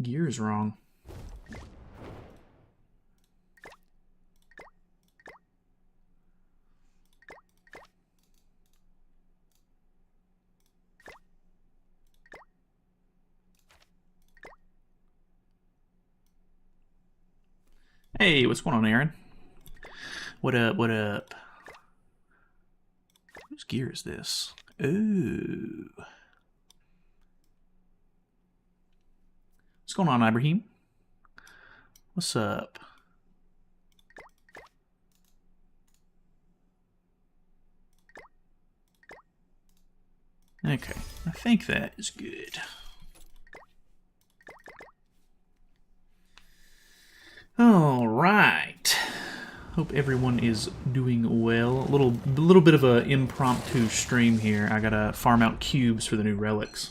Gear is wrong. Hey, what's going on, Aaron? What up, what up? Whose gear is this? Ooh. What's going on, Ibrahim? What's up? Okay, I think that is good. All right. Hope everyone is doing well. A little bit of an impromptu stream here. I gotta farm out cubes for the new relics.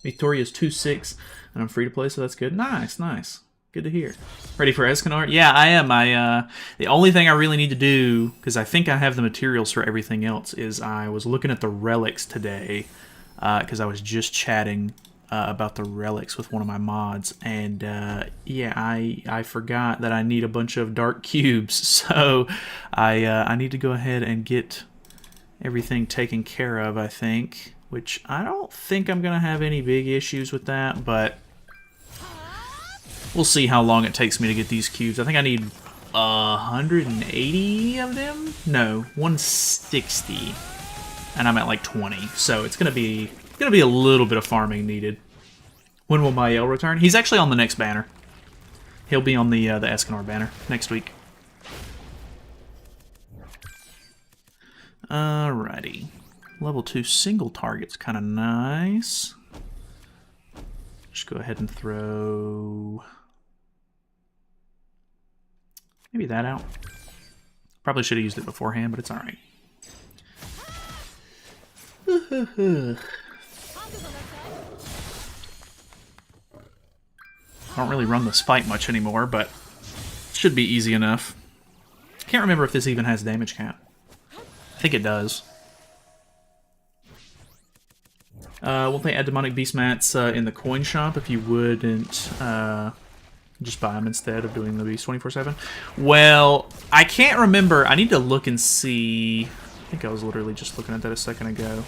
Victoria's 2-6, and I'm free to play, so that's good. Nice, nice. Good to hear. Ready for Escanor? Yeah, I am. The only thing I really need to do, because I think I have the materials for everything else, is I was looking at the relics today, because I was just chatting about the relics with one of my mods, and yeah, I forgot that I need a bunch of dark cubes, so I need to go ahead and get everything taken care of, I think, which I don't think I'm going to have any big issues with that, but we'll see how long it takes me to get these cubes. I think I need 180 of them? No, 160, and I'm at like 20, so it's going to be a little bit of farming needed. When will Mael return? He's actually on the next banner. He'll be on the Escanor banner next week. Alrighty. Level 2 single target's kind of nice. Just go ahead and throw maybe that out. Probably should have used it beforehand, but it's alright. I don't really run this fight much anymore, but it should be easy enough. Can't remember if this even has damage cap. I think it does. Won't they add demonic beast mats in the coin shop if you wouldn't just buy them instead of doing the beast 24/7? Well, I can't remember. I need to look and see. I think I was literally just looking at that a second ago.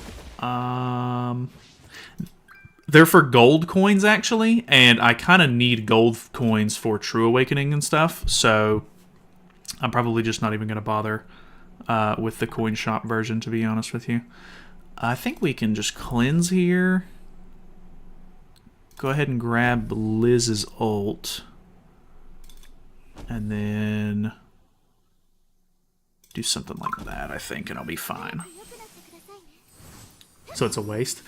They're for gold coins, actually, and I kind of need gold coins for True Awakening and stuff, so I'm probably just not even going to bother with the coin shop version, to be honest with you. I think we can just cleanse here. Go ahead and grab Liz's ult, and then do something like that, I think, and I'll be fine. So it's a waste.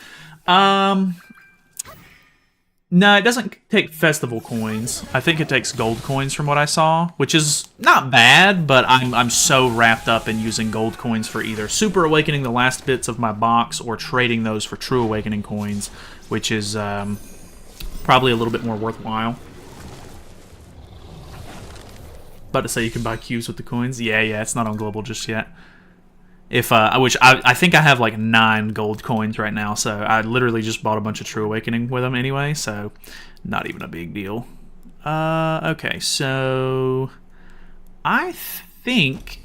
No, it doesn't take festival coins. I think it takes gold coins from what I saw, which is not bad, but I'm so wrapped up in using gold coins for either Super Awakening the last bits of my box or trading those for True Awakening coins, which is probably a little bit more worthwhile. About to say you can buy cubes with the coins. Yeah, it's not on global just yet. If which I think I have like 9 gold coins right now, so I literally just bought a bunch of True Awakening with them anyway, so not even a big deal. Okay, so I think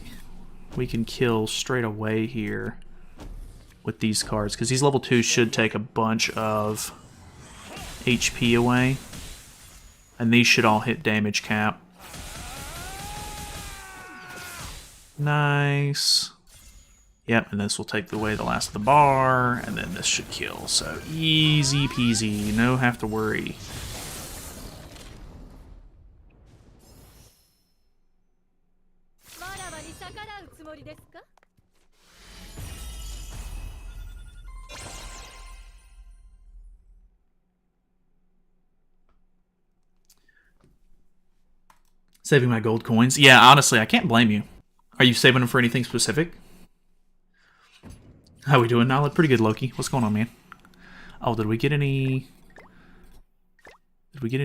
we can kill straight away here with these cards, because these level 2s should take a bunch of HP away, and these should all hit damage cap. Nice. Yep, and this will take away the last of the bar, and then this should kill. So easy peasy, no have to worry. Saving my gold coins. Yeah, honestly, I can't blame you. Are you saving them for anything specific? How we doing, Nalyd? Pretty good, Loki. What's going on, man? Oh, did we get any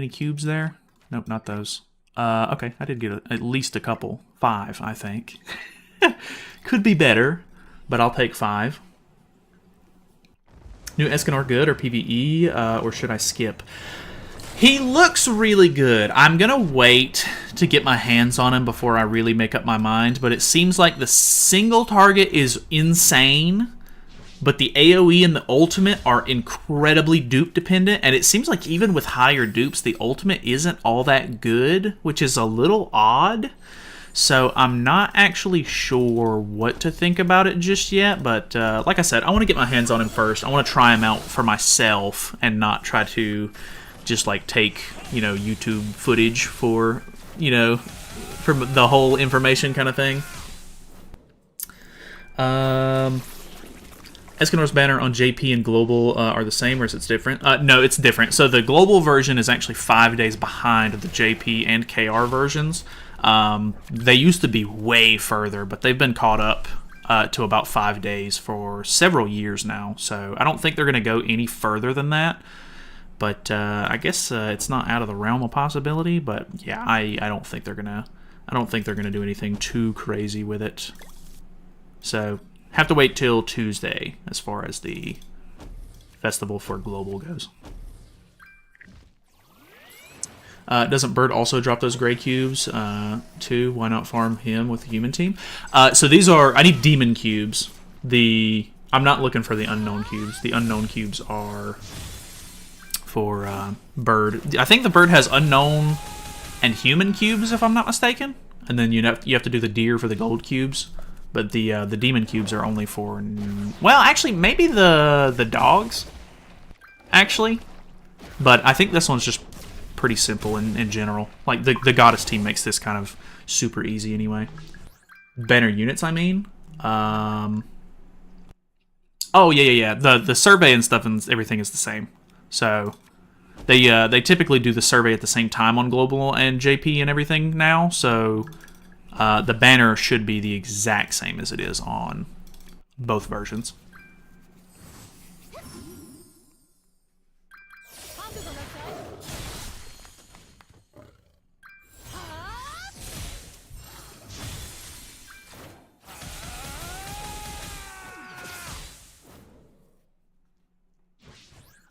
cubes there? Nope, not those. Okay, I did get at least a couple. 5, I think. Could be better, but I'll take 5. New Escanor good or PvE, or should I skip? He looks really good. I'm going to wait to get my hands on him before I really make up my mind, but it seems like the single target is insane, but the AoE and the ultimate are incredibly dupe dependent, and it seems like even with higher dupes, the ultimate isn't all that good, which is a little odd. So I'm not actually sure what to think about it just yet, but like I said, I want to get my hands on him first. I want to try him out for myself and not try to just like take, you know, YouTube footage for, you know, for the whole information kind of thing. Escanor's banner on JP and Global are the same, or is it different? No, it's different. So the Global version is actually 5 days behind the JP and KR versions. They used to be way further, but they've been caught up to about 5 days for several years now. So I don't think they're going to go any further than that. But I guess it's not out of the realm of possibility. But yeah, I don't think they're gonna. I don't think they're gonna do anything too crazy with it. So have to wait till Tuesday as far as the festival for Global goes. Doesn't Bird also drop those gray cubes too? Why not farm him with the human team? So these are. I need demon cubes. I'm not looking for the unknown cubes. The unknown cubes are for Bird. I think the Bird has unknown and human cubes, if I'm not mistaken. And then you have to do the deer for the gold cubes. But the demon cubes are only for... Well, actually, maybe the dogs. Actually. But I think this one's just pretty simple in general. Like, the goddess team makes this kind of super easy anyway. Banner units, I mean. Oh, yeah. The survey and stuff and everything is the same. So they typically do the survey at the same time on Global and JP and everything now. So the banner should be the exact same as it is on both versions.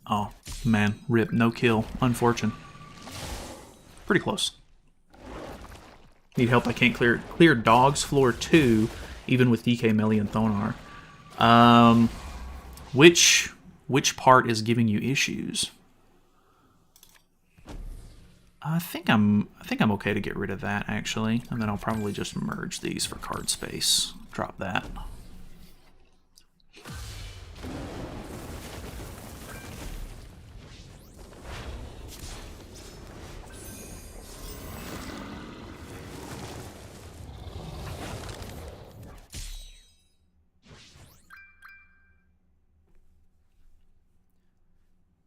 Oh, man. Rip. No kill. Unfortunate. Pretty close. Need help. I can't clear Dogs floor 2, even with DK, Melee, and Thonar. Which part is giving you issues? I think I'm okay to get rid of that, actually. And then I'll probably just merge these for card space. Drop that.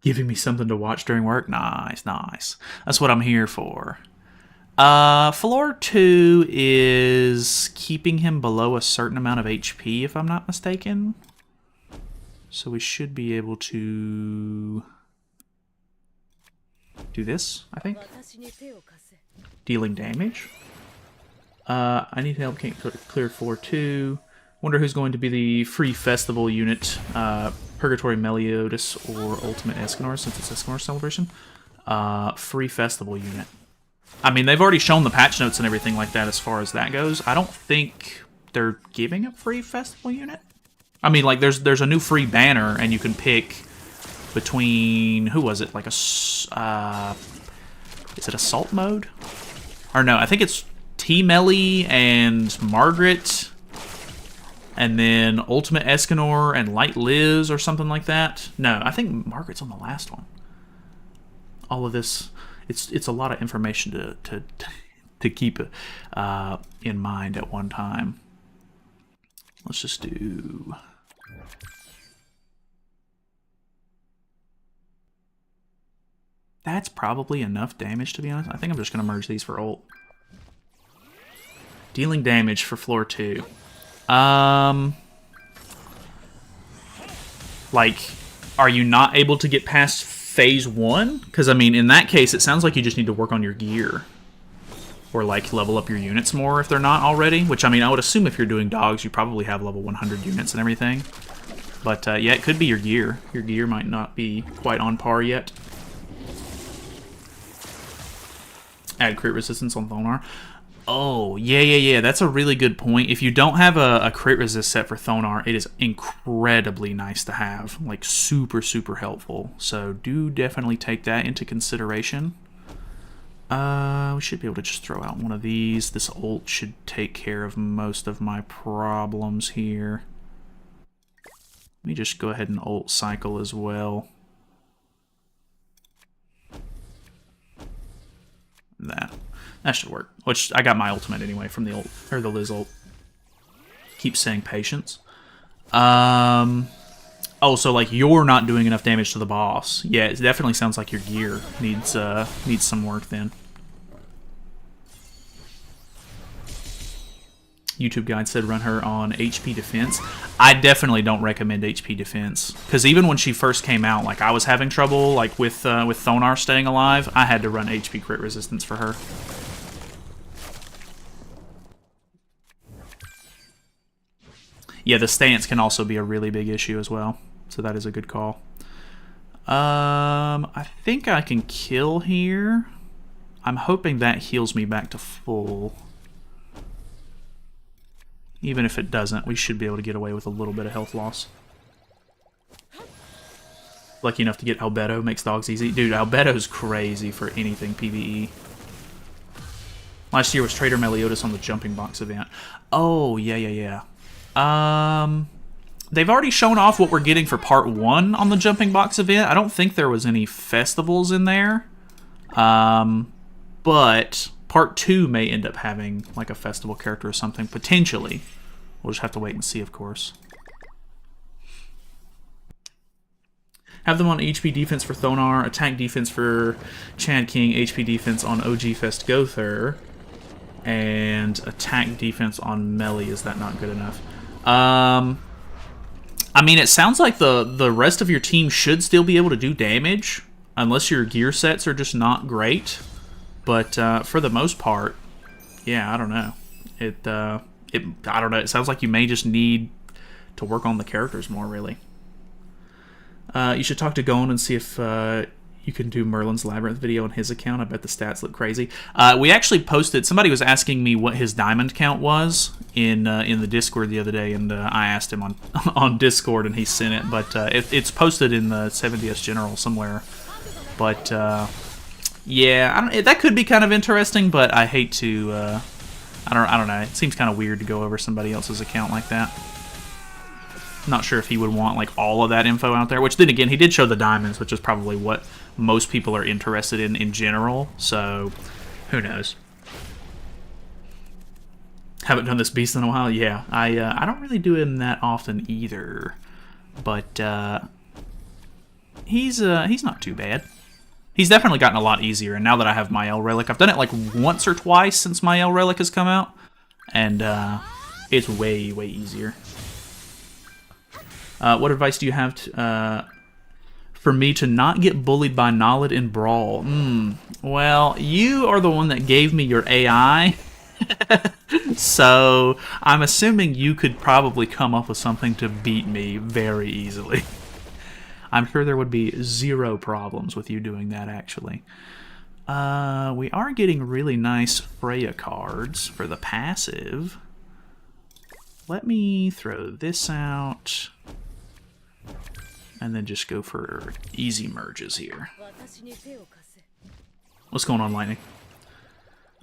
Giving me something to watch during work? Nice. That's what I'm here for. Floor 2 is keeping him below a certain amount of HP, if I'm not mistaken. So we should be able to do this, I think. Dealing damage. I need help. Can't clear floor 2. Wonder who's going to be the free festival unit. Purgatory Meliodas or Ultimate Escanor, since it's Escanor Celebration. Free festival unit. I mean, they've already shown the patch notes and everything like that as far as that goes. I don't think they're giving a free festival unit. I mean, like, there's a new free banner, and you can pick between... Who was it? Like a... is it Assault mode? Or no, I think it's T-Melee and Margaret... And then Ultimate Escanor and Light Liz or something like that. No, I think Margaret's on the last one. All of this, it's a lot of information to keep in mind at one time. Let's just do... That's probably enough damage, to be honest. I think I'm just going to merge these for ult. Dealing damage for floor 2. Like, are you not able to get past phase 1? Because, I mean, in that case, it sounds like you just need to work on your gear. Or, like, level up your units more if they're not already. Which, I mean, I would assume if you're doing dogs, you probably have level 100 units and everything. But, yeah, it could be your gear. Your gear might not be quite on par yet. Add crit resistance on Thonar. Oh, yeah. That's a really good point. If you don't have a crit resist set for Thonar, it is incredibly nice to have. Like, super, super helpful. So do definitely take that into consideration. We should be able to just throw out one of these. This ult should take care of most of my problems here. Let me just go ahead and ult cycle as well. That should work. Which, I got my ultimate anyway from the ult, or the Liz ult. Keep saying patience. Oh, so like you're not doing enough damage to the boss. Yeah, it definitely sounds like your gear needs some work then. YouTube guide said run her on HP defense. I definitely don't recommend HP defense, because even when she first came out, like I was having trouble like with Thonar staying alive. I had to run HP crit resistance for her. Yeah, the stance can also be a really big issue as well, so that is a good call. I think I can kill here. I'm hoping that heals me back to full. Even if it doesn't, we should be able to get away with a little bit of health loss. Lucky enough to get Albedo, makes dogs easy. Dude, Albedo's crazy for anything PvE. Last year was Trader Meliodas on the jumping box event. Oh, yeah. They've already shown off what we're getting for part 1 on the jumping box event. I don't think there was any festivals in there. But part 2 may end up having like a festival character or something, potentially. We'll just have to wait and see, of course. Have them on HP defense for Thonar, attack defense for Chad King, HP defense on OG Fest Gother, and attack defense on Melly. Is that not good enough? I mean, it sounds like the rest of your team should still be able to do damage, unless your gear sets are just not great. But for the most part, yeah, I don't know. I don't know. It sounds like you may just need to work on the characters more, really. You should talk to Gon and see if you can do Merlin's Labyrinth video on his account. I bet the stats look crazy. We actually posted. Somebody was asking me what his diamond count was in the Discord the other day, and I asked him on Discord, and he sent it. But it's posted in the 70s General somewhere. But yeah, that could be kind of interesting. But I hate to. I don't know. It seems kind of weird to go over somebody else's account like that. Not sure if he would want like all of that info out there, which then again, he did show the diamonds, which is probably what most people are interested in general, so who knows. Haven't done this beast in a while. Yeah, I don't really do him that often either, but he's not too bad. He's definitely gotten a lot easier, and now that I have my L Relic, I've done it like once or twice since my L Relic has come out, and it's way easier. What advice do you have for me to not get bullied by Nalyd in Brawl? Well, you are the one that gave me your AI, so I'm assuming you could probably come up with something to beat me very easily. I'm sure there would be zero problems with you doing that, actually. We are getting really nice Freya cards for the passive. Let me throw this out. And then just go for easy merges here. What's going on, Lightning?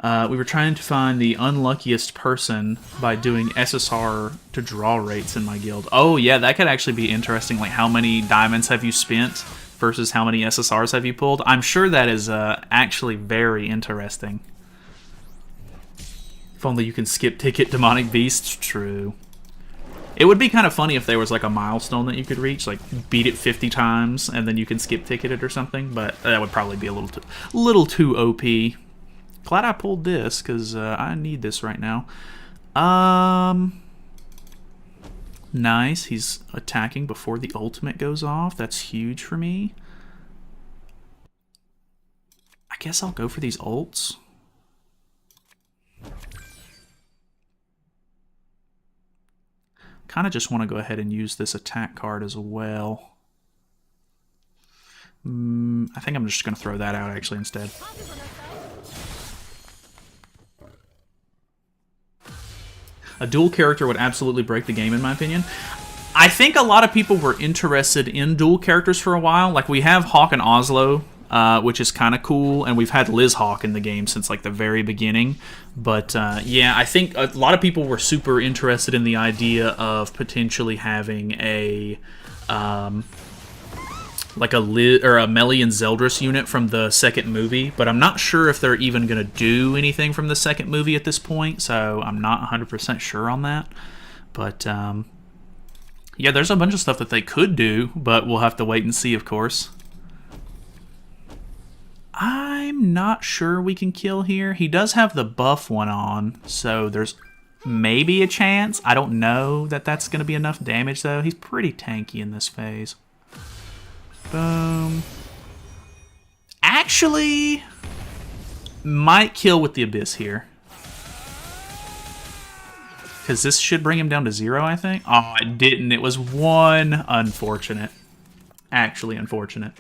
We were trying to find the unluckiest person by doing SSR to draw rates in my guild. Oh yeah, that could actually be interesting. Like, how many diamonds have you spent versus how many SSRs have you pulled? I'm sure that is actually very interesting. If only you can skip ticket demonic beasts. True. It would be kind of funny if there was like a milestone that you could reach, like beat it 50 times and then you can skip ticket it or something, but that would probably be a little too OP. Glad I pulled this, because I need this right now. Nice, he's attacking before the ultimate goes off. That's huge for me. I guess I'll go for these ults. Kind of just want to go ahead and use this attack card as well. I think I'm just going to throw that out actually instead. A dual character would absolutely break the game, in my opinion. I think a lot of people were interested in dual characters for a while. Like, we have Hawk and Oslo, which is kind of cool, and we've had Liz Hawk in the game since, like, the very beginning. But, yeah, I think a lot of people were super interested in the idea of potentially having a, like a Melly and Zeldris unit from the second movie, but I'm not sure if they're even going to do anything from the second movie at this point, so I'm not 100% sure on that. But, yeah, there's a bunch of stuff that they could do, but we'll have to wait and see, of course. I'm not sure we can kill here. He does have the buff one on, so there's maybe a chance. I don't know that that's going to be enough damage, though. He's pretty tanky in this phase. Boom. Actually, might kill with the Abyss here. Because this should bring him down to 0, I think. Oh, it didn't. It was 1. Unfortunate. Actually unfortunate.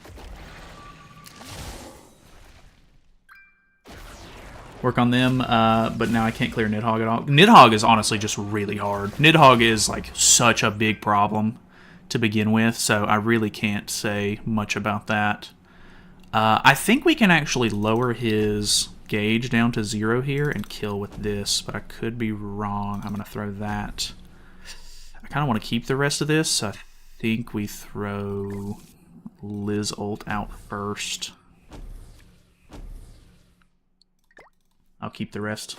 Work on them, but now I can't clear Nidhoggr at all. Nidhoggr is honestly just really hard. Nidhoggr is like such a big problem to begin with, so I really can't say much about that. I think we can actually lower his gauge down to 0 here and kill with this, but I could be wrong. I'm going to throw that. I kind of want to keep the rest of this, so I think we throw Liz ult out first. I'll keep the rest.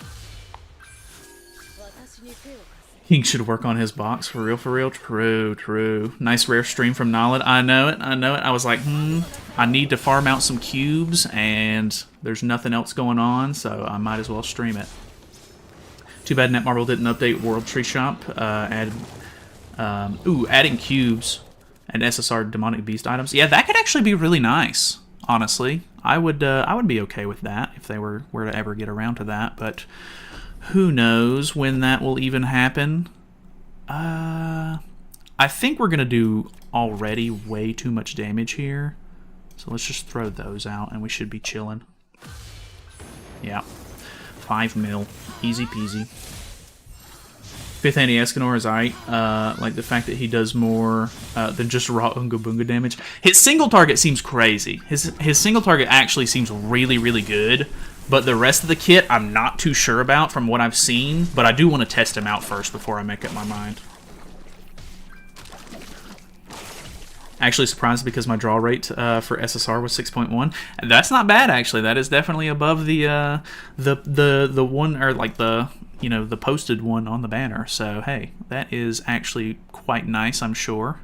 King should work on his box, for real, for real. True, true. Nice rare stream from Nalyd. I know it, I know it. I was like, I need to farm out some cubes, and there's nothing else going on, so I might as well stream it. Too bad Netmarble didn't update World Tree Shop. Adding cubes and SSR Demonic Beast items. Yeah, that could actually be really nice, honestly. I would be okay with that if they were to ever get around to that, but who knows when that will even happen. I think we're going to do already way too much damage here. So let's just throw those out and we should be chilling. Yeah. 5 mil. Easy peasy. 5th anti-Escanor is aight. Like the fact that he does more than just raw Unga Bunga damage. His single target seems crazy. His single target actually seems really, really good. But the rest of the kit, I'm not too sure about from what I've seen. But I do want to test him out first before I make up my mind. Actually surprised because my draw rate for SSR was 6.1. That's not bad, actually. That is definitely above the one, or like the, you know, the posted one on the banner. So hey, that is actually quite nice, I'm sure.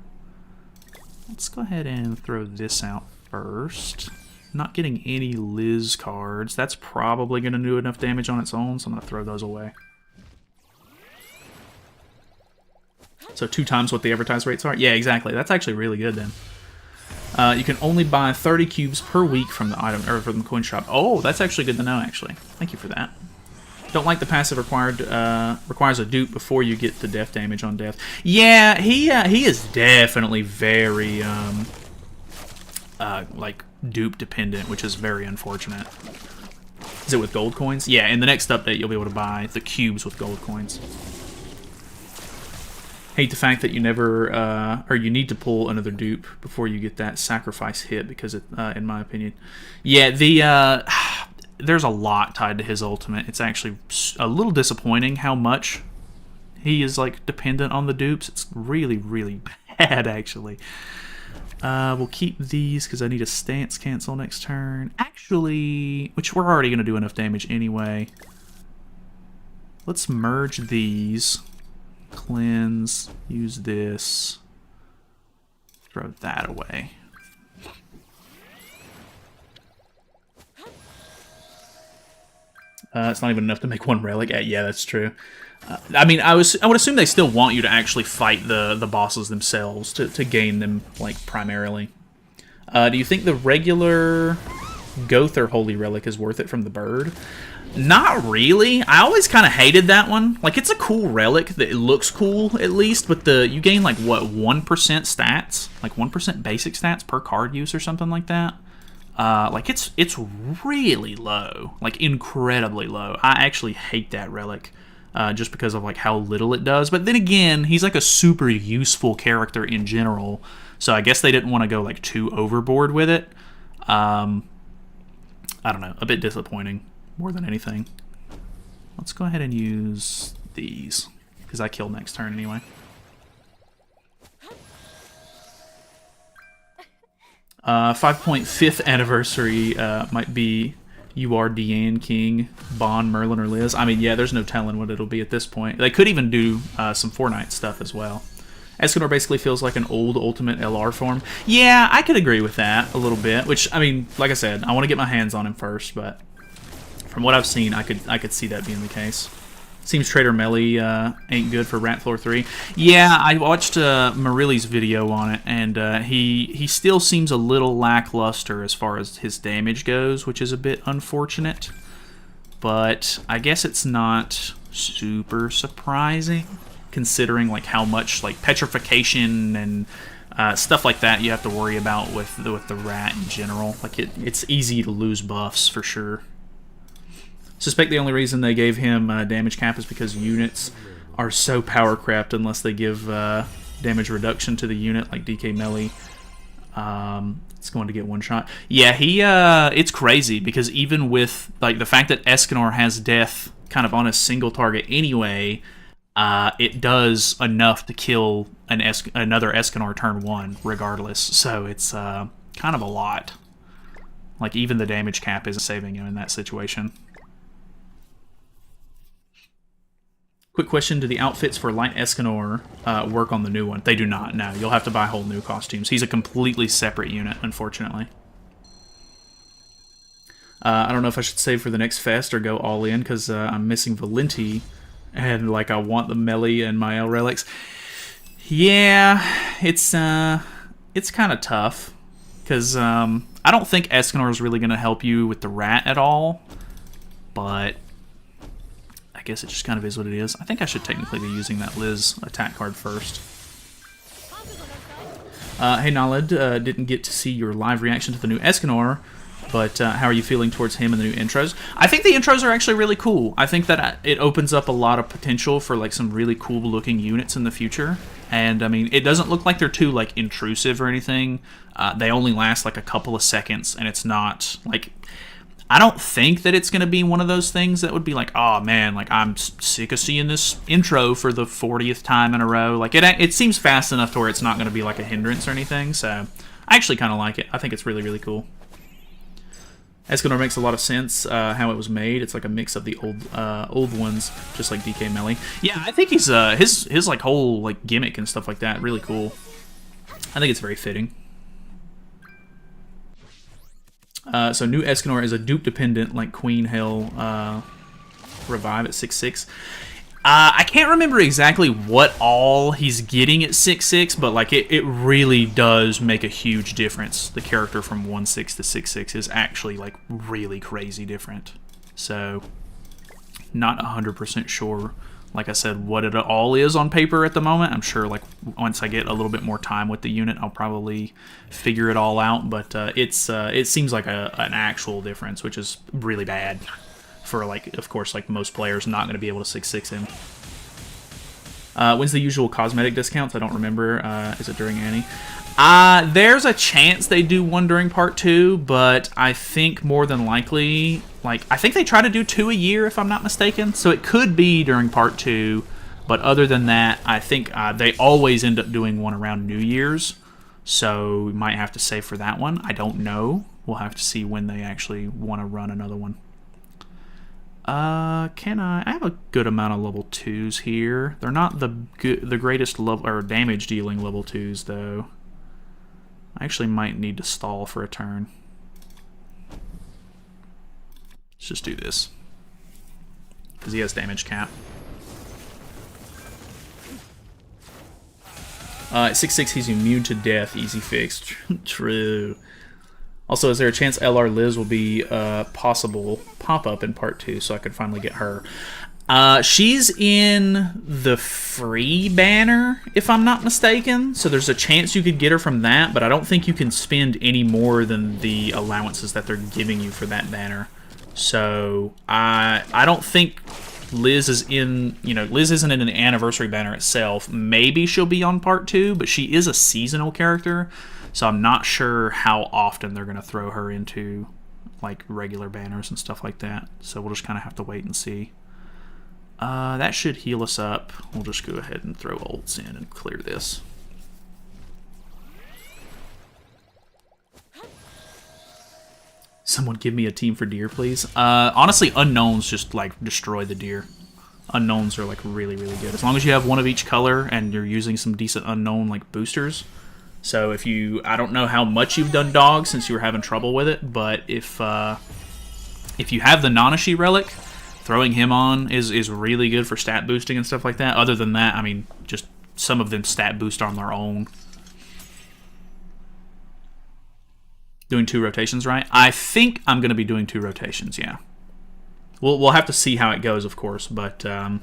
Let's go ahead and throw this out first. Not getting any Liz cards. That's probably going to do enough damage on its own, so I'm going to throw those away. So 2 times what the advertised rates are? Yeah, exactly. That's actually really good then. You can only buy 30 cubes per week from the item, or from the coin shop. Oh, that's actually good to know, actually. Thank you for that. Don't like the passive requires a dupe before you get the death damage on death. Yeah, he is definitely very like dupe dependent, which is very unfortunate. Is it with gold coins? Yeah, in the next update you'll be able to buy the cubes with gold coins. Hate the fact that you never, or you need to pull another dupe before you get that sacrifice hit, because it, in my opinion, yeah, the there's a lot tied to his ultimate. It's actually a little disappointing how much he is like dependent on the dupes. It's really, really bad, actually. We'll keep these because I need a stance cancel next turn. Actually, which we're already going to do enough damage anyway. Let's merge these. Cleanse. Use this. Throw that away. It's not even enough to make 1 relic. Yeah, that's true. I mean, I would assume they still want you to actually fight the bosses themselves to gain them, like, primarily. Do you think the regular Gother Holy Relic is worth it from the bird? Not really. I always kind of hated that one. Like, it's a cool relic that it looks cool, at least, but you gain, like, what, 1% stats? Like, 1% basic stats per card use or something like that? Like, it's really low. Like, incredibly low. I actually hate that relic. just because of like how little it does. But then again, he's like a super useful character in general, so I guess they didn't want to go like too overboard with it. I don't know, a bit disappointing more than anything. Let's go ahead and use these, because I kill next turn anyway. 5.5th anniversary might be You Are Deanne King, Bond, Merlin, or Liz. I mean, yeah, there's no telling what it'll be at this point. They could even do some Fortnite stuff as well. Escanor basically feels like an old Ultimate LR form. Yeah, I could agree with that a little bit, which, I mean, like I said, I want to get my hands on him first, but from what I've seen, I could see that being the case. Seems Trader Melly ain't good for Rat Floor 3. Yeah, I watched Marilli's video on it, and he still seems a little lackluster as far as his damage goes, which is a bit unfortunate. But I guess it's not super surprising, considering like how much like petrification and stuff like that you have to worry about with the rat in general. Like it's easy to lose buffs for sure. Suspect the only reason they gave him damage cap is because units are so power crept unless they give damage reduction to the unit, like DK Melly. It's going to get one shot. Yeah, it's crazy because even with like the fact that Escanor has death kind of on a single target anyway, it does enough to kill another Escanor turn 1 regardless. So it's kind of a lot. Like even the damage cap isn't saving him in that situation. Quick question, do the outfits for Light Escanor work on the new one? They do not, no. You'll have to buy whole new costumes. He's a completely separate unit, unfortunately. I don't know if I should save for the next fest or go all in, because I'm missing Valenti, and like I want the Melly and my L relics. Yeah, it's kind of tough, because I don't think Escanor is really going to help you with the rat at all, but I guess it just kind of is what it is. I think I should technically be using that Liz attack card first. Hey Nalyd, didn't get to see your live reaction to the new Escanor, but how are you feeling towards him and the new intros? I think the intros are actually really cool. I think that it opens up a lot of potential for like some really cool looking units in the future. And I mean, it doesn't look like they're too like intrusive or anything. They only last like a couple of seconds, and it's not like... I don't think that it's going to be one of those things that would be like, oh man, like I'm sick of seeing this intro for the 40th time in a row. Like it seems fast enough to where it's not going to be like a hindrance or anything. So I actually kind of like it. I think it's really, really cool. Escanor makes a lot of sense how it was made. It's like a mix of the old ones, just like DK Melly. Yeah, I think he's his like whole like gimmick and stuff like that really cool. I think it's very fitting. So new Escanor is a dupe dependent like Queen Hell revive at 6/6. I can't remember exactly what all he's getting at 6/6, but like it really does make a huge difference. The character from 1/6 to 6/6 is actually like really crazy different. So not 100% sure, like I said, what it all is on paper at the moment. I'm sure like once I get a little bit more time with the unit, I'll probably figure it all out. But it seems like an actual difference, which is really bad for like, of course, like most players not going to be able to 6/6 him. When's the usual cosmetic discounts? I don't remember. Is it during Annie? There's a chance they do one during part 2, but I think more than likely, like, I think they try to do 2 a year if I'm not mistaken, so it could be during part 2, but other than that, I think they always end up doing one around New Year's, so we might have to save for that one. I don't know. We'll have to see when they actually want to run another one. I have a good amount of level 2s here. They're not the greatest level or damage dealing level 2s though. I actually might need to stall for a turn. Let's just do this, because he has damage cap. At 6/6 he's immune to death, easy fix. True. Also, is there a chance LR Liz will be a possible pop-up in part 2 so I could finally get her? She's in the free banner, if I'm not mistaken, so there's a chance you could get her from that, but I don't think you can spend any more than the allowances that they're giving you for that banner. So I don't think Liz is in, Liz isn't in an anniversary banner itself. Maybe she'll be on part 2, but she is a seasonal character, so I'm not sure how often they're going to throw her into like regular banners and stuff like that. So we'll just kind of have to wait and see. That should heal us up. We'll just go ahead and throw ults in and clear this. Someone give me a team for deer, please. Honestly, unknowns just like destroy the deer. Unknowns are like really, really good. As long as you have one of each color and you're using some decent unknown like boosters. So if you, I don't know how much you've done dog since you were having trouble with it, but if you have the Nanashi relic, throwing him on is really good for stat boosting and stuff like that. Other than that, I mean, just some of them stat boost on their own. Doing 2 rotations, right? I think I'm going to be doing 2 rotations, yeah. We'll have to see how it goes, of course, but I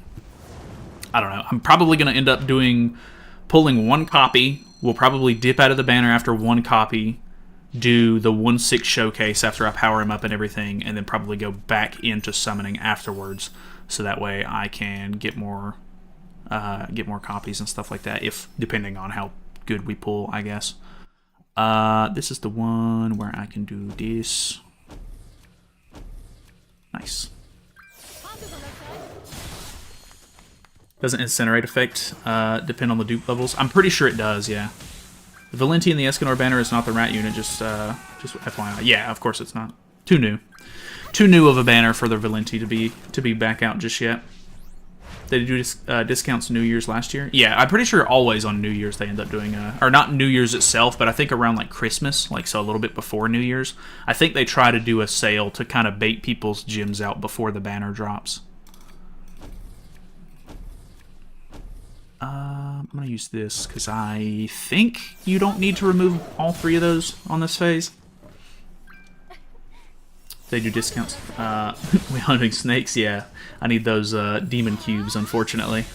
don't know. I'm probably going to end up pulling 1 copy. We'll probably dip out of the banner after 1 copy, do the 1/6 showcase after I power him up and everything, and then probably go back into summoning afterwards, so that way I can get more copies and stuff like that, if depending on how good we pull, I guess. This is the one where I can do this. Nice. Doesn't incinerate effect depend on the dupe levels? I'm pretty sure it does, yeah. The Valenti and the Escanor banner is not the rat unit, just FYI. Yeah, of course it's not. Too new. Too new of a banner for the Valenti to be back out just yet. They do discounts New Year's last year. Yeah, I'm pretty sure always on New Year's they end up doing or not New Year's itself, but I think around like Christmas, like so a little bit before New Year's, I think they try to do a sale to kind of bait people's gems out before the banner drops. I'm gonna use this because I think you don't need to remove all 3 of those on this phase. They do discounts. We hunting snakes, yeah. I need those demon cubes, unfortunately.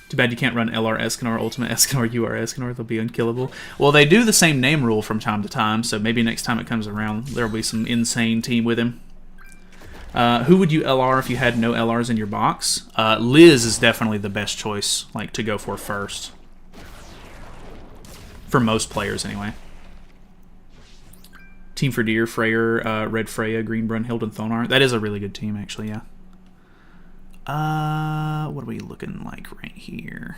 Too bad you can't run LR Escanor, Ultimate Escanor, UR Escanor. They'll be unkillable. Well, they do the same name rule from time to time, so maybe next time it comes around, there'll be some insane team with him. Who would you LR if you had no LRs in your box? Liz is definitely the best choice, like, to go for first. For most players, anyway. Team for Deer, Freyr, Red Freya, Green Brunhild, and Thonar. That is a really good team, actually, yeah. What are we looking like right here?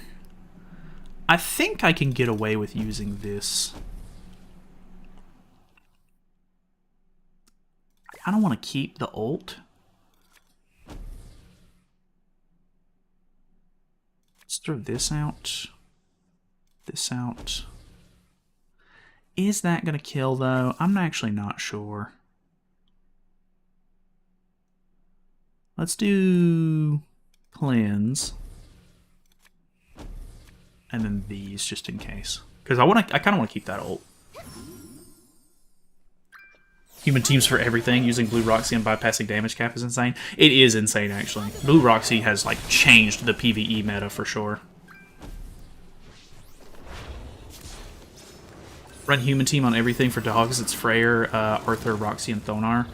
I think I can get away with using this. I kind of want to keep the ult. Let's throw this out. This out. Is that going to kill, though? I'm actually not sure. Let's do cleanse. And then these, just in case. Because I kind of want to keep that ult. Human teams for everything, using Blue Roxy and bypassing damage cap is insane. It is insane, actually. Blue Roxy has, like, changed the PvE meta for sure. Run human team on everything for dogs. It's Freyr, Arthur, Roxy, and Thonar.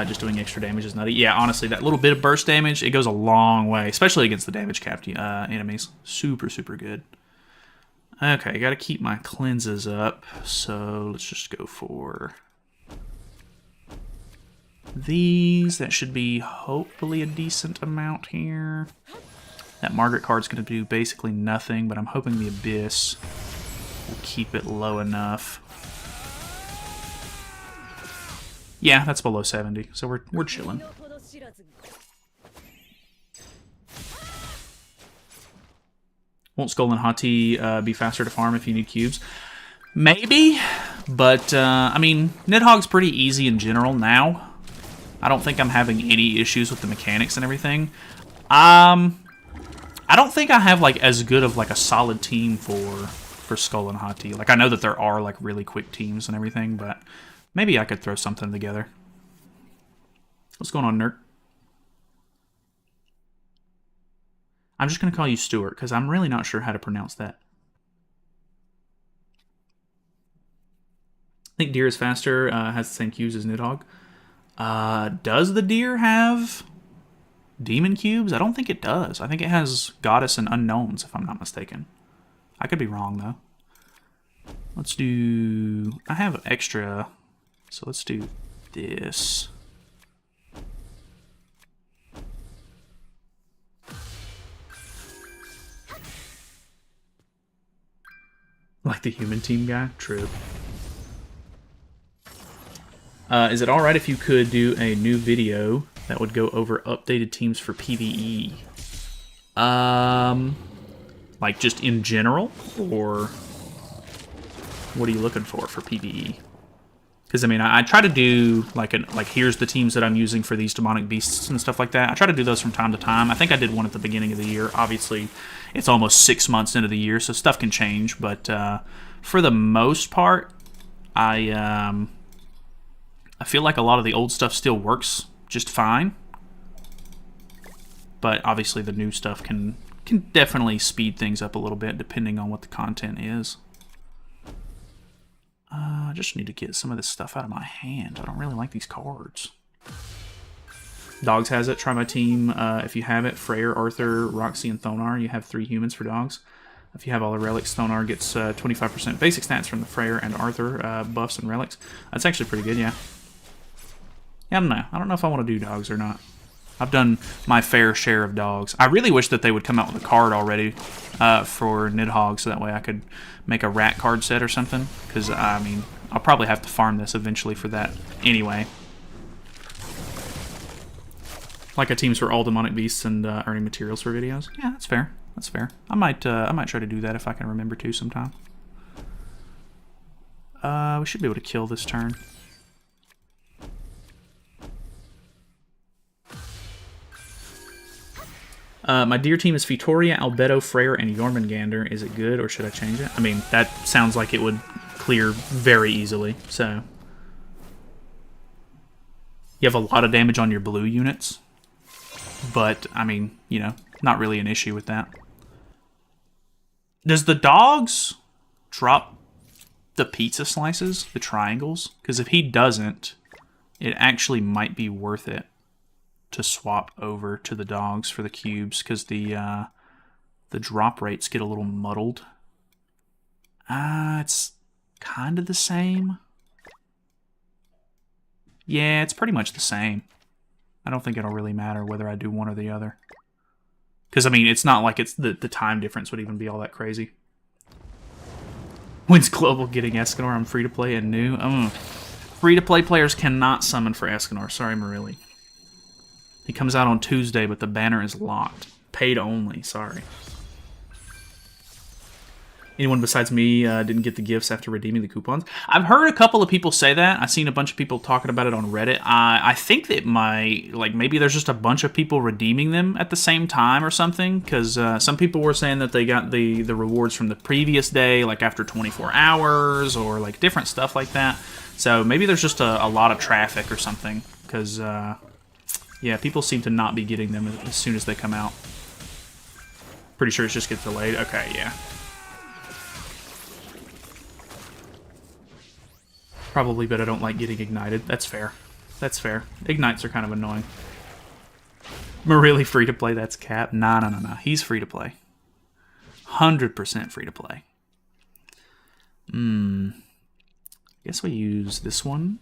Just doing extra damage is nutty. Yeah, honestly, that little bit of burst damage, it goes a long way, especially against the damage capped enemies. Super, super good. Okay, I gotta keep my cleanses up, so let's just go for these. That should be hopefully a decent amount here. That Margaret card's gonna do basically nothing, but I'm hoping the Abyss will keep it low enough. Yeah, that's below 70, so we're chilling. Won't Skull and Hati be faster to farm if you need cubes? Maybe, but I mean, Nidhogg's pretty easy in general now. I don't think I'm having any issues with the mechanics and everything. I don't think I have like as good of like a solid team for Skull and Hati. Like, I know that there are like really quick teams and everything, but maybe I could throw something together. What's going on, Nerd? I'm just going to call you Stuart, because I'm really not sure how to pronounce that. I think Deer is faster, has the same Qs as Nidhogg. Does the Deer have demon cubes? I don't think it does. I think it has goddess and unknowns, if I'm not mistaken. I could be wrong, though. Let's do... I have extra, so let's do this. Like the human team guy? True. Is it alright if you could do a new video that would go over updated teams for PvE? Like just in general? Or what are you looking for PvE? Because, I mean, I try to do, like, here's the teams that I'm using for these demonic beasts and stuff like that. I try to do those from time to time. I think I did one at the beginning of the year. Obviously, it's almost 6 months into the year, so stuff can change. But for the most part, I feel like a lot of the old stuff still works just fine. But obviously, the new stuff can definitely speed things up a little bit, depending on what the content is. I just need to get some of this stuff out of my hand. I don't really like these cards. Dogs has it. Try my team. If you have it, Freyr, Arthur, Roxy, and Thonar. You have 3 humans for dogs. If you have all the relics, Thonar gets 25% basic stats from the Freyr and Arthur buffs and relics. That's actually pretty good, yeah. Yeah, I don't know. I don't know if I want to do dogs or not. I've done my fair share of dogs. I really wish that they would come out with a card already for Nidhoggr, so that way I could make a rat card set or something. Because, I mean, I'll probably have to farm this eventually for that anyway. Like a teams for all demonic beasts and earning materials for videos. Yeah, that's fair. That's fair. I might try to do that if I can remember to sometime. We should be able to kill this turn. My deer team is Vitoria, Albedo, Freyr, and Jormungandr. Is it good, or should I change it? I mean, that sounds like it would clear very easily, so... You have a lot of damage on your blue units, but, I mean, you know, not really an issue with that. Does the dogs drop the pizza slices, the triangles? Because if he doesn't, it actually might be worth it to swap over to the dogs for the cubes, because the drop rates get a little muddled. It's kind of the same. Yeah, it's pretty much the same. I don't think it'll really matter whether I do one or the other. Because, I mean, it's not like it's the time difference would even be all that crazy. When's Global getting Escanor on free-to-play and new? Free-to-play players cannot summon for Escanor. Sorry, Marilli. He comes out on Tuesday, but the banner is locked. Paid only, sorry. Anyone besides me didn't get the gifts after redeeming the coupons? I've heard a couple of people say that. I've seen a bunch of people talking about it on Reddit. I think that maybe there's just a bunch of people redeeming them at the same time or something, because some people were saying that they got the rewards from the previous day, like after 24 hours, or like different stuff like that. So maybe there's just a lot of traffic or something, because... yeah, people seem to not be getting them as soon as they come out. Pretty sure it just gets delayed. Okay, yeah. Probably, but I don't like getting ignited. That's fair. That's fair. Ignites are kind of annoying. Marilli free to play, that's cap. Nah. He's free to play. 100% free to play. Guess we use this one.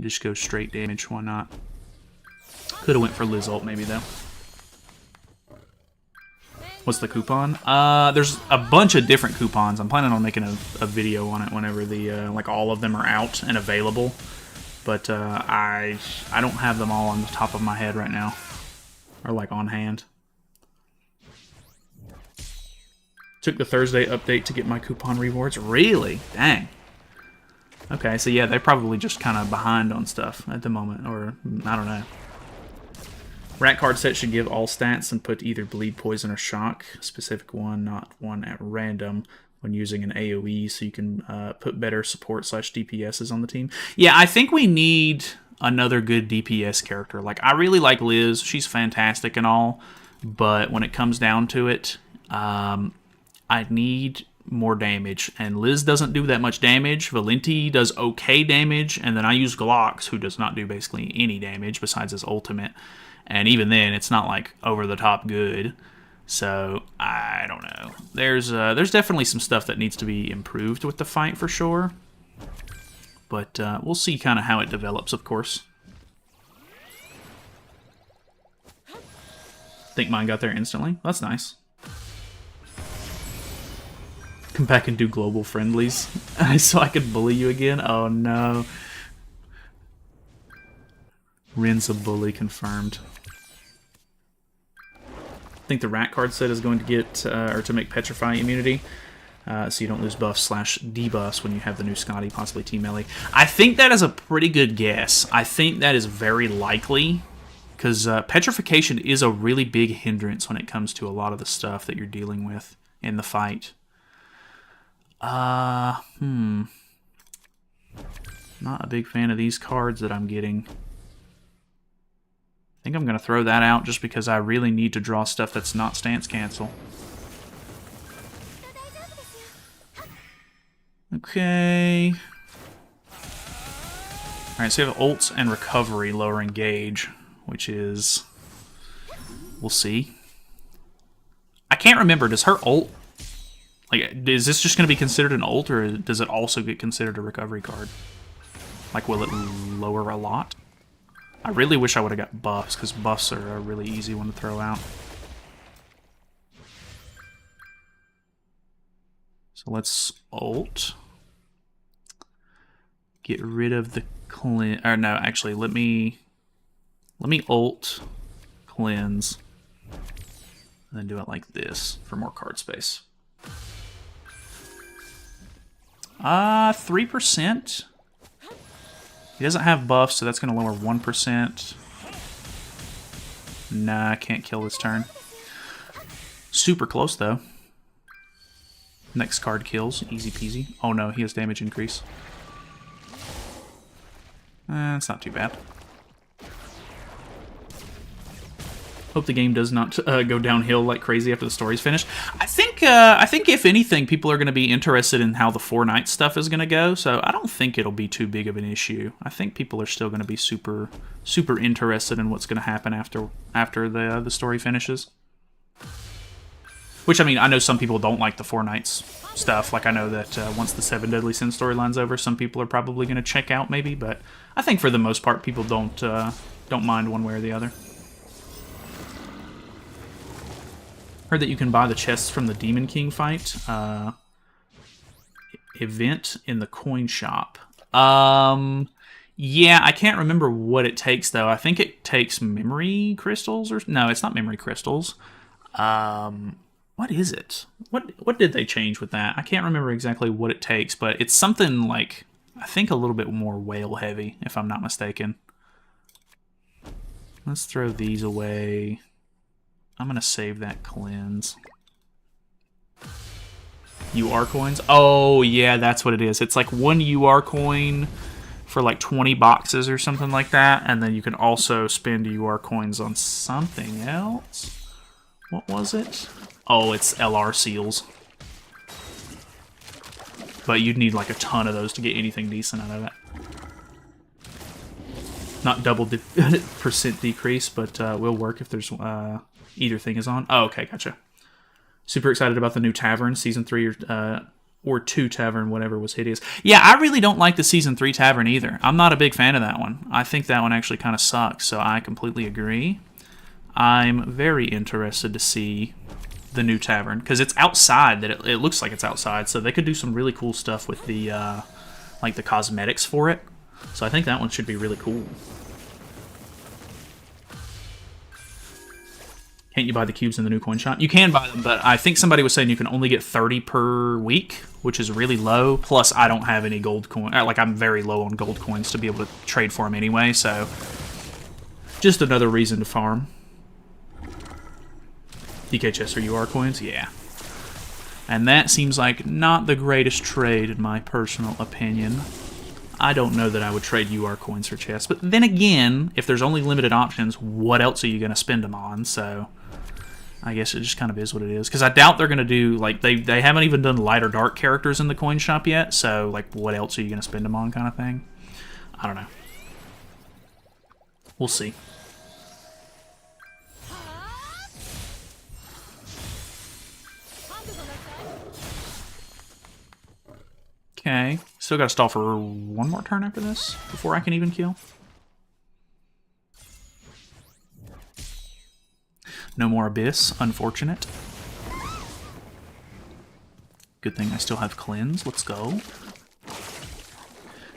Just go straight damage, why not? Could have went for Liz ult maybe, though. What's the coupon? There's a bunch of different coupons. I'm planning on making a video on it whenever the like all of them are out and available. But I don't have them all on the top of my head right now. Or like on hand. Took the Thursday update to get my coupon rewards. Really? Dang. Okay, so yeah, they're probably just kind of behind on stuff at the moment, or I don't know. Rat card set should give all stats and put either bleed, poison, or shock. A specific one, not one at random, when using an AoE, so you can put better support / DPSs on the team. Yeah, I think we need another good DPS character. Like, I really like Liz, she's fantastic and all, but when it comes down to it, I need more damage, and Liz doesn't do that much damage. Valenti does okay damage, and then I use Glocks, who does not do basically any damage besides his ultimate, And even then, it's not like over the top good. So I don't know. There's definitely some stuff that needs to be improved with the fight for sure. But we'll see kind of how it develops, of course. Think mine got there instantly. That's nice. Come back and do global friendlies so I can bully you again. Oh no. Rin's a bully confirmed. I think the rat card set is going to get, or to make Petrify immunity. So you don't lose buffs / debuffs when you have the new Scotty, possibly Team Ellie. I think that is a pretty good guess. I think that is very likely, because petrification is a really big hindrance when it comes to a lot of the stuff that you're dealing with in the fight. Not a big fan of these cards that I'm getting. I think I'm going to throw that out just because I really need to draw stuff that's not stance cancel. Okay. Alright, so we have ults and recovery lowering gauge, which is... we'll see. I can't remember, does her ult... like, is this just going to be considered an ult, or does it also get considered a recovery card? Like, will it lower a lot? I really wish I would have got buffs, because buffs are a really easy one to throw out. So let's ult. Get rid of the cleanse. Or no, actually, let me ult, cleanse, and then do it like this for more card space. 3%. He doesn't have buffs, so that's going to lower 1%. Nah, I can't kill this turn. Super close, though. Next card kills. Easy peasy. Oh no, he has damage increase. It's not too bad. Hope the game does not go downhill like crazy after the story's finished. I think if anything, people are going to be interested in how the 4 Knights stuff is going to go. So I don't think it'll be too big of an issue. I think people are still going to be super interested in what's going to happen after the story finishes. Which, I mean, I know some people don't like the 4 Knights stuff. Like, I know that once the 7 Deadly Sins storyline's over, some people are probably going to check out, maybe. But I think for the most part, people don't mind one way or the other. Heard that you can buy the chests from the Demon King fight event in the coin shop. Yeah, I can't remember what it takes, though. I think it takes memory crystals, or... no, it's not memory crystals. What is it? What did they change with that? I can't remember exactly what it takes, but it's something like, I think a little bit more whale heavy, if I'm not mistaken. Let's throw these away. I'm going to save that cleanse. UR coins? Oh, yeah, that's what it is. It's like 1 UR coin for like 20 boxes or something like that, and then you can also spend UR coins on something else. What was it? Oh, it's LR seals. But you'd need like a ton of those to get anything decent out of it. Not double percent decrease, but will work if there's either thing is on. Oh, okay, gotcha. Super excited about the new Tavern, Season 3 or 2 Tavern, whatever was hideous. Yeah, I really don't like the Season 3 Tavern either. I'm not a big fan of that one. I think that one actually kind of sucks, so I completely agree. I'm very interested to see the new Tavern, because it's outside. That it looks like it's outside, so they could do some really cool stuff with the like the cosmetics for it. So I think that one should be really cool. Can't you buy the cubes in the new coin shop? You can buy them, but I think somebody was saying you can only get 30 per week, which is really low. Plus, I don't have any gold coin. Like, I'm very low on gold coins to be able to trade for them anyway, so just another reason to farm. DK chests or UR coins? Yeah. And that seems like not the greatest trade, in my personal opinion. I don't know that I would trade UR coins for chests. But then again, if there's only limited options, what else are you going to spend them on? So I guess it just kind of is what it is. Because I doubt they're going to do, like, they haven't even done light or dark characters in the coin shop yet. So, like, what else are you going to spend them on kind of thing? I don't know. We'll see. Okay. Still gotta stall for one more turn after this before I can even kill. No more Abyss. Unfortunate. Good thing I still have Cleanse. Let's go.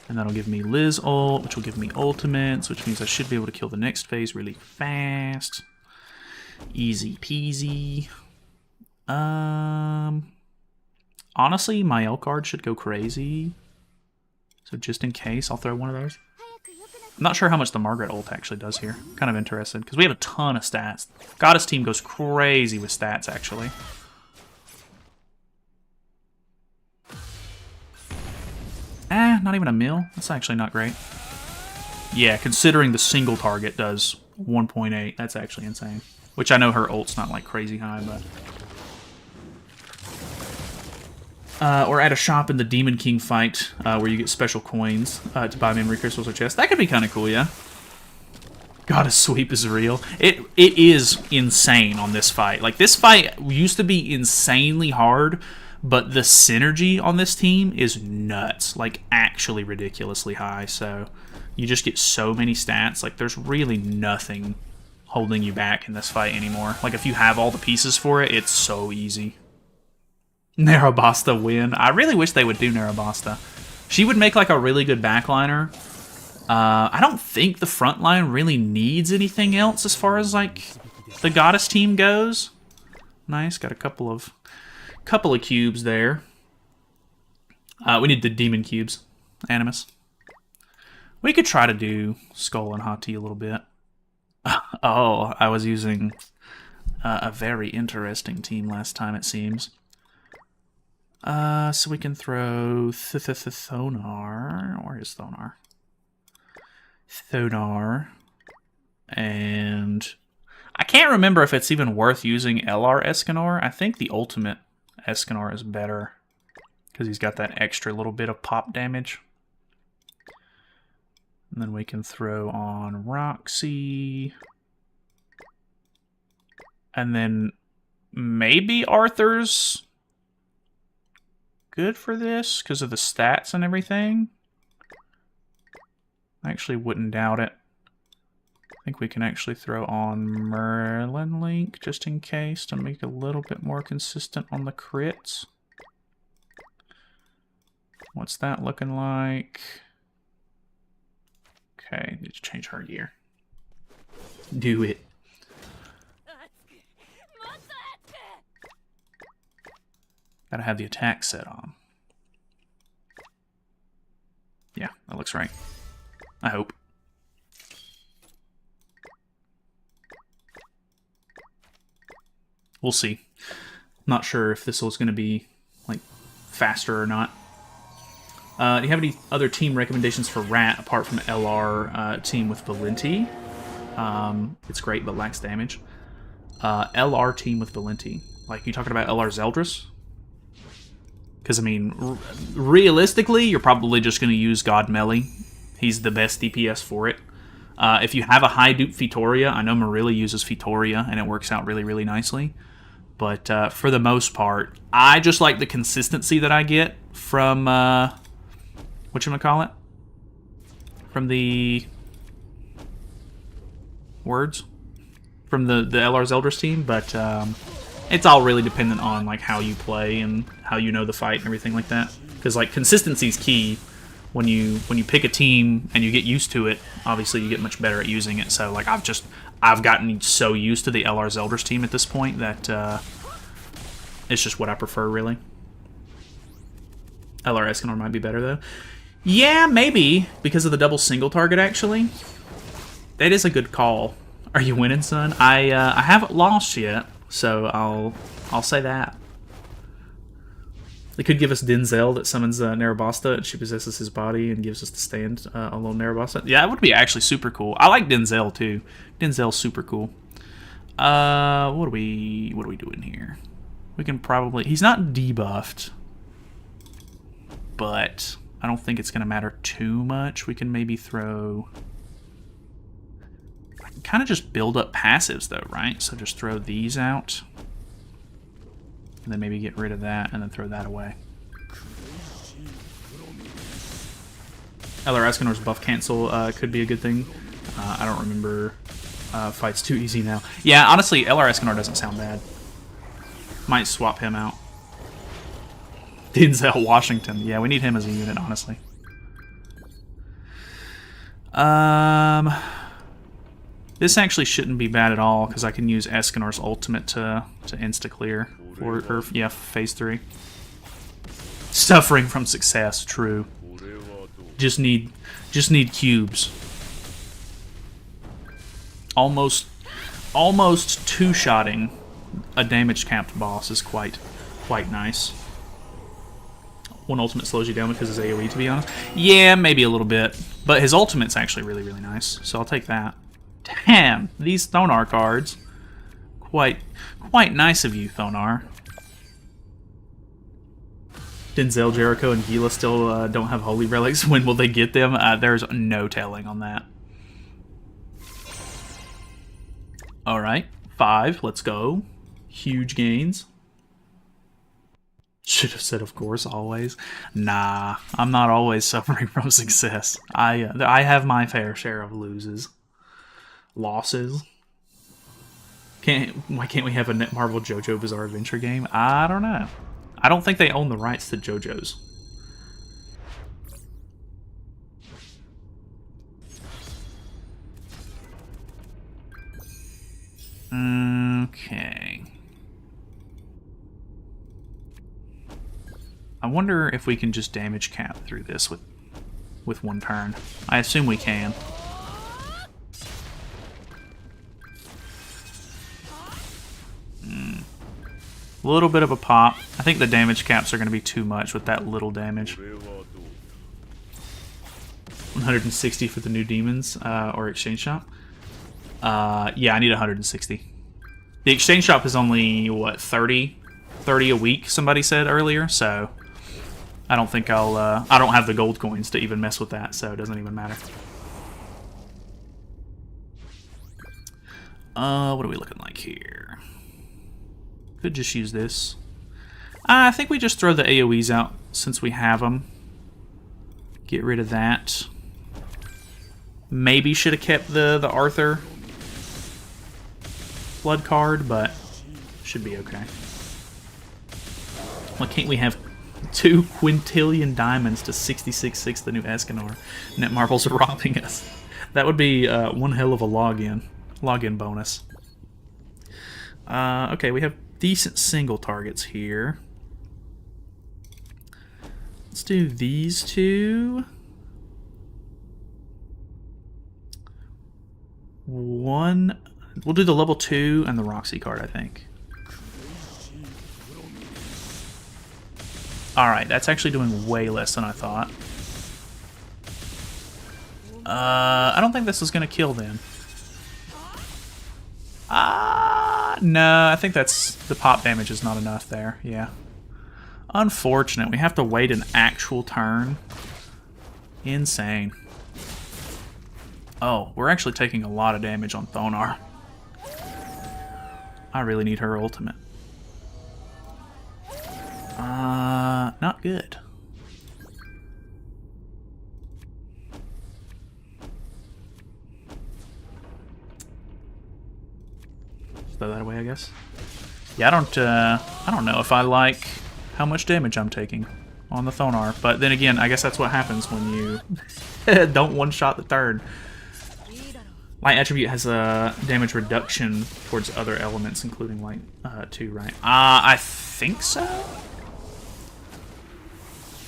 And that'll give me Liz ult, which will give me ultimates, which means I should be able to kill the next phase really fast. Easy peasy. Honestly, my L card should go crazy. So just in case, I'll throw one of those. I'm not sure how much the Margaret ult actually does here. Kind of interested, because we have a ton of stats. Goddess team goes crazy with stats, actually. Not even a mil? That's actually not great. Yeah, considering the single target does 1.8, that's actually insane. Which I know her ult's not like crazy high, but... or at a shop in the Demon King fight, where you get special coins to buy memory crystals or chests. That could be kind of cool, yeah. Goddess sweep is real. It is insane on this fight. Like, this fight used to be insanely hard, but the synergy on this team is nuts. Like, actually ridiculously high. So, you just get so many stats. Like, there's really nothing holding you back in this fight anymore. Like, if you have all the pieces for it, it's so easy. Narabasta win. I really wish they would do Narabasta. She would make, like, a really good backliner. I don't think the front line really needs anything else as far as, like, the Goddess team goes. Nice. Got a couple of cubes there. We need the demon cubes. Animus. We could try to do Skull and Hati a little bit. Oh, I was using a very interesting team last time, it seems. So we can throw Thonar. Where is Thonar? Thonar. And I can't remember if it's even worth using LR Escanor. I think the ultimate Escanor is better because he's got that extra little bit of pop damage. And then we can throw on Roxy. And then maybe Arthur's good for this because of the stats and everything. I actually wouldn't doubt it. I think we can actually throw on Merlin Link just in case to make it a little bit more consistent on the crits. What's that looking like? Okay, need to change her gear. Do it. Gotta have the attack set on. Yeah, that looks right. I hope. We'll see. Not sure if this was going to be like faster or not. Do you have any other team recommendations for Rat apart from LR team with Valenti? It's great but lacks damage. LR team with Valenti. Like, you talking about LR Zeldris? Because, I mean, realistically, you're probably just going to use God Melee. He's the best DPS for it. If you have a high dupe Fitoria, I know Marilla uses Fitoria, and it works out really, really nicely. But for the most part, I just like the consistency that I get from, whatchamacallit? From the words? From the LR Zeldris team, but it's all really dependent on like how you play and how you know the fight and everything like that. Because like consistency is key. When you pick a team and you get used to it, obviously you get much better at using it. So like I've gotten so used to the LR Zeldris team at this point that it's just what I prefer really. LR Escanor might be better though. Yeah, maybe because of the double single target actually. That is a good call. Are you winning, son? I haven't lost yet, so I'll say that. They could give us Denzel that summons Narabasta and she possesses his body and gives us the stand alone Narabasta. Yeah, that would be actually super cool. I like Denzel too. Denzel's super cool. What are we doing here? We can probably... He's not debuffed, but I don't think it's going to matter too much. We can maybe throw... I can kind of just build up passives though, right? So just throw these out. And then maybe get rid of that and then throw that away. LR Escanor's buff cancel could be a good thing. I don't remember fights too easy now. Yeah, honestly, LR Escanor doesn't sound bad. Might swap him out. Denzel Washington. Yeah, we need him as a unit, honestly. This actually shouldn't be bad at all, because I can use Escanor's ultimate to insta-clear. Or, yeah, phase 3. Suffering from success, true. Just need cubes. Almost two-shotting a damage-capped boss is quite nice. One ultimate slows you down because his AoE, to be honest. Yeah, maybe a little bit. But his ultimate's actually really, really nice, so I'll take that. Damn, these Thonar cards. Quite nice of you, Thonar. Denzel, Jericho, and Gila still don't have holy relics. When will they get them? There's no telling on that. Alright, 5, let's go. Huge gains. Should have said, of course, always. Nah, I'm not always suffering from success. I have my fair share of losses. Losses. Why can't we have a Netmarble JoJo Bizarre Adventure game? I don't know. I don't think they own the rights to JoJo's. Okay. I wonder if we can just damage cap through this with one turn. I assume we can. A little bit of a pop. I think the damage caps are going to be too much with that little damage. 160 for the new demons or exchange shop. Yeah, I need 160. The exchange shop is only, what, 30 a week, somebody said earlier, so I don't think I don't have the gold coins to even mess with that, so it doesn't even matter. What are we looking like here? Could just use this. I think we just throw the AoEs out since we have them. Get rid of that. Maybe should have kept the Arthur Flood card, but should be okay. Why can't we have 2 quintillion diamonds to 66.6 the new Escanor? Netmarble's robbing us. That would be one hell of a login bonus. Okay, we have decent single targets here. Let's do these two. One, we'll do the level 2 and the Roxy card, I think. Alright, that's actually doing way less than I thought. I don't think this is going to kill them. No, I think that's the pop damage is not enough there. Yeah. Unfortunate. We have to wait an actual turn. Insane. Oh, we're actually taking a lot of damage on Thonar. I really need her ultimate. Not good. Throw that away, I guess. Yeah, I don't know if I like how much damage I'm taking on the Thonar, but then again, I guess that's what happens when you don't one-shot the turn. Light attribute has a damage reduction towards other elements, including light too, right? I think so.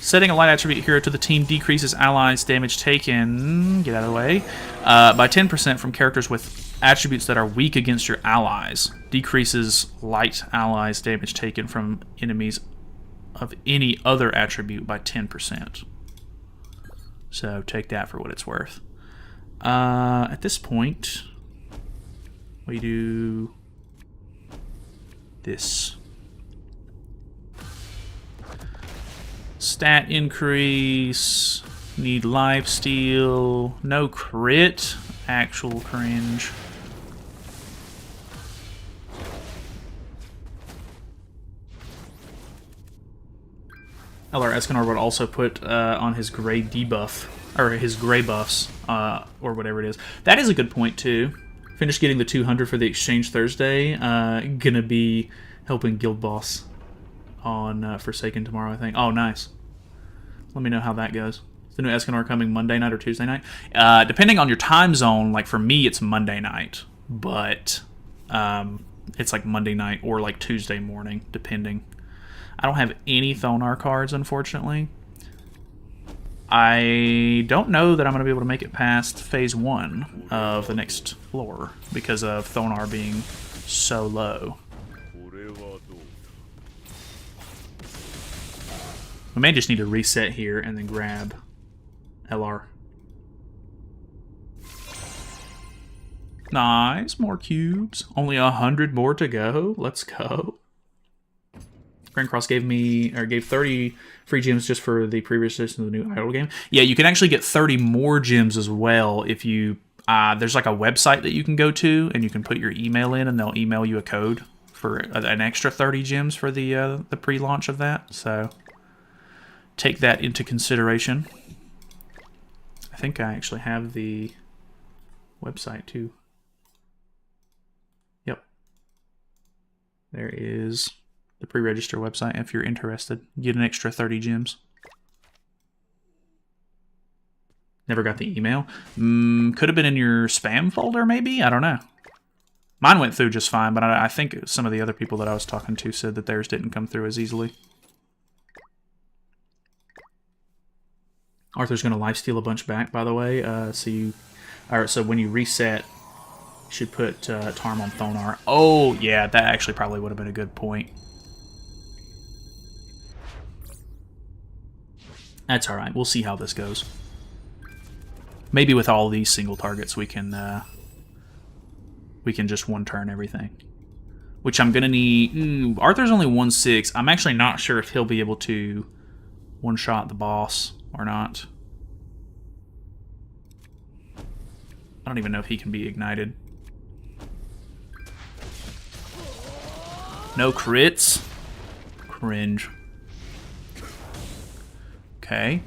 Setting a light attribute hero to the team decreases allies' damage taken. Get out of the way. By 10% from characters with attributes that are weak against your allies. Decreases light allies' damage taken from enemies of any other attribute by 10%. So take that for what it's worth. At this point, we do this. Stat increase, need lifesteal, no crit, actual cringe. LR Escanor would also put on his gray debuff or his gray buffs, or whatever it is. That is a good point too. Finished getting the 200 for the exchange Thursday. Gonna be helping Guild Boss on Forsaken tomorrow, I think. Oh, nice. Let me know how that goes. Is the new Escanor coming Monday night or Tuesday night? Depending on your time zone, like for me, it's Monday night, but it's like Monday night or like Tuesday morning, depending. I don't have any Thonar cards, unfortunately. I don't know that I'm going to be able to make it past Phase 1 of the next floor because of Thonar being so low. We may just need to reset here and then grab LR. Nice, more cubes. Only 100 more to go. Let's go. Grand Cross gave 30 free gems just for the previous edition of the new Idol game. Yeah, you can actually get 30 more gems as well if you... there's like a website that you can go to, and you can put your email in, and they'll email you a code for an extra 30 gems for the pre-launch of that. So take that into consideration. I think I actually have the website too. Yep. There is the pre-register website if you're interested. Get an extra 30 gems. Never got the email. Could have been in your spam folder, maybe? I don't know. Mine went through just fine, but I think some of the other people that I was talking to said that theirs didn't come through as easily. Arthur's going to lifesteal a bunch back, by the way. So when you reset, you should put Tarm on Thonar. Oh, yeah, that actually probably would have been a good point. That's all right. We'll see how this goes. Maybe with all these single targets, we can just one-turn everything. Which I'm going to need... Arthur's only 1/6. I'm actually not sure if he'll be able to one-shot the boss or not. I don't even know if he can be ignited. No crits. Cringe. Okay.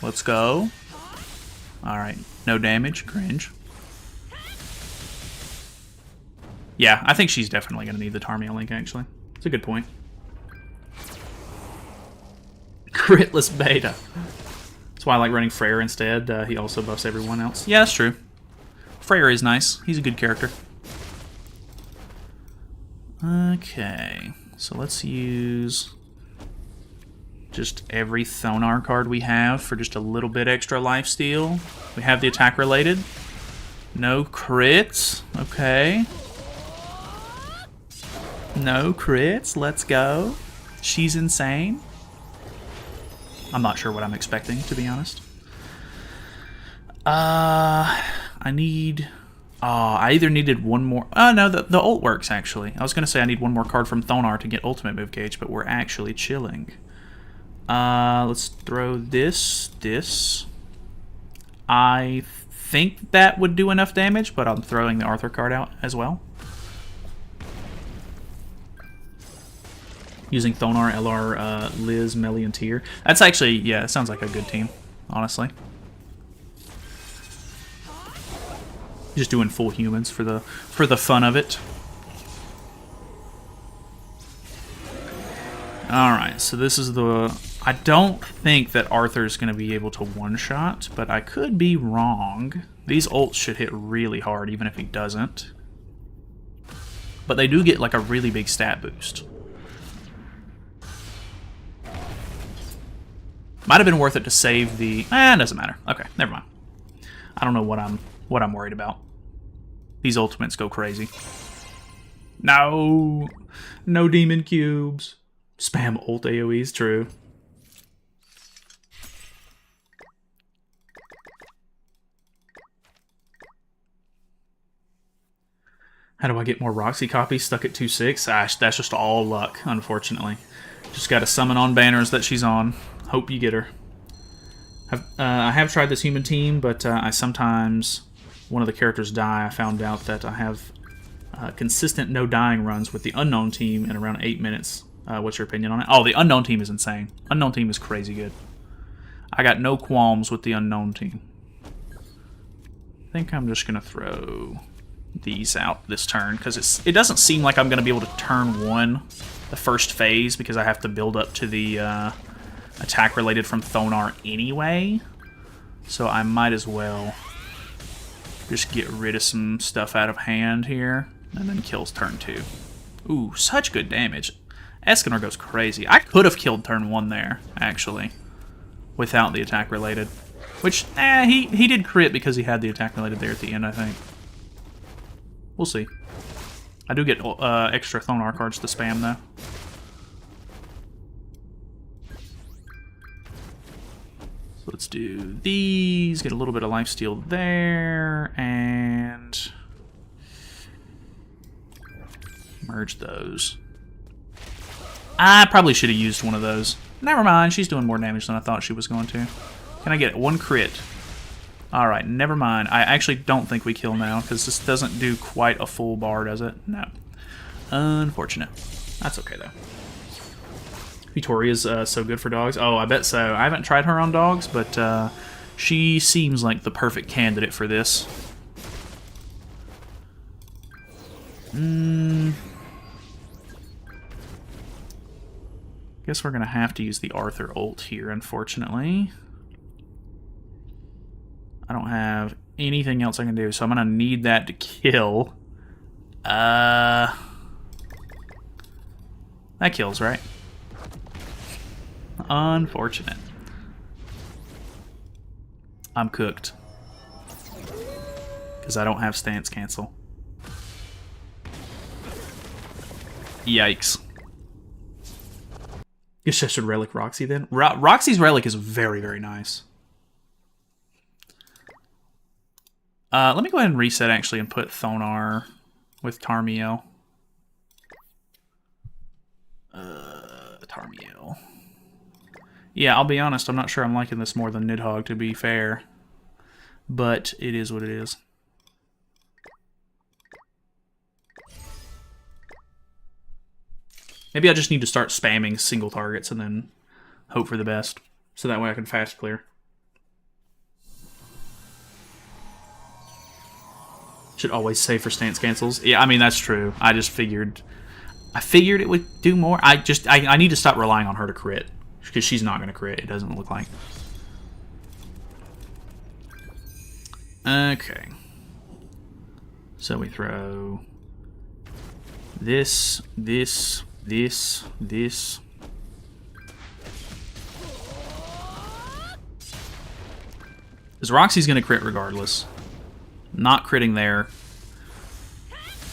Let's go. Alright. No damage. Cringe. Yeah, I think she's definitely going to need the Tarmia link, actually. It's a good point. Critless beta. That's why I like running Freyr instead. He also buffs everyone else. Yeah, that's true. Freyr is nice. He's a good character. Okay. So let's use just every Thonar card we have for just a little bit extra lifesteal. We have the attack related. No crits. Okay. No crits. Let's go. She's insane. I'm not sure what I'm expecting, to be honest. I need... I either needed one more... no, the ult works, actually. I was going to say I need one more card from Thonar to get ultimate move gauge, but we're actually chilling. Let's throw this. I think that would do enough damage, but I'm throwing the Arthur card out as well. Using Thonar, LR, Liz, Melly, and Tyr. That's actually, yeah, it sounds like a good team, honestly. Just doing full humans for the fun of it. Alright, so this is the... I don't think that Arthur's going to be able to one-shot, but I could be wrong. These ults should hit really hard, even if he doesn't. But they do get, like, a really big stat boost. Might have been worth it to save the... it doesn't matter. Okay, never mind. I don't know what I'm worried about. These ultimates go crazy. No! No demon cubes. Spam ult AoEs, true. How do I get more Roxy copies stuck at 2/6? That's just all luck, unfortunately. Just gotta summon on banners that she's on. Hope you get her. I have tried this human team, but I sometimes... One of the characters die. I found out that I have consistent no dying runs with the unknown team in around 8 minutes. What's your opinion on it? Oh, the unknown team is insane. Unknown team is crazy good. I got no qualms with the unknown team. I think I'm just going to throw these out this turn, because it doesn't seem like I'm going to be able to turn one the first phase, because I have to build up to the attack related from Thonar anyway. So I might as well just get rid of some stuff out of hand here, and then kills turn 2. Ooh, such good damage. Escanor goes crazy. I could have killed turn 1 there, actually, without the attack related. Which, he did crit because he had the attack related there at the end, I think. We'll see. I do get extra Thonar cards to spam, though. So let's do these, get a little bit of lifesteal there, and merge those. I probably should have used one of those. Never mind, she's doing more damage than I thought she was going to. Can I get one crit? Alright, never mind. I actually don't think we kill now, because this doesn't do quite a full bar, does it? No. Unfortunate. That's okay, though. Victoria's so good for dogs. Oh, I bet so. I haven't tried her on dogs, but she seems like the perfect candidate for this. Guess we're going to have to use the Arthur ult here, unfortunately. I don't have anything else I can do, so I'm going to need that to kill. That kills, right? Unfortunate. I'm cooked. Because I don't have stance cancel. Yikes. Guess I should relic Roxy then. Roxy's relic is very, very nice. Let me go ahead and reset, actually, and put Thonar with Tarmiel. Tarmiel. Yeah, I'll be honest, I'm not sure I'm liking this more than Nidhoggr, to be fair. But it is what it is. Maybe I just need to start spamming single targets and then hope for the best. So that way I can fast clear. Should always save for stance cancels. Yeah, I mean, that's true. I just figured... I figured it would do more. I need to stop relying on her to crit. Because she's not going to crit, it doesn't look like. Okay. So we throw... this. Because Roxy's going to crit regardless. Not critting there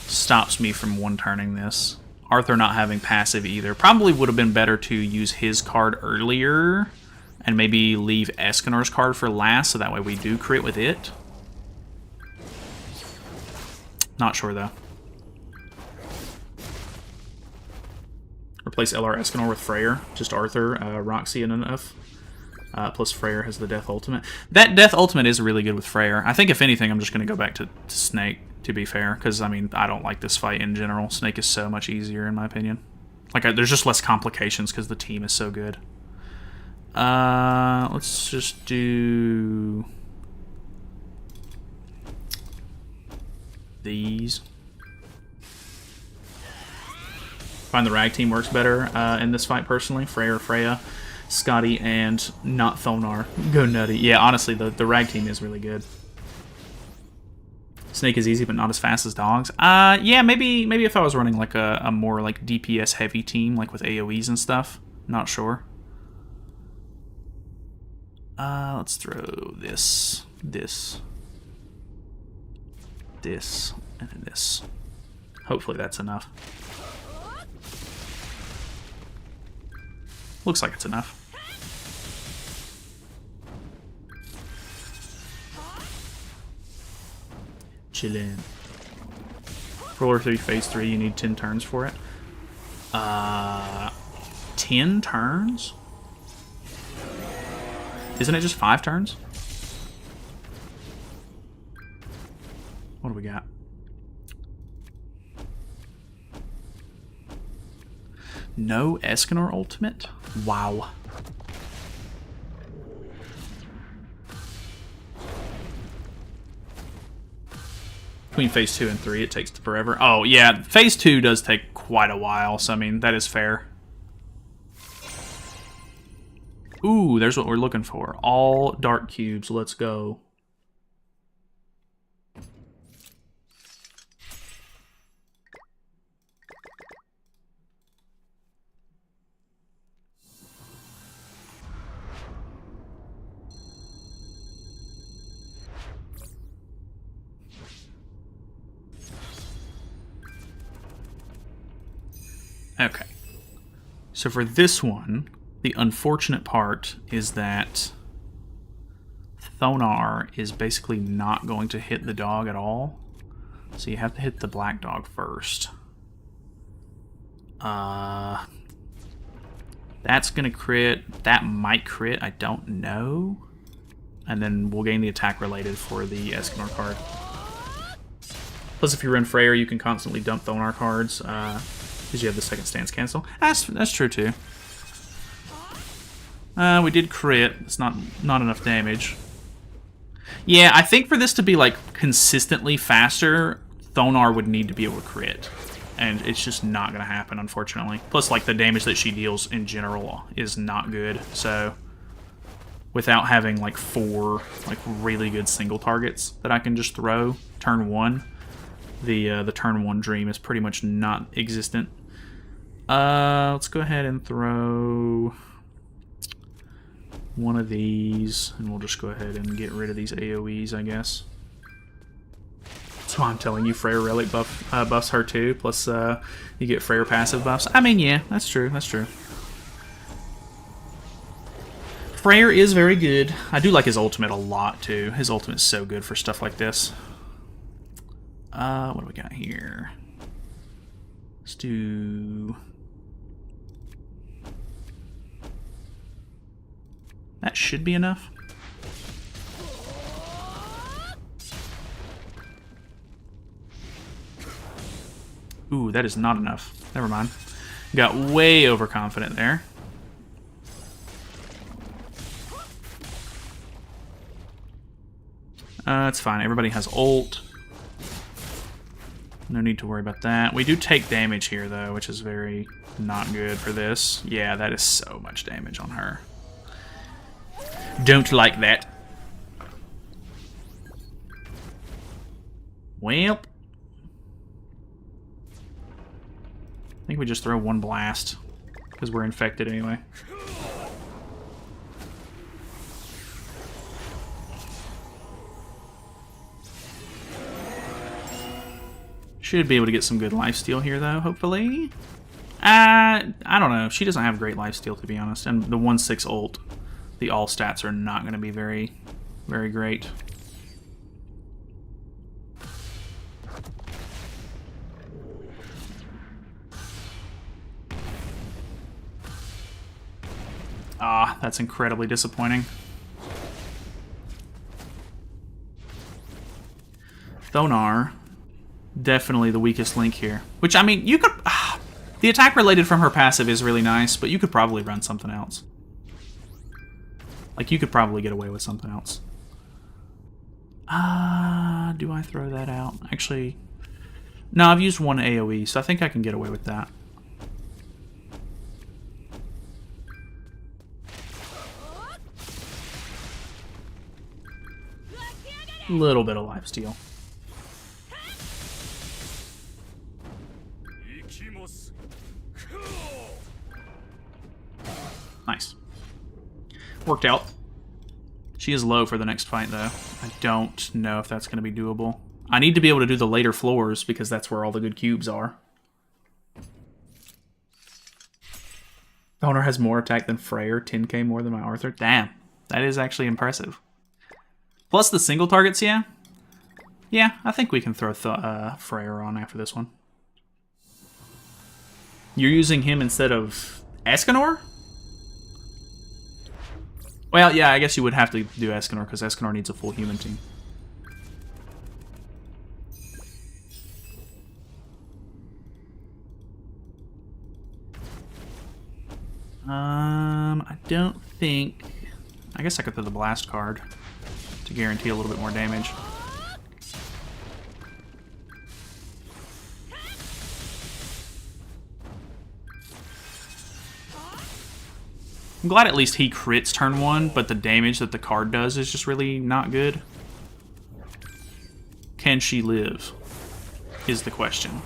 stops me from one-turning this. Arthur not having passive either. Probably would have been better to use his card earlier and maybe leave Escanor's card for last, so that way we do crit with it. Not sure, though. Replace LR Escanor with Freyr. Just Arthur, Roxy, and enough. Plus Freyr has the Death Ultimate. That Death Ultimate is really good with Freyr. I think, if anything, I'm just going to go back to Snake, to be fair. Because, I mean, I don't like this fight in general. Snake is so much easier, in my opinion. Like, there's just less complications because the team is so good. Let's just do... these. Find the Rag team works better in this fight, personally. Freyr, Freya, Scotty, and not Thonar. Go nutty. Yeah, honestly, the Rag team is really good. Snake is easy, but not as fast as dogs. Yeah, maybe if I was running like a more like DPS heavy team, like with AoEs and stuff. Not sure. Let's throw this, and then this. Hopefully that's enough. Looks like it's enough. Chillin'. Roller 3, Phase 3, you need 10 turns for it. 10 turns? Isn't it just 5 turns? What do we got? No Escanor ultimate? Wow. Between phase 2 and 3, it takes forever. Oh, yeah, phase 2 does take quite a while, so I mean, that is fair. Ooh, there's what we're looking for. All dark cubes. Let's go. Okay. So for this one, the unfortunate part is that Thonar is basically not going to hit the dog at all. So you have to hit the black dog first. That's going to crit. That might crit. I don't know. And then we'll gain the attack related for the Escanor card. Plus, if you run Freyr, you can constantly dump Thonar cards. Because you have the second stance cancel. That's true too. We did crit. It's not enough damage. Yeah, I think for this to be like consistently faster, Thonar would need to be able to crit, and it's just not gonna happen, unfortunately. Plus, like the damage that she deals in general is not good. So, without having like 4 like really good single targets that I can just throw turn 1, the turn 1 dream is pretty much not existent. Let's go ahead and throw one of these, and we'll just go ahead and get rid of these AoEs, I guess. So I'm telling you, Freyr Relic buffs her too, plus you get Freyr passive buffs. I mean, yeah, that's true, that's true. Freyr is very good. I do like his ultimate a lot too. His ultimate is so good for stuff like this. What do we got here? Let's do... That should be enough. Ooh, that is not enough. Never mind. Got way overconfident there. It's fine. Everybody has ult. No need to worry about that. We do take damage here, though, which is very not good for this. Yeah, that is so much damage on her. Don't like that. Well, I think we just throw one blast, because we're infected anyway. Should be able to get some good lifesteal here, though, hopefully. I don't know. She doesn't have great lifesteal, to be honest. And the 1/6 ult, the all stats are not going to be very, very great. Ah, that's incredibly disappointing. Thonar, definitely the weakest link here. Which, I mean, you could... the attack related from her passive is really nice, but you could probably run something else. Like, you could probably get away with something else. Do I throw that out? Actually, no, I've used one AoE, so I think I can get away with that. Little bit of lifesteal. Nice. Worked out. She is low for the next fight, though. I don't know if that's going to be doable. I need to be able to do the later floors, because that's where all the good cubes are. Thonar has more attack than Freyr, 10k more than my Arthur. Damn, that is actually impressive. Plus the single targets, yeah? Yeah, I think we can throw Freyr on after this one. You're using him instead of Escanor? Well, yeah, I guess you would have to do Escanor, because Escanor needs a full human team. I don't think... I guess I could throw the blast card to guarantee a little bit more damage. I'm glad at least he crits turn 1, but the damage that the card does is just really not good. Can she live? Is the question.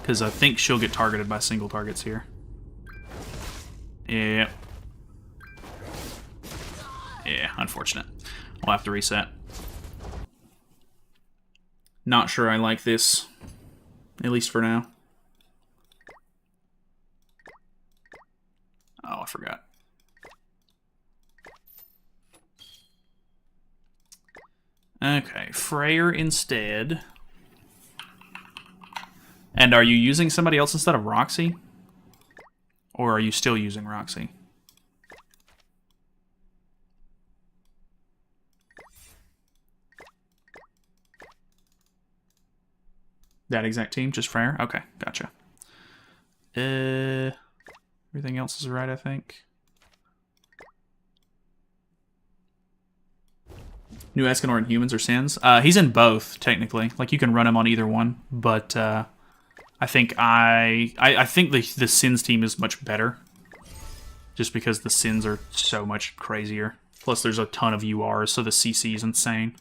Because I think she'll get targeted by single targets here. Yep. Yeah, unfortunate. We'll have to reset. Not sure I like this. At least for now. Oh, I forgot. Okay, Freyr instead. And are you using somebody else instead of Roxy? Or are you still using Roxy? That exact team, just Freyr? Okay, gotcha. Everything else is right, I think. New Escanor and humans or Sins? He's in both, technically. Like, you can run him on either one, but I think I think the Sins team is much better. Just because the Sins are so much crazier. Plus, there's a ton of URs, so the CC is insane.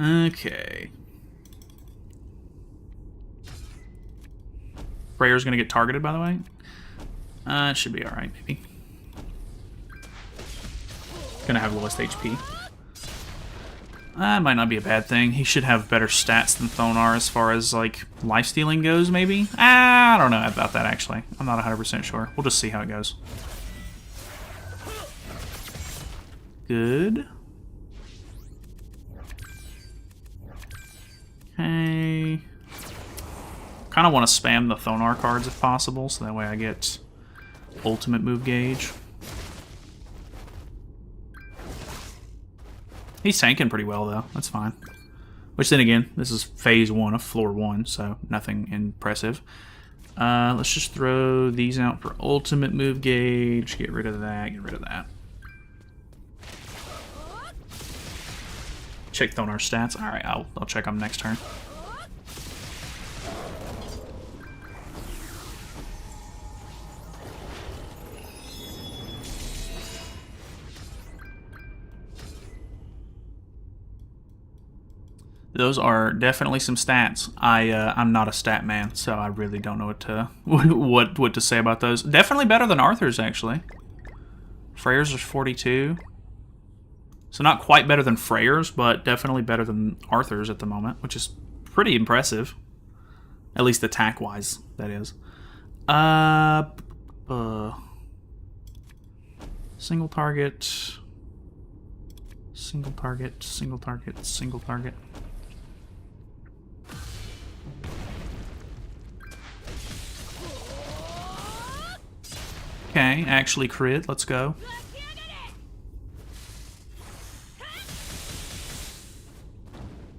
Okay. Freyr's gonna get targeted, by the way. It should be alright, maybe. Gonna have lowest HP. That might not be a bad thing. He should have better stats than Thonar as far as, like, lifestealing goes, maybe? I don't know about that, actually. I'm not 100% sure. We'll just see how it goes. Good. Okay. Kind of want to spam the Thonar cards if possible, so that way I get ultimate move gauge. He's tanking pretty well, though. That's fine. Which, then again, this is phase 1 of floor 1, so nothing impressive. Let's just throw these out for ultimate move gauge. Get rid of that, get rid of that. Check Thonar's stats. Alright, I'll check them next turn. Those are definitely some stats. I'm not a stat man, so I really don't know what to say about those. Definitely better than Arthur's, actually. Freyr's are 42. So not quite better than Freyr's, but definitely better than Arthur's at the moment, which is pretty impressive. At least attack-wise, that is. Single target. Single target, single target, single target. Okay, actually crit. Let's go.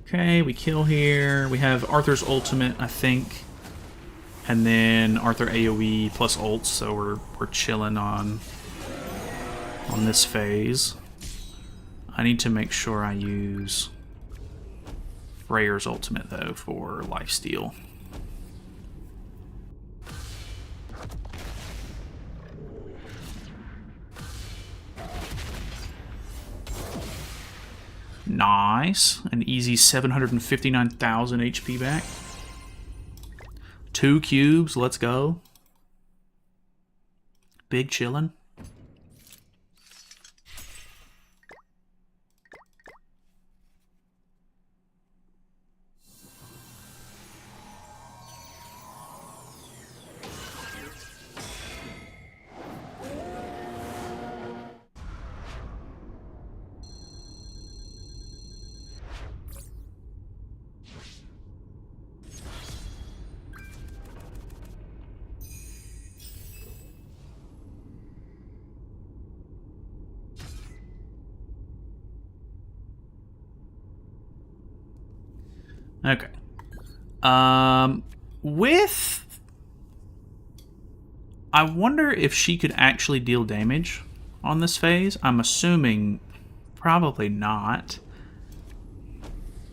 Okay, we kill here. We have Arthur's ultimate, I think. And then Arthur AoE plus ults, so we're chilling on this phase. I need to make sure I use Freyr's ultimate, though, for lifesteal. Nice. An easy 759,000 HP back. 2 cubes, let's go. Big chillin'. Okay. With I wonder if she could actually deal damage on this phase. I'm assuming probably not.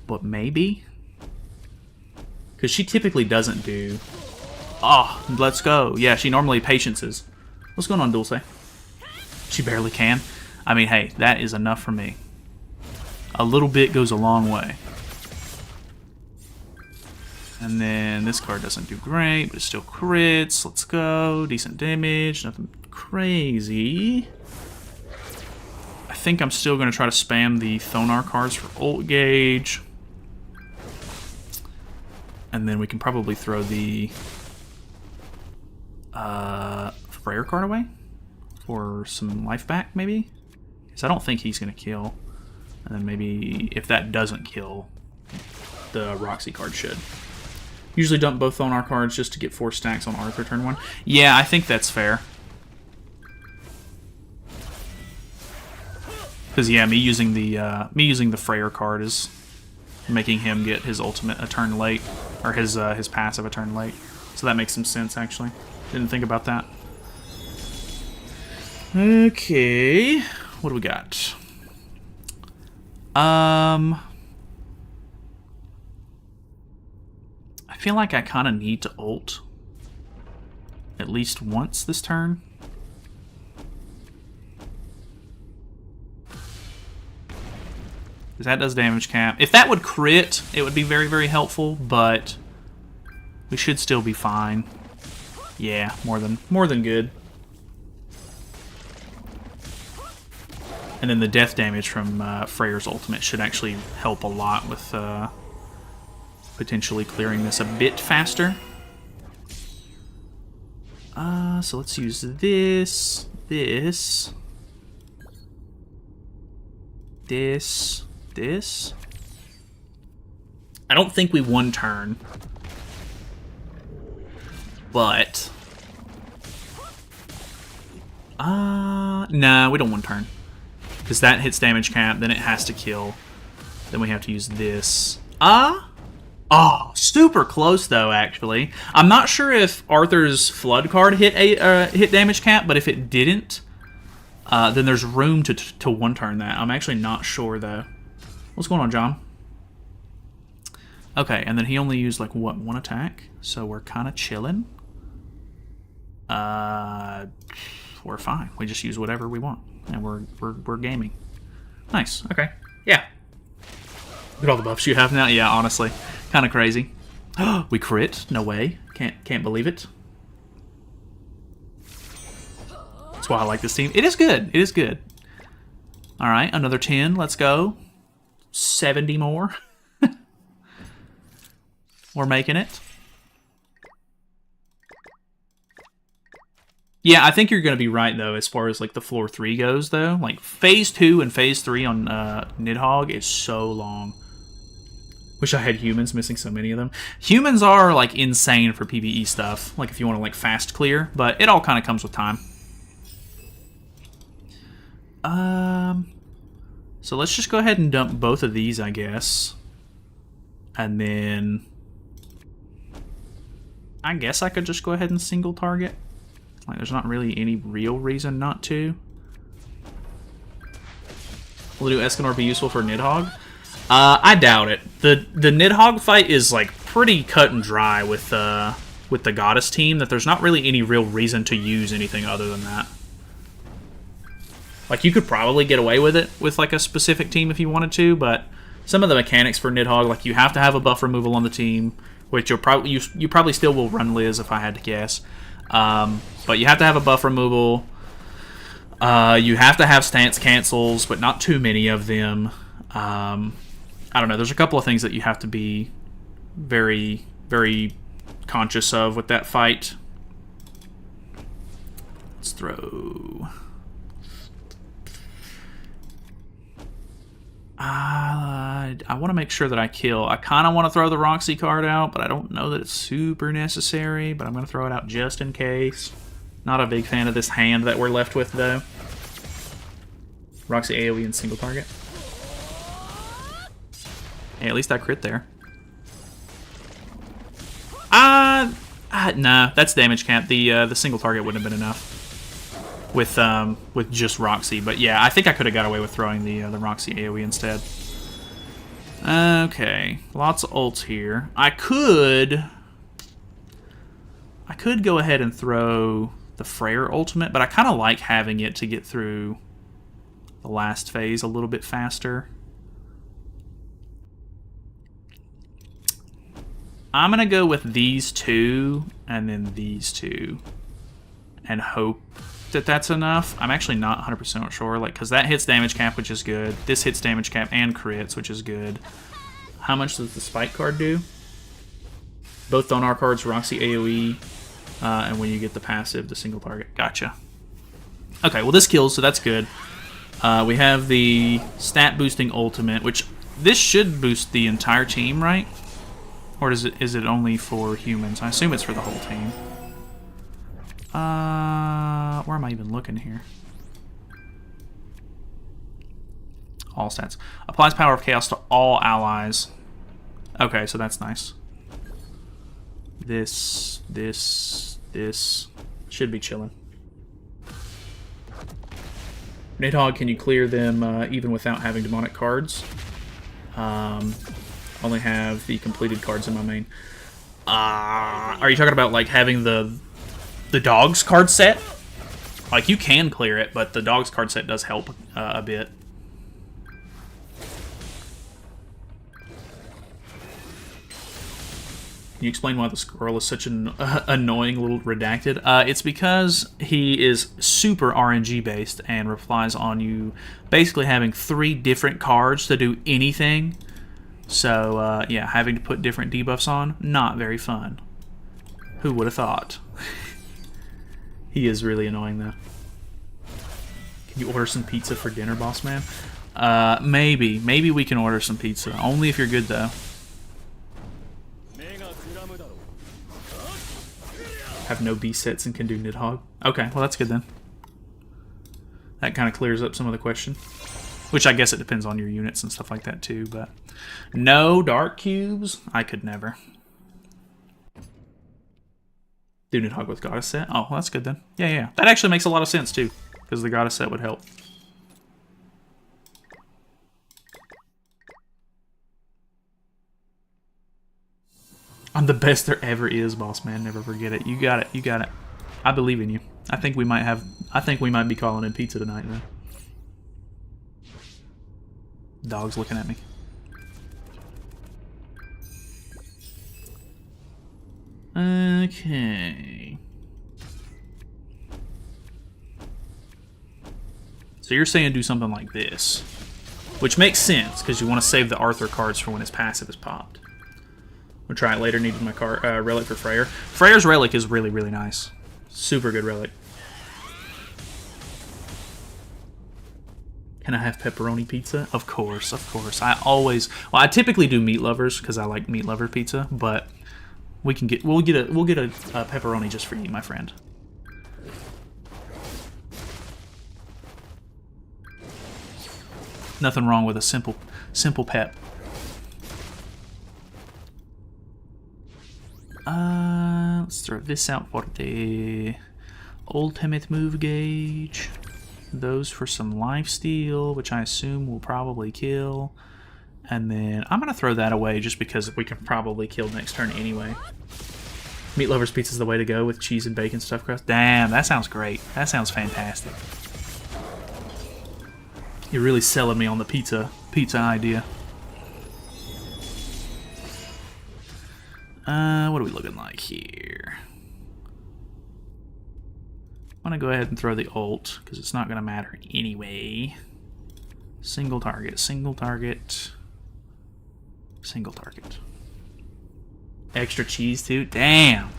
But maybe? Because she typically doesn't do... Oh, let's go. Yeah, she normally patiences. What's going on, Dulce? She barely can. I mean, hey, that is enough for me. A little bit goes a long way. And then this card doesn't do great, but it still crits. Let's go. Decent damage. Nothing crazy. I think I'm still going to try to spam the Thonar cards for ult gauge. And then we can probably throw the Freyr card away for some life back, maybe? Because I don't think he's going to kill. And then maybe if that doesn't kill, the Roxy card should. Usually dump both Thonar cards just to get 4 stacks on Arthur turn 1. Yeah, I think that's fair. Because yeah, me using the Freyr card is making him get his ultimate a turn late, or his passive a turn late. So that makes some sense actually. Didn't think about that. Okay, what do we got? I feel like I kind of need to ult at least once this turn. Because that does damage cap. If that would crit, it would be very, very helpful, but we should still be fine. Yeah, more than good. And then the death damage from Freyr's ultimate should actually help a lot with potentially clearing this a bit faster. So let's use this. I don't think we won turn, but nah, we don't won turn because that hits damage cap, then it has to kill, then we have to use this. Oh, super close though. Actually, I'm not sure if Arthur's Flood card hit hit damage cap, but if it didn't, then there's room to one turn that. I'm actually not sure though. What's going on, John? Okay, and then he only used like what, 1 attack, so we're kind of chilling. We're fine. We just use whatever we want, and we're gaming. Nice. Okay. Yeah. Look at all the buffs you have now. Yeah, honestly. Kind of crazy. We crit? No way. Can't believe it. That's why I like this team. It is good. It is good. All right, another 10. Let's go. 70 more. We're making it. Yeah, I think you're going to be right, though, as far as like the floor 3 goes, though. Like, phase 2 and phase 3 on Nidhoggr is so long. Wish I had humans, missing so many of them. Humans are, like, insane for PvE stuff. Like, if you want to, like, fast clear. But it all kind of comes with time. So let's just go ahead and dump both of these, I guess. And then I guess I could just go ahead and single target. Like, there's not really any real reason not to. Will the new Escanor be useful for Nidhoggr? I doubt it. The Nidhoggr fight is like pretty cut and dry with the Goddess team, that there's not really any real reason to use anything other than that. Like, you could probably get away with it with like a specific team if you wanted to, but some of the mechanics for Nidhoggr, like you have to have a buff removal on the team, which you probably still will run Liz if I had to guess. But you have to have a buff removal. You have to have stance cancels, but not too many of them. I don't know. There's a couple of things that you have to be very, very conscious of with that fight. Let's throw. I want to make sure that I kill. I kind of want to throw the Roxy card out, but I don't know that it's super necessary. But I'm going to throw it out just in case. Not a big fan of this hand that we're left with, though. Roxy AoE and single target. Hey, at least I crit there. Nah, that's damage cap. The single target wouldn't have been enough with just Roxy. But yeah, I think I could have got away with throwing the Roxy AoE instead. Okay, lots of ults here. I could go ahead and throw the Freyr ultimate, but I kind of like having it to get through the last phase a little bit faster. I'm going to go with these two and then these two and hope that that's enough. I'm actually not 100% sure, like, because that hits damage cap, which is good. This hits damage cap and crits, which is good. How much does the spike card do? Both on our cards, Roxy AoE, and when you get the passive, the single target. Gotcha. Okay, well this kills, so that's good. We have the stat boosting ultimate, which this should boost the entire team, right? Or is it only for humans? I assume it's for the whole team. Where am I even looking here? All stats. Applies Power of Chaos to all allies. Okay, so that's nice. This should be chilling. Nidhoggr, can you clear them even without having demonic cards? Only have the completed cards in my main. Are you talking about like having the dogs card set? Like you can clear it, but the dogs card set does help a bit. Can you explain why the squirrel is such an annoying little redacted? It's because he is super RNG based and relies on you basically having 3 different cards to do anything. So yeah, having to put different debuffs on, not very fun. Who would have thought? He is really annoying though. Can you order some pizza for dinner, boss man? Maybe we can order some pizza. Only if you're good though. Have no B sets and can do Nidhoggr. Okay, well that's good then. That kind of clears up some of the question. Which I guess it depends on your units and stuff like that too, but no dark cubes? I could never. Do Nidhoggr with Goddess set? Oh, well, that's good then. Yeah. That actually makes a lot of sense too, because the Goddess set would help. I'm the best there ever is, boss man. Never forget it. You got it. You got it. I believe in you. I think we might be calling in pizza tonight though. Dog's looking at me. Okay. So you're saying do something like this, which makes sense because you want to save the Arthur cards for when his passive is popped. We'll try it later. Needed my relic for Freyr. Freyr's relic is really, really nice. Super good relic. Can I have pepperoni pizza? Of course, of course. I typically do meat lovers because I like meat lover pizza, but we'll get a pepperoni just for you, my friend. Nothing wrong with a simple pep. Let's throw this out for the ultimate move gauge. Those for some lifesteal, which I assume will probably kill. And then I'm going to throw that away just because we can probably kill next turn anyway. Meat Lover's Pizza is the way to go with cheese and bacon stuffed crust. Damn, that sounds great. That sounds fantastic. You're really selling me on the pizza idea. What are we looking like here? I'm going to go ahead and throw the ult, because it's not going to matter anyway. Single target, single target, single target. Extra cheese too? Damn!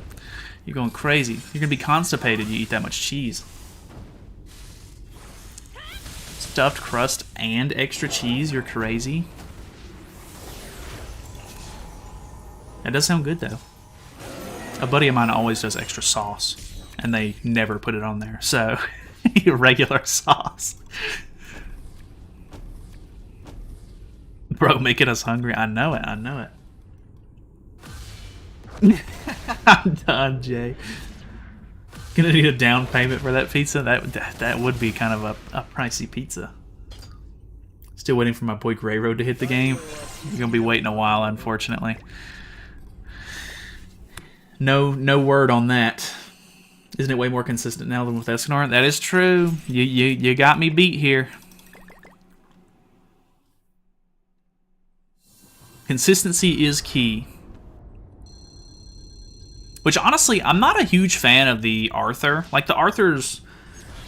You're going crazy. You're going to be constipated you eat that much cheese. Stuffed crust and extra cheese? You're crazy. That does sound good though. A buddy of mine always does extra sauce, and they never put it on there, so regular sauce. Bro, making us hungry. I know it, I know it. I'm done, Jay. Gonna need a down payment for that pizza. That would be kind of a pricey pizza. Still waiting for my boy Grey Road to hit the game. You're gonna be waiting a while, unfortunately. No word on that. Isn't it way more consistent now than with Escanor? That is true. You got me beat here. Consistency is key. Which, honestly, I'm not a huge fan of the Arthur. Like, the Arthur's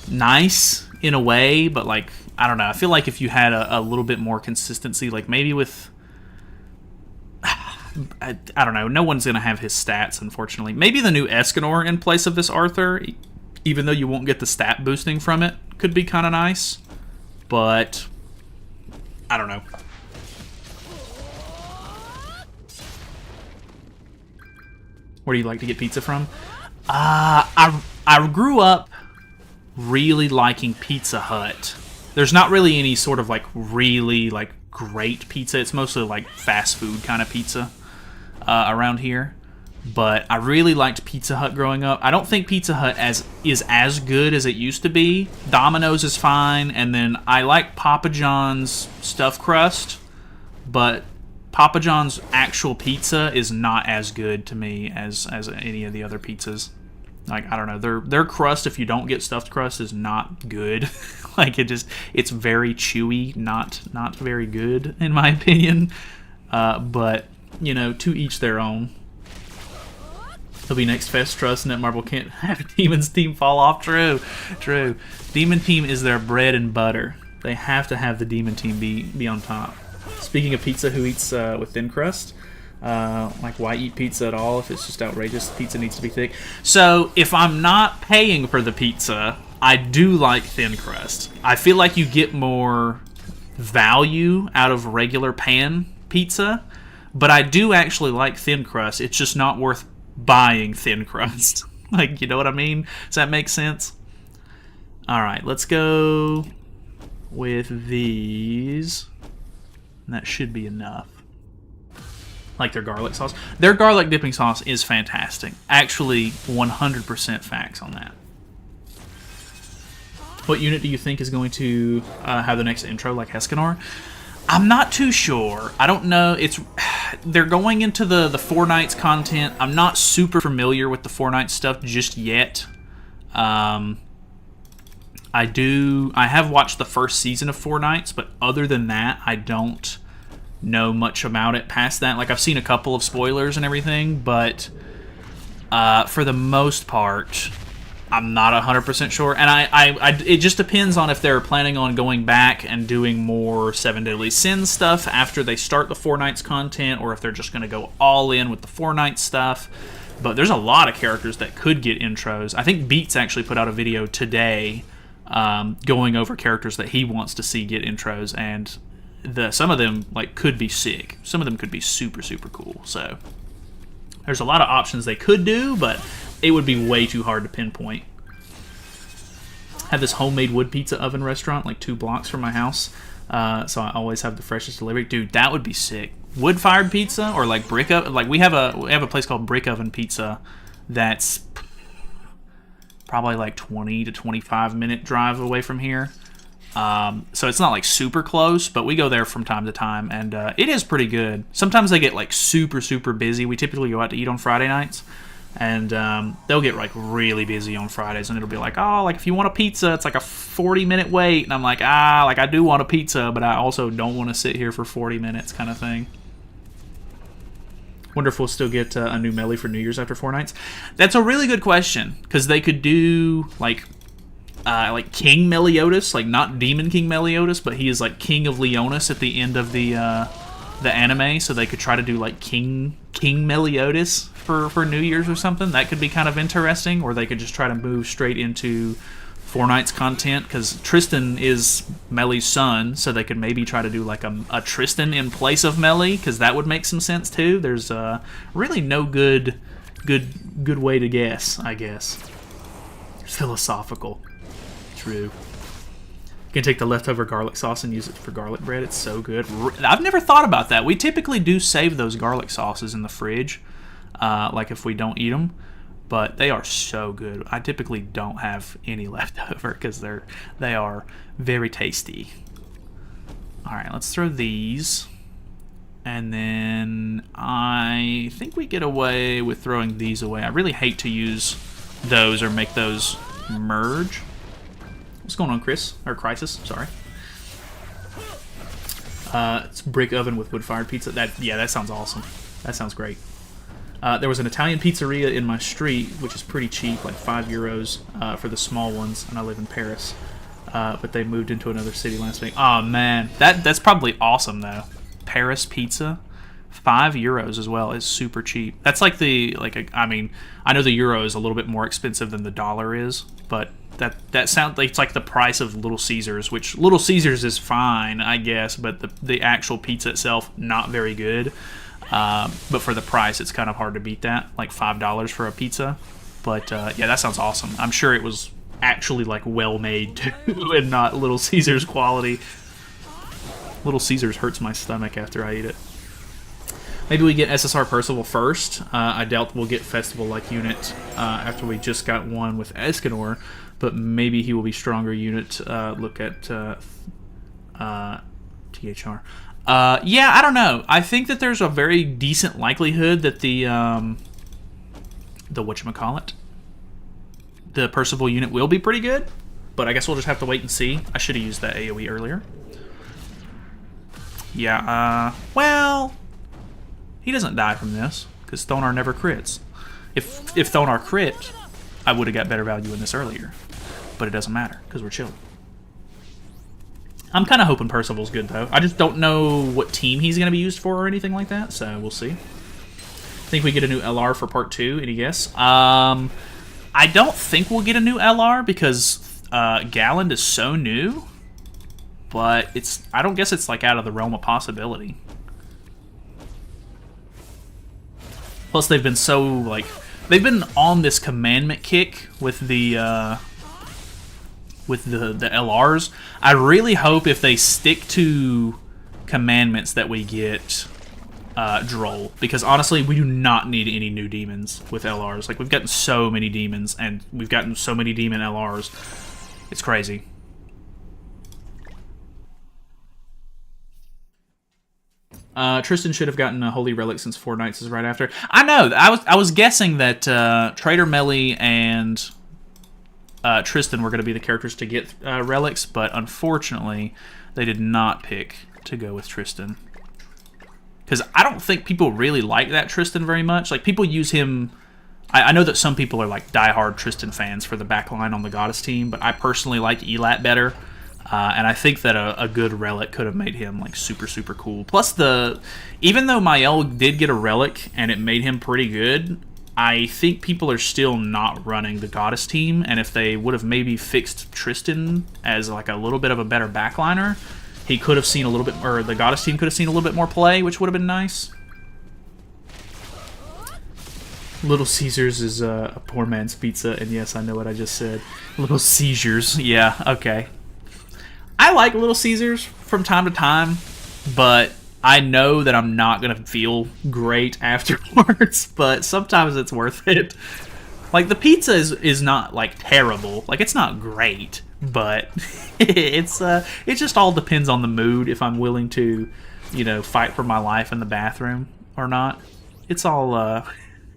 nice in a way, but, like, I don't know. I feel like if you had a little bit more consistency, like, maybe with... I don't know. No one's going to have his stats, unfortunately. Maybe the new Escanor in place of this Arthur, even though you won't get the stat boosting from it, could be kind of nice. But, I don't know. Where do you like to get pizza from? I grew up really liking Pizza Hut. There's not really any sort of, like, really, like, great pizza. It's mostly, like, fast food kind of pizza around here. But I really liked Pizza Hut growing up. I don't think Pizza Hut is as good as it used to be. Domino's is fine, and then I like Papa John's stuffed crust, but Papa John's actual pizza is not as good to me as any of the other pizzas. Like, I don't know, their crust, if you don't get stuffed crust, is not good. Like, it's very chewy, not very good in my opinion. But you know, to each their own. He'll be next Fest. Trust Netmarble can't have Demon's team fall off. True. Demon team is their bread and butter. They have to have the Demon team be on top. Speaking of pizza, who eats with thin crust? Like, why eat pizza at all if it's just outrageous? Pizza needs to be thick. So, if I'm not paying for the pizza, I do like thin crust. I feel like you get more value out of regular pan pizza, but I do actually like thin crust. It's just not worth buying thin crust. Like, you know what I mean? Does that make sense? Alright, let's go with these. And that should be enough. Like their garlic sauce. Their garlic dipping sauce is fantastic. Actually, 100% facts on that. What unit do you think is going to have the next intro like Escanor? I'm not too sure. I don't know. They're going into the Four Knights content. I'm not super familiar with the Four Knights stuff just yet. I have watched the first season of Four Knights, but other than that, I don't know much about it past that. Like, I've seen a couple of spoilers and everything, but for the most part, I'm not 100% sure. And it just depends on if they're planning on going back and doing more Seven Deadly Sins stuff after they start the Four Knights content, or if they're just going to go all in with the Four Knights stuff. But there's a lot of characters that could get intros. I think Beats actually put out a video today going over characters that he wants to see get intros, and some of them like could be sick. Some of them could be super, super cool. So there's a lot of options they could do, but it would be way too hard to pinpoint. Have this homemade wood pizza oven restaurant like 2 blocks from my house, so I always have the freshest delivery. Dude, that would be sick. Wood-fired pizza or like brick oven. Like we have a place called Brick Oven Pizza that's probably like 20 to 25 minute drive away from here. So it's not like super close, but we go there from time to time, and it is pretty good. Sometimes they get like super, super busy. We typically go out to eat on Friday nights, and they'll get like really busy on Fridays, and it'll be like, oh, like if you want a pizza, it's like a 40-minute wait, and I'm like, like I do want a pizza, but I also don't want to sit here for 40 minutes kind of thing. Wonder if we'll still get a new melee for New Year's after Four Nights. That's a really good question, because they could do like King Meliodas, like not Demon King Meliodas, but he is like King of Leonis at the end of the anime, so they could try to do like King Meliodas for New Year's or something. That could be kind of interesting, or they could just try to move straight into Four Nights content, because Tristan is Melee's son, so they could maybe try to do like a Tristan in place of Melee, because that would make some sense too. There's really no good way to guess, I guess. It's philosophical. True. You can take the leftover garlic sauce and use it for garlic bread. It's so good. I've never thought about that. We typically do save those garlic sauces in the fridge. like if we don't eat them. But they are so good. I typically don't have any left over because they are very tasty. All right, let's throw these. And then I think we get away with throwing these away. I really hate to use those or make those merge. What's going on, Chris? Or Crisis, sorry. It's brick oven with wood-fired pizza. That sounds awesome. That sounds great. There was an Italian pizzeria in my street, which is pretty cheap, like €5 for the small ones, and I live in Paris. But they moved into another city last week. Oh man, that's probably awesome though. Paris pizza, €5 as well is super cheap. That's like I mean, I know the euro is a little bit more expensive than the dollar is, but that sounds like it's like the price of Little Caesars, which Little Caesars is fine, I guess, but the actual pizza itself not very good. But for the price, it's kind of hard to beat that, like $5 for a pizza. But yeah, that sounds awesome. I'm sure it was actually like well made too, and not Little Caesars quality. Little Caesars hurts my stomach after I eat it. Maybe we get SSR Percival first. I doubt we'll get Festival-like unit after we just got one with Escanor, but maybe he will be stronger unit. Look at THR. Yeah, I don't know. I think that there's a very decent likelihood that the whatchamacallit, the Percival unit will be pretty good, but I guess we'll just have to wait and see. I should have used that AoE earlier. Yeah, well, he doesn't die from this, because Thonar never crits. If Thonar crit, I would have got better value in this earlier, but it doesn't matter, because we're chilling. I'm kind of hoping Percival's good, though. I just don't know what team he's going to be used for or anything like that, so we'll see. Think we get a new LR for part 2, any guess? I don't think we'll get a new LR, because Galland is so new, but I don't guess it's like out of the realm of possibility. Plus, they've been so, like, they've been on this commandment kick with the LRs. I really hope if they stick to commandments that we get Droll, because honestly, we do not need any new demons with LRs. Like, we've gotten so many demons, and we've gotten so many demon LRs. It's crazy. Tristan should have gotten a Holy Relic since 4 Nights is right after. I know. I was guessing that Trader Melly and Tristan were going to be the characters to get relics, but unfortunately, they did not pick to go with Tristan. Because I don't think people really like that Tristan very much. Like, people use him... I know that some people are like diehard Tristan fans for the backline on the Goddess team, but I personally like Elat better. And I think that a good relic could have made him like super, super cool. Plus, even though Mael did get a relic and it made him pretty good, I think people are still not running the Goddess team. And if they would have maybe fixed Tristan as like a little bit of a better backliner, he could have seen a little bit, or the Goddess team could have seen a little bit more play, which would have been nice. Little Caesars is a poor man's pizza, and yes, I know what I just said. Little Caesars, yeah, okay. I like Little Caesars from time to time, but I know that I'm not going to feel great afterwards, but sometimes it's worth it. Like, the pizza is not, like, terrible. Like, it's not great, but it just all depends on the mood, if I'm willing to, you know, fight for my life in the bathroom or not. It's all,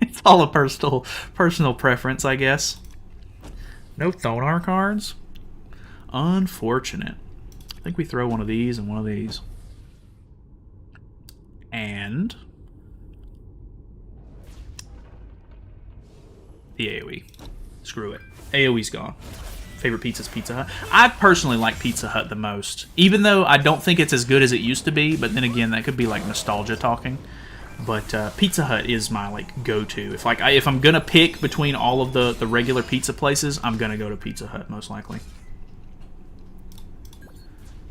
it's all a personal preference, I guess. No Thonar cards? Unfortunate. I think we throw one of these and one of these. And the AoE. Screw it. AoE's gone. Favorite pizza's Pizza Hut. I personally like Pizza Hut the most, even though I don't think it's as good as it used to be, but then again, that could be like nostalgia talking. But Pizza Hut is my like go-to. If I'm gonna pick between all of the regular pizza places, I'm gonna go to Pizza Hut most likely.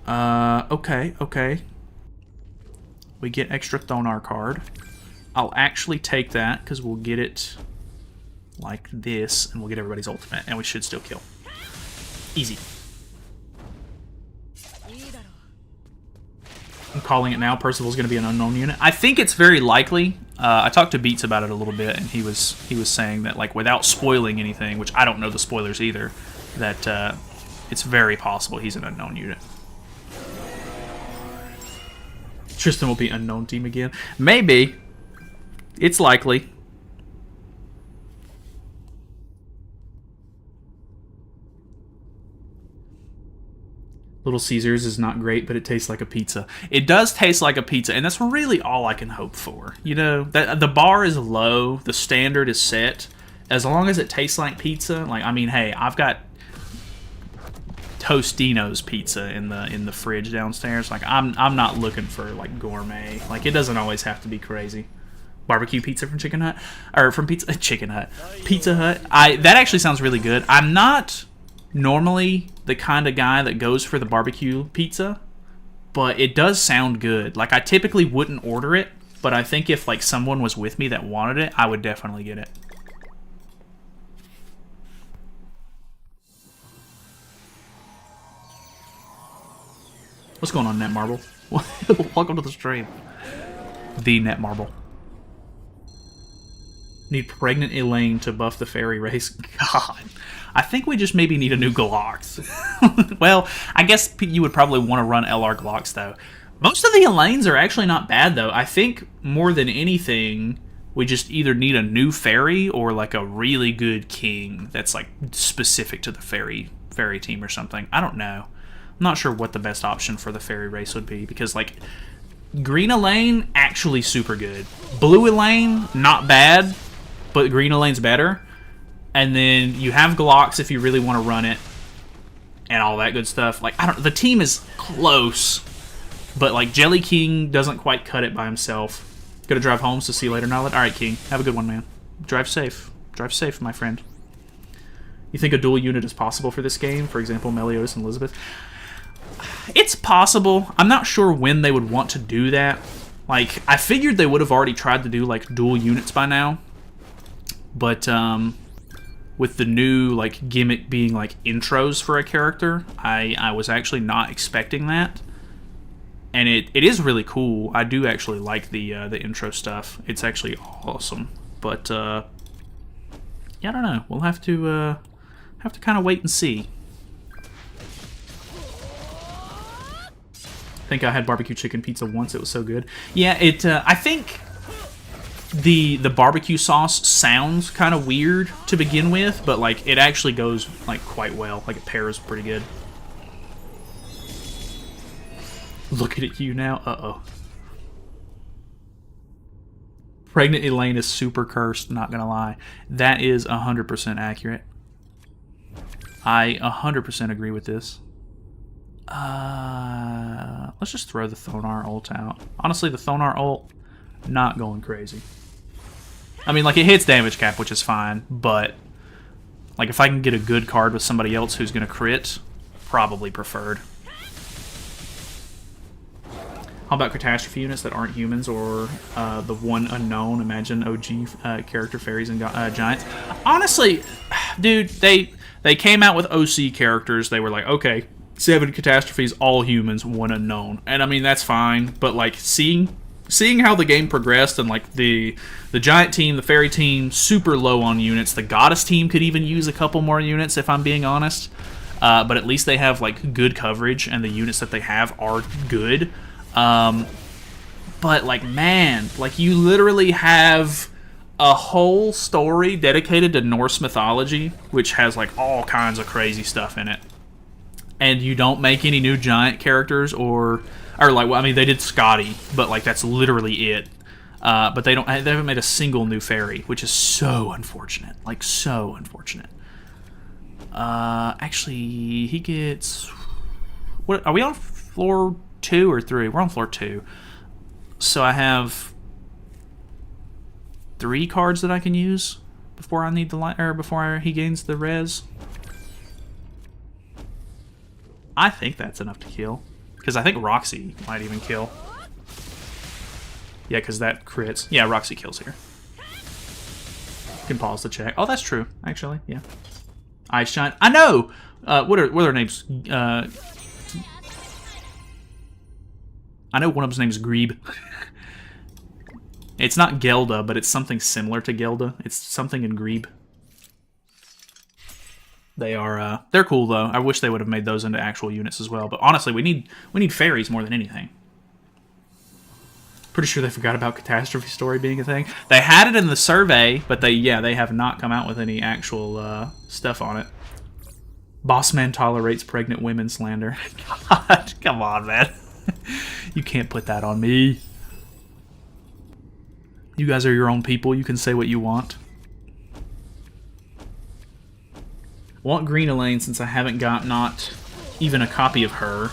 Okay. We get extra Thonar card. I'll actually take that, because we'll get it like this, and we'll get everybody's ultimate, and we should still kill. Easy. I'm calling it now. Percival's going to be an unknown unit. I think it's very likely I talked to Beats about it a little bit, and he was saying that, like, without spoiling anything, which I don't know the spoilers either, that it's very possible he's an unknown unit. Tristan will be unknown team again. Maybe. It's likely. Little Caesars is not great, but it tastes like a pizza. It does taste like a pizza, and that's really all I can hope for. You know, that the bar is low, the standard is set. As long as it tastes like pizza, like, I mean, hey, I've got Tostino's pizza in the fridge downstairs. Like, I'm not looking for like gourmet. Like, it doesn't always have to be crazy. Barbecue pizza from Chicken Hut, or from Chicken Hut, Pizza Hut. That actually sounds really good. I'm not normally the kind of guy that goes for the barbecue pizza, but it does sound good. Like, I typically wouldn't order it, but I think if like someone was with me that wanted it, I would definitely get it. What's going on, Net Marble? Welcome to the stream. The Net Marble. Need pregnant Elaine to buff the fairy race. God. I think we just maybe need a new Glox. Well, I guess you would probably want to run LR Glox, though. Most of the Elaines are actually not bad, though. I think more than anything, we just either need a new fairy or like a really good king that's like specific to the fairy team or something. I don't know. I'm not sure what the best option for the fairy race would be, because like green Elaine, actually super good. Blue Elaine, not bad, but green Elaine's better. And then you have Glox if you really want to run it, and all that good stuff. Like, the team is close, but like Jelly King doesn't quite cut it by himself. Gonna drive home, so see you later, Nalyd. All right, King, have a good one, man. Drive safe, my friend. You think a dual unit is possible for this game? For example, Meliodas and Elizabeth. It's possible. I'm not sure when they would want to do that. Like, I figured they would have already tried to do like dual units by now, but with the new like gimmick being like intros for a character, I was actually not expecting that, and it is really cool. I do actually like the intro stuff. It's actually awesome, but yeah, I don't know. We'll have to kind of wait and see. I think I had barbecue chicken pizza once. It was so good. Yeah, I think the barbecue sauce sounds kind of weird to begin with, but like it actually goes like quite well. Like, it pairs pretty good. Looking at you now. Uh-oh. Pregnant Elaine is super cursed, not gonna lie. That is 100% accurate. I 100% agree with this. Let's just throw the Thonar ult out. Honestly, the Thonar ult, not going crazy. I mean, like, it hits damage cap, which is fine, but like, if I can get a good card with somebody else who's gonna crit, probably preferred. How about catastrophe units that aren't humans, or the one unknown? Imagine OG character fairies and giants. Honestly, dude, they came out with OC characters. They were like, okay, 7 catastrophes, all humans, 1 unknown, and I mean, that's fine. But like, seeing how the game progressed, and like the giant team, the fairy team, super low on units. The goddess team could even use a couple more units, if I'm being honest. But at least they have like good coverage, and the units that they have are good. But like, man, like, you literally have a whole story dedicated to Norse mythology, which has like all kinds of crazy stuff in it, and you don't make any new giant characters, or like, well, I mean, they did Scotty, but like, that's literally it. But they haven't made a single new fairy, which is so unfortunate. Like, so unfortunate. Actually, he gets... What are we on, floor 2 or 3? We're on floor 2. So I have 3 cards that I can use before I need the light, or before he gains the res. I think that's enough to kill, because I think Roxy might even kill. Yeah, because that crits. Yeah, Roxy kills here. You can pause to check. Oh, that's true, actually. Yeah. Ice Shine. I know. What are their names? I know one of them's name is Grebe. It's not Gelda, but it's something similar to Gelda. It's something in Grebe. They're cool though. I wish they would have made those into actual units as well. But honestly, we need fairies more than anything. Pretty sure they forgot about Catastrophe Story being a thing. They had it in the survey, but they have not come out with any actual stuff on it. Bossman tolerates pregnant women slander. God, come on, man. You can't put that on me. You guys are your own people. You can say what you want. Want Green Elaine since I haven't got not even a copy of her,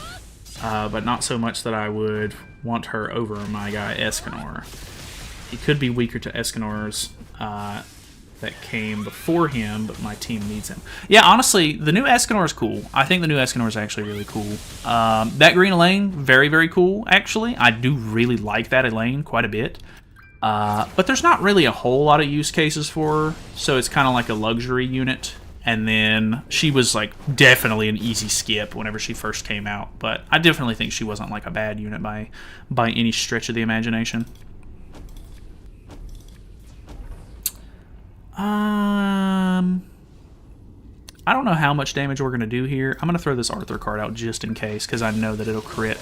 but not so much that I would want her over my guy Escanor. He could be weaker to Escanor's that came before him, but my team needs him. Yeah, honestly, the new Escanor is cool. I think the new Escanor is actually really cool. That Green Elaine, very, very cool, actually. I do really like that Elaine quite a bit. But there's not really a whole lot of use cases for her, so it's kind of like a luxury unit. And then she was like definitely an easy skip whenever she first came out. But I definitely think she wasn't like a bad unit by any stretch of the imagination. I don't know how much damage we're going to do here. I'm going to throw this Arthur card out just in case, because I know that it'll crit.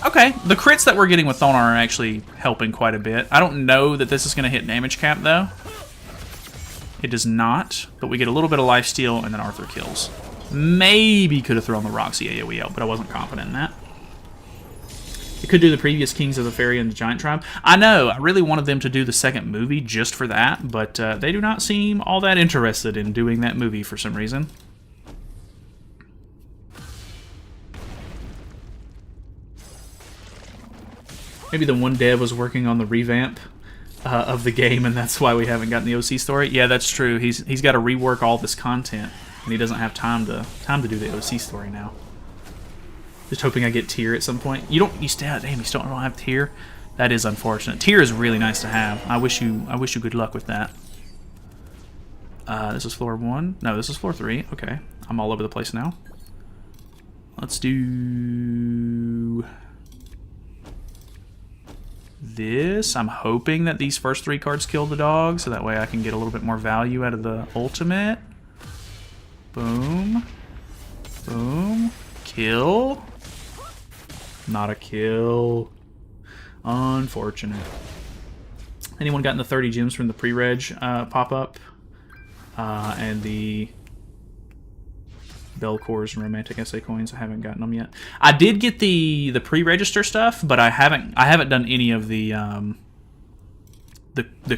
Okay, the crits that we're getting with Thonar are actually helping quite a bit. I don't know that this is going to hit damage cap, though. It does not, but we get a little bit of lifesteal, and then Arthur kills. Maybe could have thrown the Roxy AoE out, but I wasn't confident in that. It could do the previous Kings of the Fairy and the Giant Tribe. I know, I really wanted them to do the second movie just for that, but they do not seem all that interested in doing that movie for some reason. Maybe the one dev was working on the revamp of the game, and that's why we haven't gotten the OC story. Yeah, that's true. He's got to rework all this content, and he doesn't have time to do the OC story now. Just hoping I get tier at some point. You still don't have tier. That is unfortunate. Tier is really nice to have. I wish you good luck with that. This is floor 1. No, this is floor 3. Okay, I'm all over the place now. Let's do this. I'm hoping that these first 3 cards kill the dog, so that way I can get a little bit more value out of the ultimate. Boom. Boom. Kill. Not a kill. Unfortunate. Anyone gotten the 30 gems from the pre-reg pop-up? And the Belcours and Romantic Essay coins. I haven't gotten them yet. I did get the pre-register stuff, but I haven't done any of the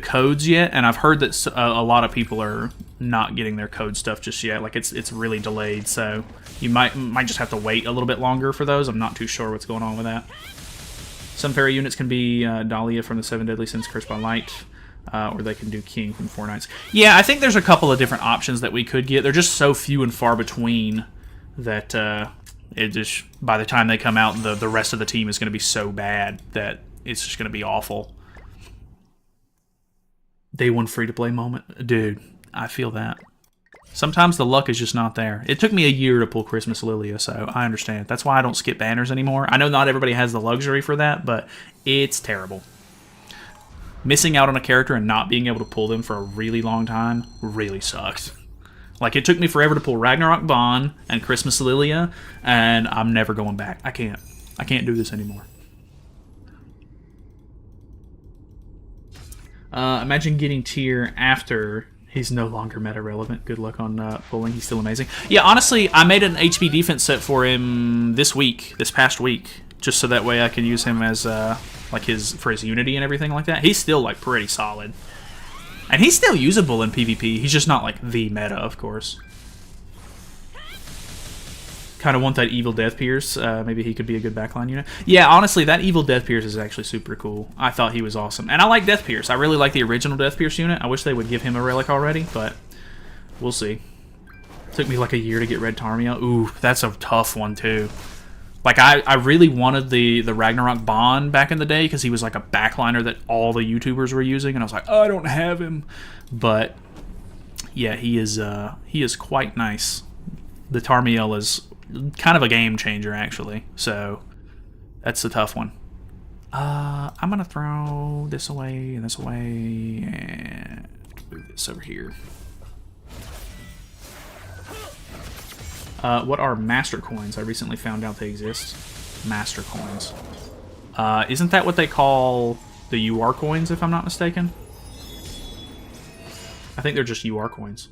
codes yet, and I've heard that a lot of people are not getting their code stuff just yet. Like it's really delayed, so you might just have to wait a little bit longer for those. I'm not too sure what's going on with that. Some fairy units can be Dahlia from the 7 Deadly Sins, Cursed by Light, or they can do King from 4 Nights. Yeah, I think there's a couple of different options that we could get. They're just so few and far between that it just, by the time they come out, the rest of the team is going to be so bad that it's just going to be awful. Day 1 free-to-play moment. Dude, I feel that. Sometimes the luck is just not there. It took me a year to pull Christmas Lilia, so I understand. That's why I don't skip banners anymore. I know not everybody has the luxury for that, but it's terrible. Missing out on a character and not being able to pull them for a really long time really sucks. Like, it took me forever to pull Ragnarok Bond and Christmas Lilia, and I'm never going back. I can't do this anymore. Imagine getting tier after he's no longer meta relevant. Good luck on pulling. He's still amazing. Yeah, honestly, I made an HP defense set for him this past week, just so that way I can use him as like for his unity and everything like that. He's still like pretty solid, and he's still usable in PvP. He's just not like the meta, of course. Kind of want that Evil Death Pierce. Maybe he could be a good backline unit. Yeah, honestly, that Evil Death Pierce is actually super cool. I thought he was awesome. And I like Death Pierce. I really like the original Death Pierce unit. I wish they would give him a relic already, but we'll see. Took me like a year to get Red Tarmia. Ooh, that's a tough one, too. Like, I really wanted the Ragnarok Bond back in the day because he was like a backliner that all the YouTubers were using, and I was like, oh, I don't have him. But, yeah, he is quite nice. The Tarmiel is kind of a game changer, actually. So That's a tough one. I'm gonna throw this away and this away and move this over here. What are master coins? I recently found out they exist. Master coins. Isn't that what they call the UR coins, if I'm not mistaken? I think they're just UR coins.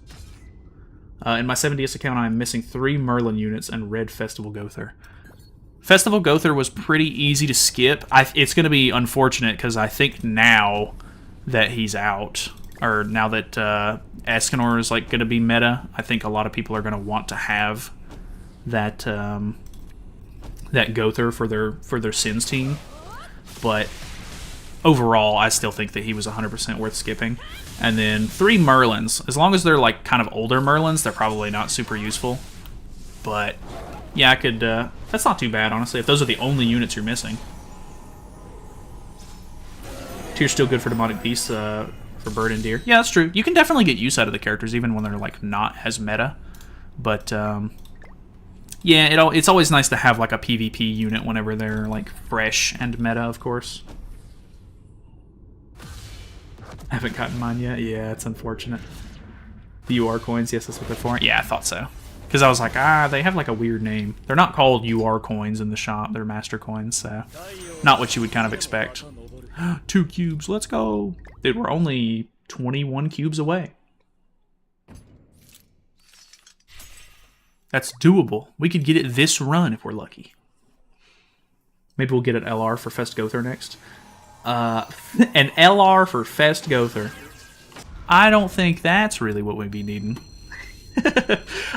In my 70s account, I'm missing 3 Merlin units and red Festival Gother. Festival Gother was pretty easy to skip. It's going to be unfortunate because I think now that he's out, or now that Escanor is like going to be meta, I think a lot of people are going to want to have that that Gother for their Sins team. But overall, I still think that he was 100% worth skipping. And then 3 Merlins. As long as they're like kind of older Merlins, they're probably not super useful. But yeah, I could. That's not too bad, honestly, if those are the only units you're missing. Tier's still good for Demonic Beasts, for Bird and Deer. Yeah, that's true. You can definitely get use out of the characters, even when they're like not as meta. But yeah, it's always nice to have like a PvP unit whenever they're like fresh and meta, of course. I haven't gotten mine yet. Yeah, it's unfortunate. The UR coins, yes, that's what they're for. Yeah, I thought so. Because I was like, they have like a weird name. They're not called UR coins in the shop. They're master coins, so not what you would kind of expect. 2 cubes, let's go. Dude, we're only 21 cubes away. That's doable. We could get it this run if we're lucky. Maybe we'll get an LR for Fest Gother next. An LR for Fest Gother. I don't think that's really what we'd be needing.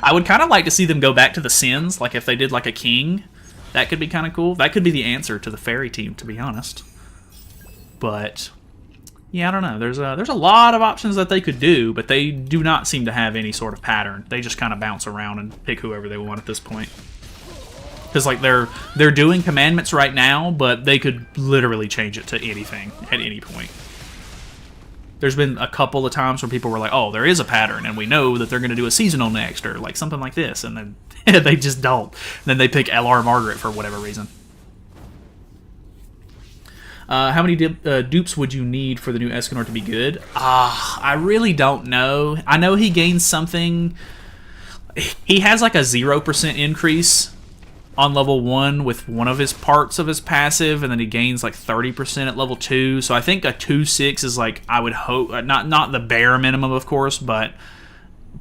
I would kind of like to see them go back to the Sins, like if they did like a king. That could be kind of cool. That could be the answer to the fairy team, to be honest. But yeah, I don't know. There's a lot of options that they could do, but they do not seem to have any sort of pattern. They just kind of bounce around and pick whoever they want at this point. Because like they're doing commandments right now, but they could literally change it to anything at any point. There's been a couple of times where people were like, oh, there is a pattern, and we know that they're going to do a seasonal next, or like something like this, and then they just don't. And then they pick LR Margaret for whatever reason. How many dupes would you need for the new Escanor to be good? I really don't know. I know he gains something. He has like a 0% increase on level 1 with one of his parts of his passive, and then he gains like 30% at level 2. So I think a 2/6 is like, I would hope, not the bare minimum, of course, but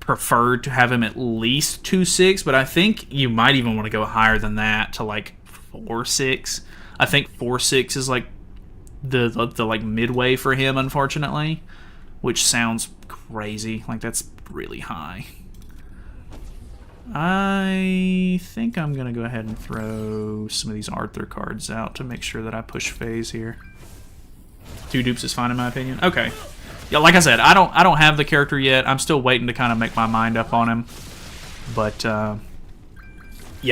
preferred to have him at least 2/6. But I think you might even want to go higher than that to like 4/6. I think 4/6 is like the like midway for him, unfortunately, which sounds crazy. Like that's really high. I think I'm going to go ahead and throw some of these Arthur cards out to make sure that I push phase here. 2 dupes is fine in my opinion. Okay. Yeah, like I said, I don't have the character yet. I'm still waiting to kind of make my mind up on him. But yeah,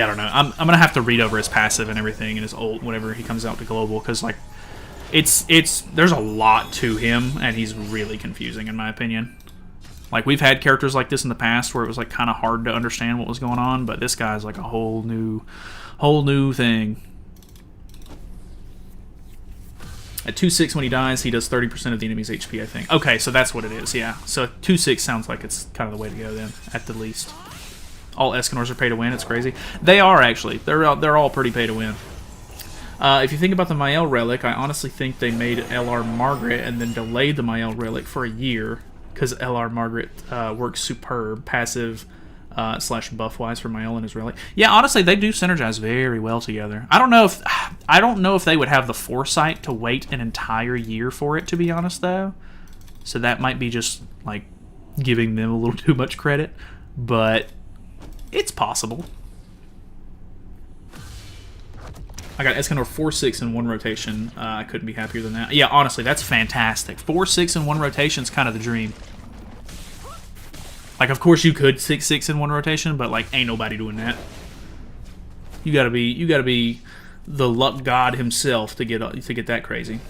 I don't know. I'm going to have to read over his passive and everything and his ult whenever he comes out to global, cuz like there's a lot to him and he's really confusing in my opinion. Like, we've had characters like this in the past where it was, like, kind of hard to understand what was going on, but this guy's, like, a whole new thing. At 2/6 when he dies, he does 30% of the enemy's HP, I think. Okay, so that's what it is, yeah. So 2/6 sounds like it's kind of the way to go then, at the least. All Escanors are pay to win, it's crazy. They are, actually. They're all pretty pay to win. If you think about the Mael Relic, I honestly think they made LR Margaret and then delayed the Mael Relic for a year, because LR Margaret works superb, passive / buff-wise for Mael and his relic. Yeah, honestly, they do synergize very well together. I don't know if they would have the foresight to wait an entire year for it, to be honest, though. So that might be just like giving them a little too much credit, but it's possible. I got Escanor 4/6 in 1 rotation. I couldn't be happier than that. Yeah, honestly, that's fantastic. 4/6 in 1 rotation is kind of the dream. Like, of course, you could 6/6 in 1 rotation, but like, ain't nobody doing that. You gotta be the luck god himself to get that crazy.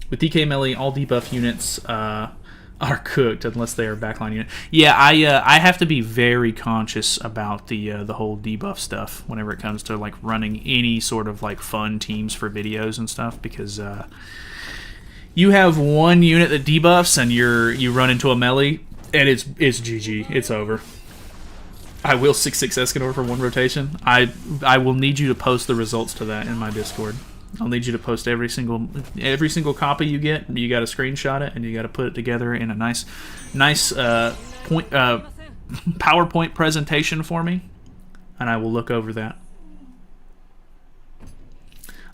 With DK Melee, all debuff units are cooked unless they are backline unit. Yeah, I have to be very conscious about the whole debuff stuff whenever it comes to like running any sort of like fun teams for videos and stuff, because you have one unit that debuffs and you run into a melee and it's GG. It's over. I will 6/6 Escanor for one rotation. I will need you to post the results to that in my Discord. I'll need you to post every single copy you get. You got to screenshot it and you got to put it together in a nice PowerPoint presentation for me, and I will look over that.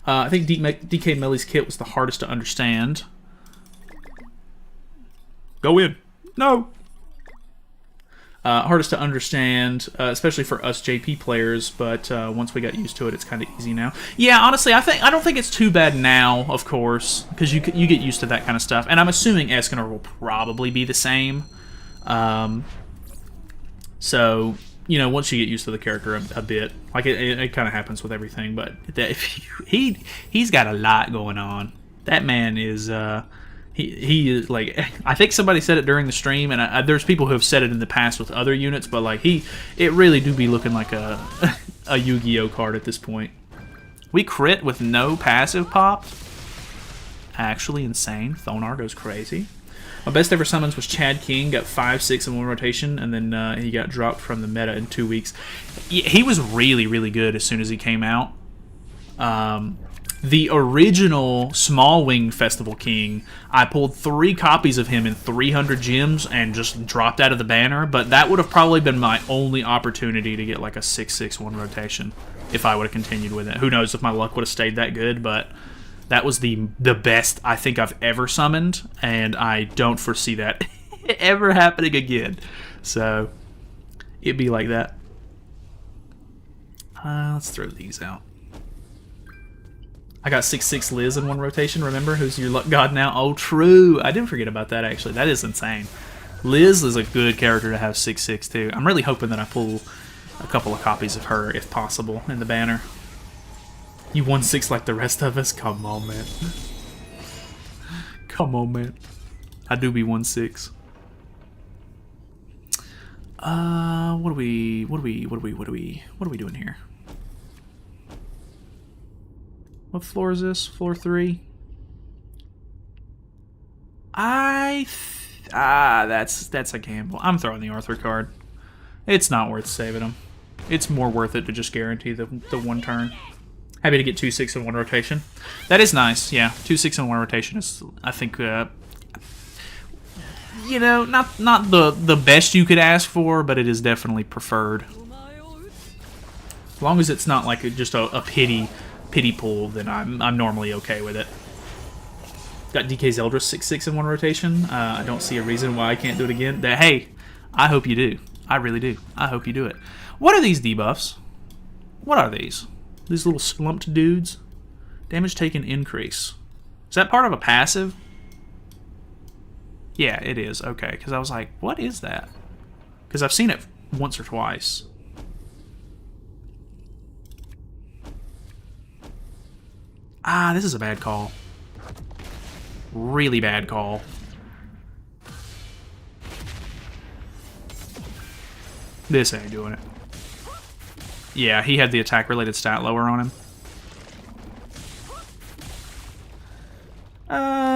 I think DK Melly's kit was the hardest to understand. Go in. No. Hardest to understand, especially for us JP players, but once we got used to it, it's kind of easy now. Yeah, honestly, I don't think it's too bad now, of course, because you get used to that kind of stuff. And I'm assuming Escanor will probably be the same. So, you know, once you get used to the character a bit, like it kind of happens with everything. But he's got a lot going on. That man is. He is like, I think somebody said it during the stream, and there's people who have said it in the past with other units, but like it really do be looking like a Yu-Gi-Oh card at this point. We crit with no passive pop. Actually insane. Thonar goes crazy. My best ever summons was Chad King, got 5/6 in one rotation, and then he got dropped from the meta in 2 weeks. He was really, really good as soon as he came out. The original Small Wing Festival King, I pulled 3 copies of him in 300 gems and just dropped out of the banner, but that would have probably been my only opportunity to get like a 6/6 one rotation if I would have continued with it. Who knows if my luck would have stayed that good, but that was the best I think I've ever summoned, and I don't foresee that ever happening again. So, it'd be like that. Let's throw these out. I got 6/6 Liz in one rotation, remember? Who's your luck god now? Oh, true. I didn't forget about that, actually. That is insane. Liz is a good character to have 6/6, too. I'm really hoping that I pull a couple of copies of her, if possible, in the banner. You 1/6 like the rest of us? Come on, man. Come on, man. I do be 1/6. What are we doing here? What floor is this? Floor 3? That's a gamble. I'm throwing the Arthur card. It's not worth saving him. It's more worth it to just guarantee the one turn. Happy to get 2/6 in one rotation. That is nice, yeah. 2/6 in one rotation is, I think, you know, not the best you could ask for, but it is definitely preferred. As long as it's not like just a pity pool, then I'm normally okay with it. Got DK Zeldris 6/6 in one rotation. I don't see a reason why I can't do it again. Hey, I hope you do. I really do. I hope you do it. What are these debuffs? What are these? These little slumped dudes? Damage taken increase. Is that part of a passive? Yeah, it is. Okay, because I was like, what is that? Because I've seen it once or twice. This is a bad call. Really bad call. This ain't doing it. Yeah, he had the attack-related stat lower on him.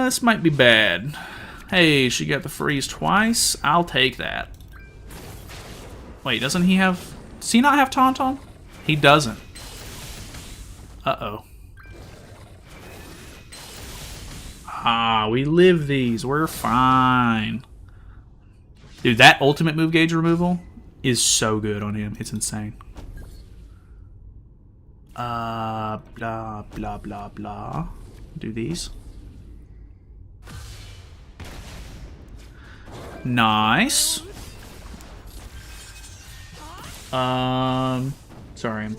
This might be bad. Hey, she got the freeze twice. I'll take that. Wait, doesn't he have... Does he not have Tauntaun? He doesn't. Uh-oh. We live these. We're fine. Dude, that ultimate move gauge removal is so good on him. It's insane. Blah, blah, blah, blah. Do these. Nice. Sorry, I'm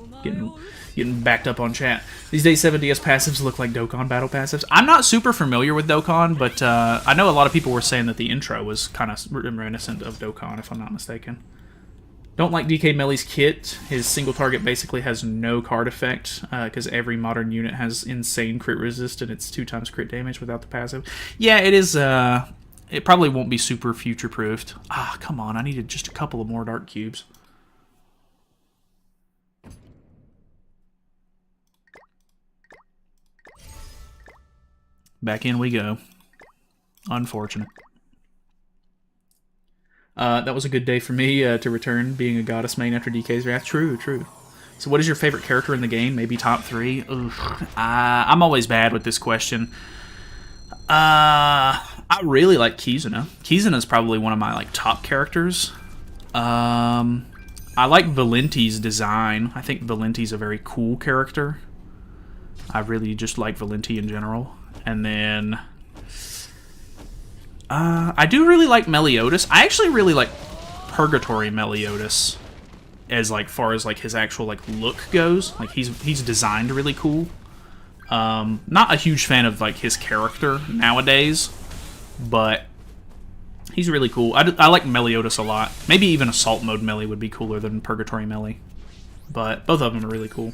getting backed up on chat. These days, 7DS passives look like Dokkan battle passives. I'm not super familiar with Dokkan, but I know a lot of people were saying that the intro was kind of reminiscent of Dokkan, if I'm not mistaken. Don't like DK Melly's kit. His single target basically has no card effect, because every modern unit has insane crit resist, and it's 2 times crit damage without the passive. Yeah, it is It probably won't be super future-proofed. Ah, come on. I needed just a couple of more dark cubes. Back in we go. Unfortunate. That was a good day for me to return, being a goddess main after DK's Wrath. True, true. So what is your favorite character in the game? Maybe top 3? I'm always bad with this question. I really like Kizuna. Kizuna's probably one of my like top characters. I like Valenti's design. I think Valenti's a very cool character. I really just like Valenti in general. And then I do really like Meliodas. I actually really like Purgatory Meliodas as like far as like his actual like look goes. Like he's designed really cool. Not a huge fan of like his character nowadays, but he's really cool. I like Meliodas a lot. Maybe even Assault Mode Melee would be cooler than Purgatory Melee. But both of them are really cool.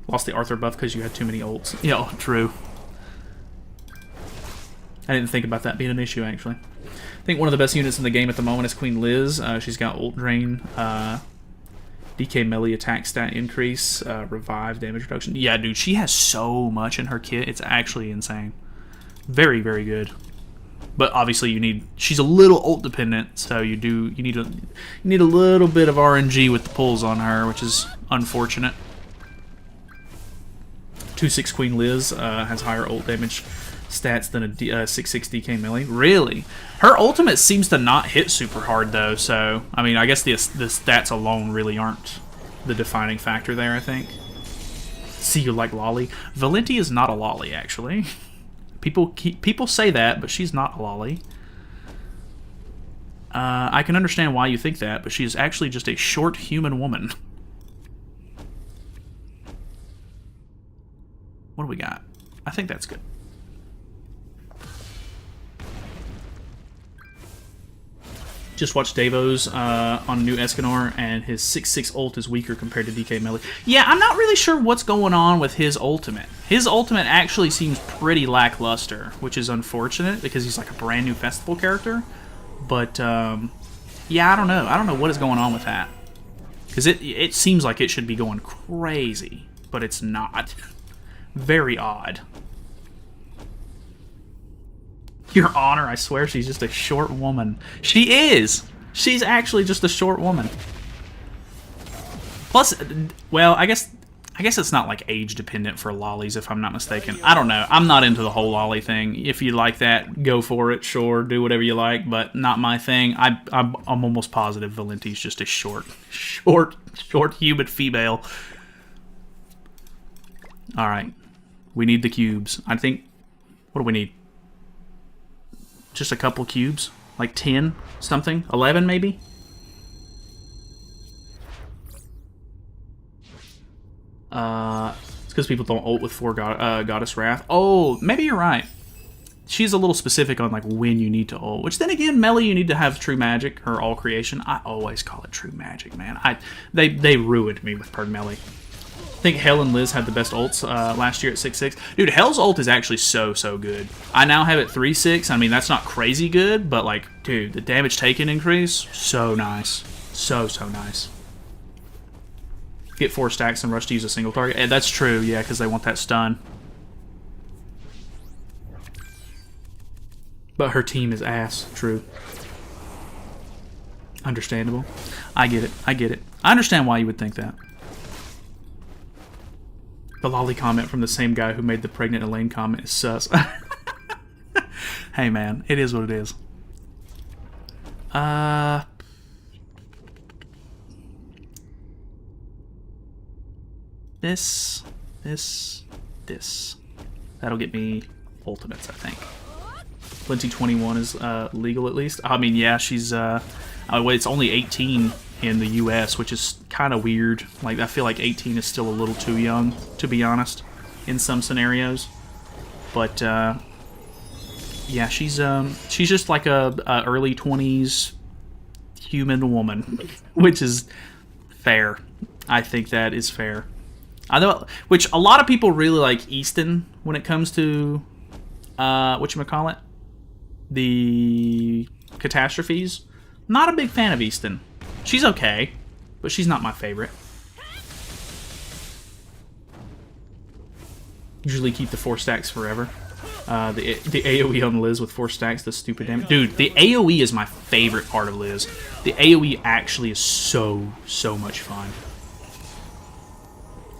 Lost the Arthur buff because you had too many ults. Yeah, true. I didn't think about that being an issue, actually. I think one of the best units in the game at the moment is Queen Liz. She's got ult drain, DK melee attack stat increase, revive damage reduction. Yeah, dude, she has so much in her kit. It's actually insane. Very, very good. But obviously, she's a little ult dependent, so you need a little bit of RNG with the pulls on her, which is unfortunate. 2/6 Queen Liz has higher ult damage stats than a 6/6 DK melee. Really? Her ultimate seems to not hit super hard, though, so, I mean, I guess the stats alone really aren't the defining factor there, I think. See, you like Lolly? Valenti is not a Lolly, actually. People say that, but she's not a Lolly. I can understand why you think that, but she is actually just a short human woman. What do we got? I think that's good. Just watched Davos on new Escanor, and his 6/6 ult is weaker compared to DK melee. Yeah, I'm not really sure what's going on with his ultimate. His ultimate actually seems pretty lackluster, which is unfortunate because he's like a brand new festival character. But yeah, I don't know. I don't know what is going on with that, because it seems like it should be going crazy, but it's not. Very odd. Your Honor, I swear she's just a short woman. She is! She's actually just a short woman. Plus, well, I guess it's not like age dependent for lollies, if I'm not mistaken. I don't know. I'm not into the whole lolly thing. If you like that, go for it. Sure, do whatever you like, but not my thing. I'm almost positive Valenti's just a short human female. All right, we need the cubes. I think. What do we need? Just a couple cubes, like 10 something, 11 maybe. It's because people don't ult with 4 Goddess Wrath. Oh, maybe you're right. She's a little specific on like when you need to ult. Which then again, melee you need to have True Magic, her all creation. I always call it True Magic, man. They ruined me with Purg melee. I think Hell and Liz had the best ults last year at 6/6. Dude, Hell's ult is actually so good. I now have it 3/6. I mean, that's not crazy good, but like, dude, the damage taken increase, so nice. So nice. Get 4 stacks and rush to use a single target. And that's true, yeah, because they want that stun. But her team is ass. True. Understandable. I get it. I understand why you would think that. The lolly comment from the same guy who made the pregnant Elaine comment is sus. Hey man, it is what it is. This. That'll get me ultimates, I think. Plenty 21 is legal at least. I mean, yeah, she's it's only 18 in the US, which is kind of weird. Like, I feel like 18 is still a little too young, to be honest, in some scenarios. But yeah, she's just like a early 20s human woman, which is fair. I think that is fair. I know, which a lot of people really like Easton when it comes to whatchamacallit. the catastrophes. Not a big fan of Easton. She's okay, but she's not my favorite. Usually keep the 4 stacks forever. The AoE on Liz with 4 stacks, the stupid damage. Dude, the AoE is my favorite part of Liz. The AoE actually is so much fun.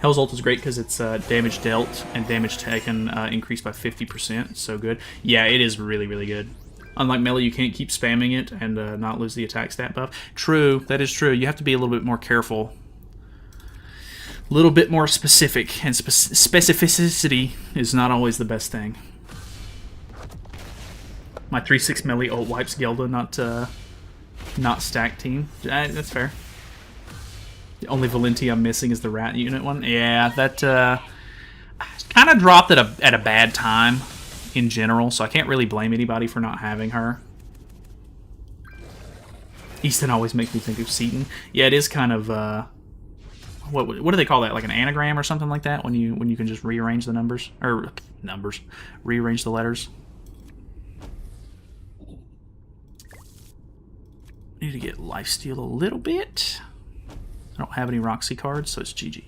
Hell's ult is great because it's damage dealt and damage taken increased by 50%. It's so good. Yeah, it is really good. Unlike melee, you can't keep spamming it and not lose the attack stat buff. True, that is true. You have to be a little bit more careful. A little bit more specific, and specificity is not always the best thing. My 3-6 melee ult wipes Gelda, not stack team. That's fair. The only Valenti I'm missing is the rat unit one. Yeah, that kind of dropped at a bad time in general, so I can't really blame anybody for not having her. Easton always makes me think of Seaton. Yeah, it is kind of what do they call that? Like an anagram or something like that when you can just rearrange the numbers or rearrange the letters. Need to get lifesteal a little bit. I don't have any Roxy cards, so it's GG.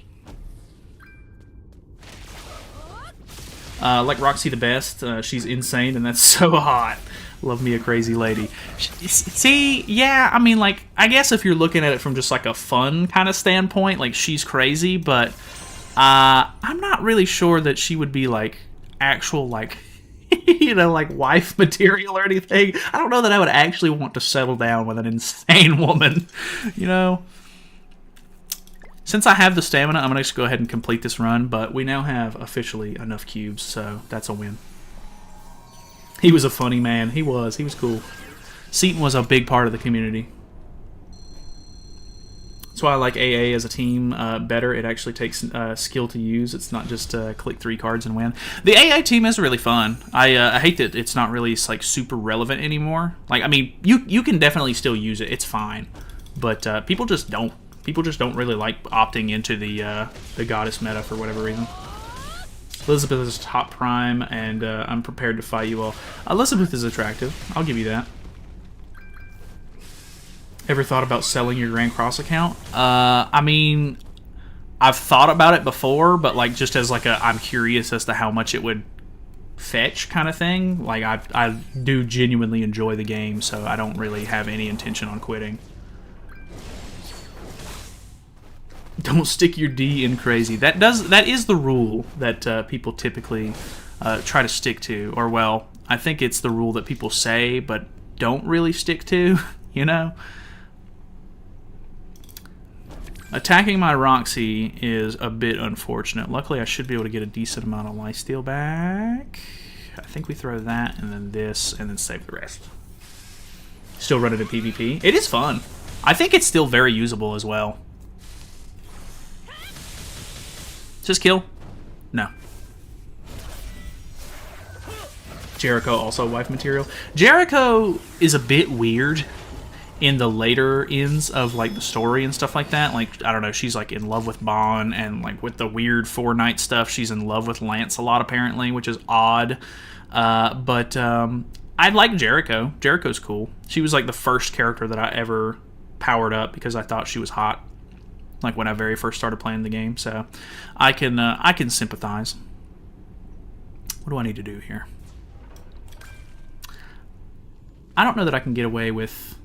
Like Roxy the best. She's insane, and that's so hot. Love me a crazy lady. See, yeah, I mean, like, I guess if you're looking at it from just like a fun kind of standpoint, like, she's crazy, but I'm not really sure that she would be like actual, like, you know, like wife material or anything. I don't know that I would actually want to settle down with an insane woman, you know? Since I have the stamina, I'm going to just go ahead and complete this run, but we now have officially enough cubes, so that's a win. He was a funny man. He was cool. Seaton was a big part of the community. That's why I like AA as a team better. It actually takes skill to use. It's not just click 3 cards and win. The AA team is really fun. I hate that it's not really like super relevant anymore. Like, I mean, you can definitely still use it. It's fine, but people just don't. People just don't really like opting into the goddess meta for whatever reason. Elizabeth is top prime, and I'm prepared to fight you all. Elizabeth is attractive. I'll give you that. Ever thought about selling your Grand Cross account? I mean, I've thought about it before, but like just as like I'm curious as to how much it would fetch kind of thing. Like I do genuinely enjoy the game, so I don't really have any intention on quitting. Don't stick your D in crazy. That is the rule that people typically try to stick to, or well, I think it's the rule that people say but don't really stick to. You know, attacking my Roxy is a bit unfortunate. Luckily, I should be able to get a decent amount of lifesteal back. I think we throw that and then this and then save the rest. Still running a PvP. It is fun. I think it's still very usable as well. Just kill? No. Jericho also wife material. Jericho is a bit weird in the later ends of like the story and stuff like that. Like, I don't know, she's like in love with Bon, and like with the weird 4-night stuff, she's in love with Lancelot apparently, which is odd. But I like Jericho. Jericho's cool. She was like the first character that I ever powered up because I thought she was hot. Like when I very first started playing the game, so I can sympathize. What do I need to do here? I don't know that I can get away with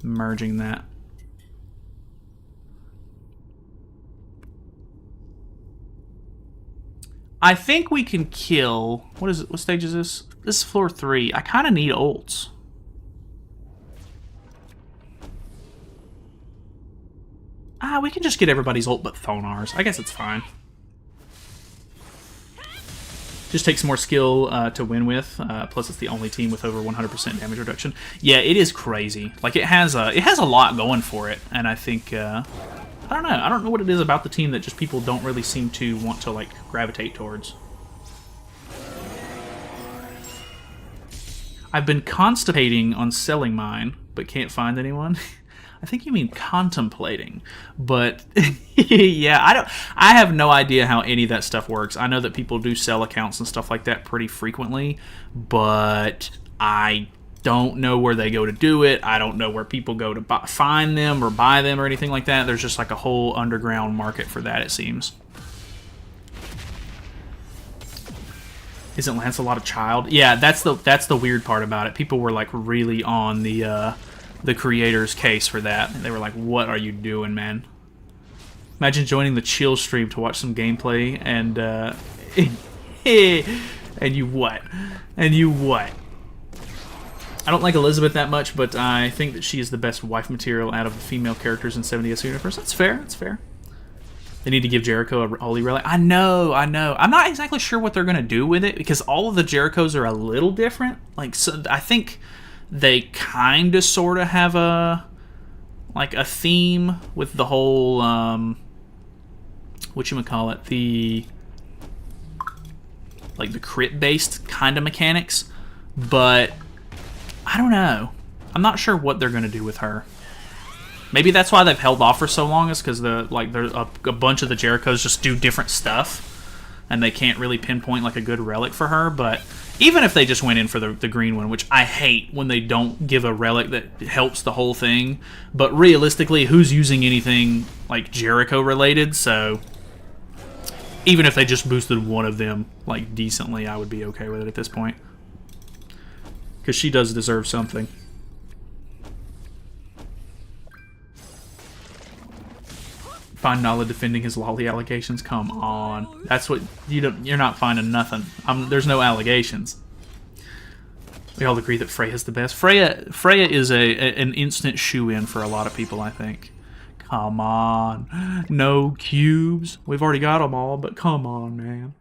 merging that. I think we can kill. What is it? What stage is this? This is floor 3. I kind of need ults. We can just get everybody's ult but Thonar's. I guess it's fine. Just takes more skill to win with. Plus, it's the only team with over 100% damage reduction. Yeah, it is crazy. Like it has a lot going for it, and I think I don't know. I don't know what it is about the team that just people don't really seem to want to like gravitate towards. I've been constipating on selling mine, but can't find anyone. I think you mean contemplating, but yeah, I have no idea how any of that stuff works. I know that people do sell accounts and stuff like that pretty frequently, but I don't know where they go to do it. I don't know where people go to find them or buy them or anything like that. There's just like a whole underground market for that, it seems. Isn't Lancelot a child? Yeah, that's the weird part about it. People were like really on the creator's case for that. They were like, "What are you doing, man?" Imagine joining the chill stream to watch some gameplay and and you what? And you what? I don't like Elizabeth that much, but I think that she is the best wife material out of the female characters in 70s universe. That's fair. That's fair. They need to give Jericho a holy relic. I know. I'm not exactly sure what they're going to do with it because all of the Jerichos are a little different. Like, so I think they kind of sort of have a theme with the whole whatchamacallit, the crit based kind of mechanics, but I don't know. I'm not sure what they're going to do with her. Maybe that's why they've held off for so long, is because a bunch of the Jerichos just do different stuff, and they can't really pinpoint like a good relic for her. But even if they just went in for the green one, which I hate when they don't give a relic that helps the whole thing, but realistically, who's using anything like Jericho related? So even if they just boosted one of them like decently, I would be okay with it at this point, because she does deserve something. Find Nalyd defending his lolly allegations. Come on, that's what you're not finding nothing. There's no allegations. We all agree that Freya's the best. Freya is an instant shoe-in for a lot of people, I think. Come on, no cubes. We've already got them all, but come on, man.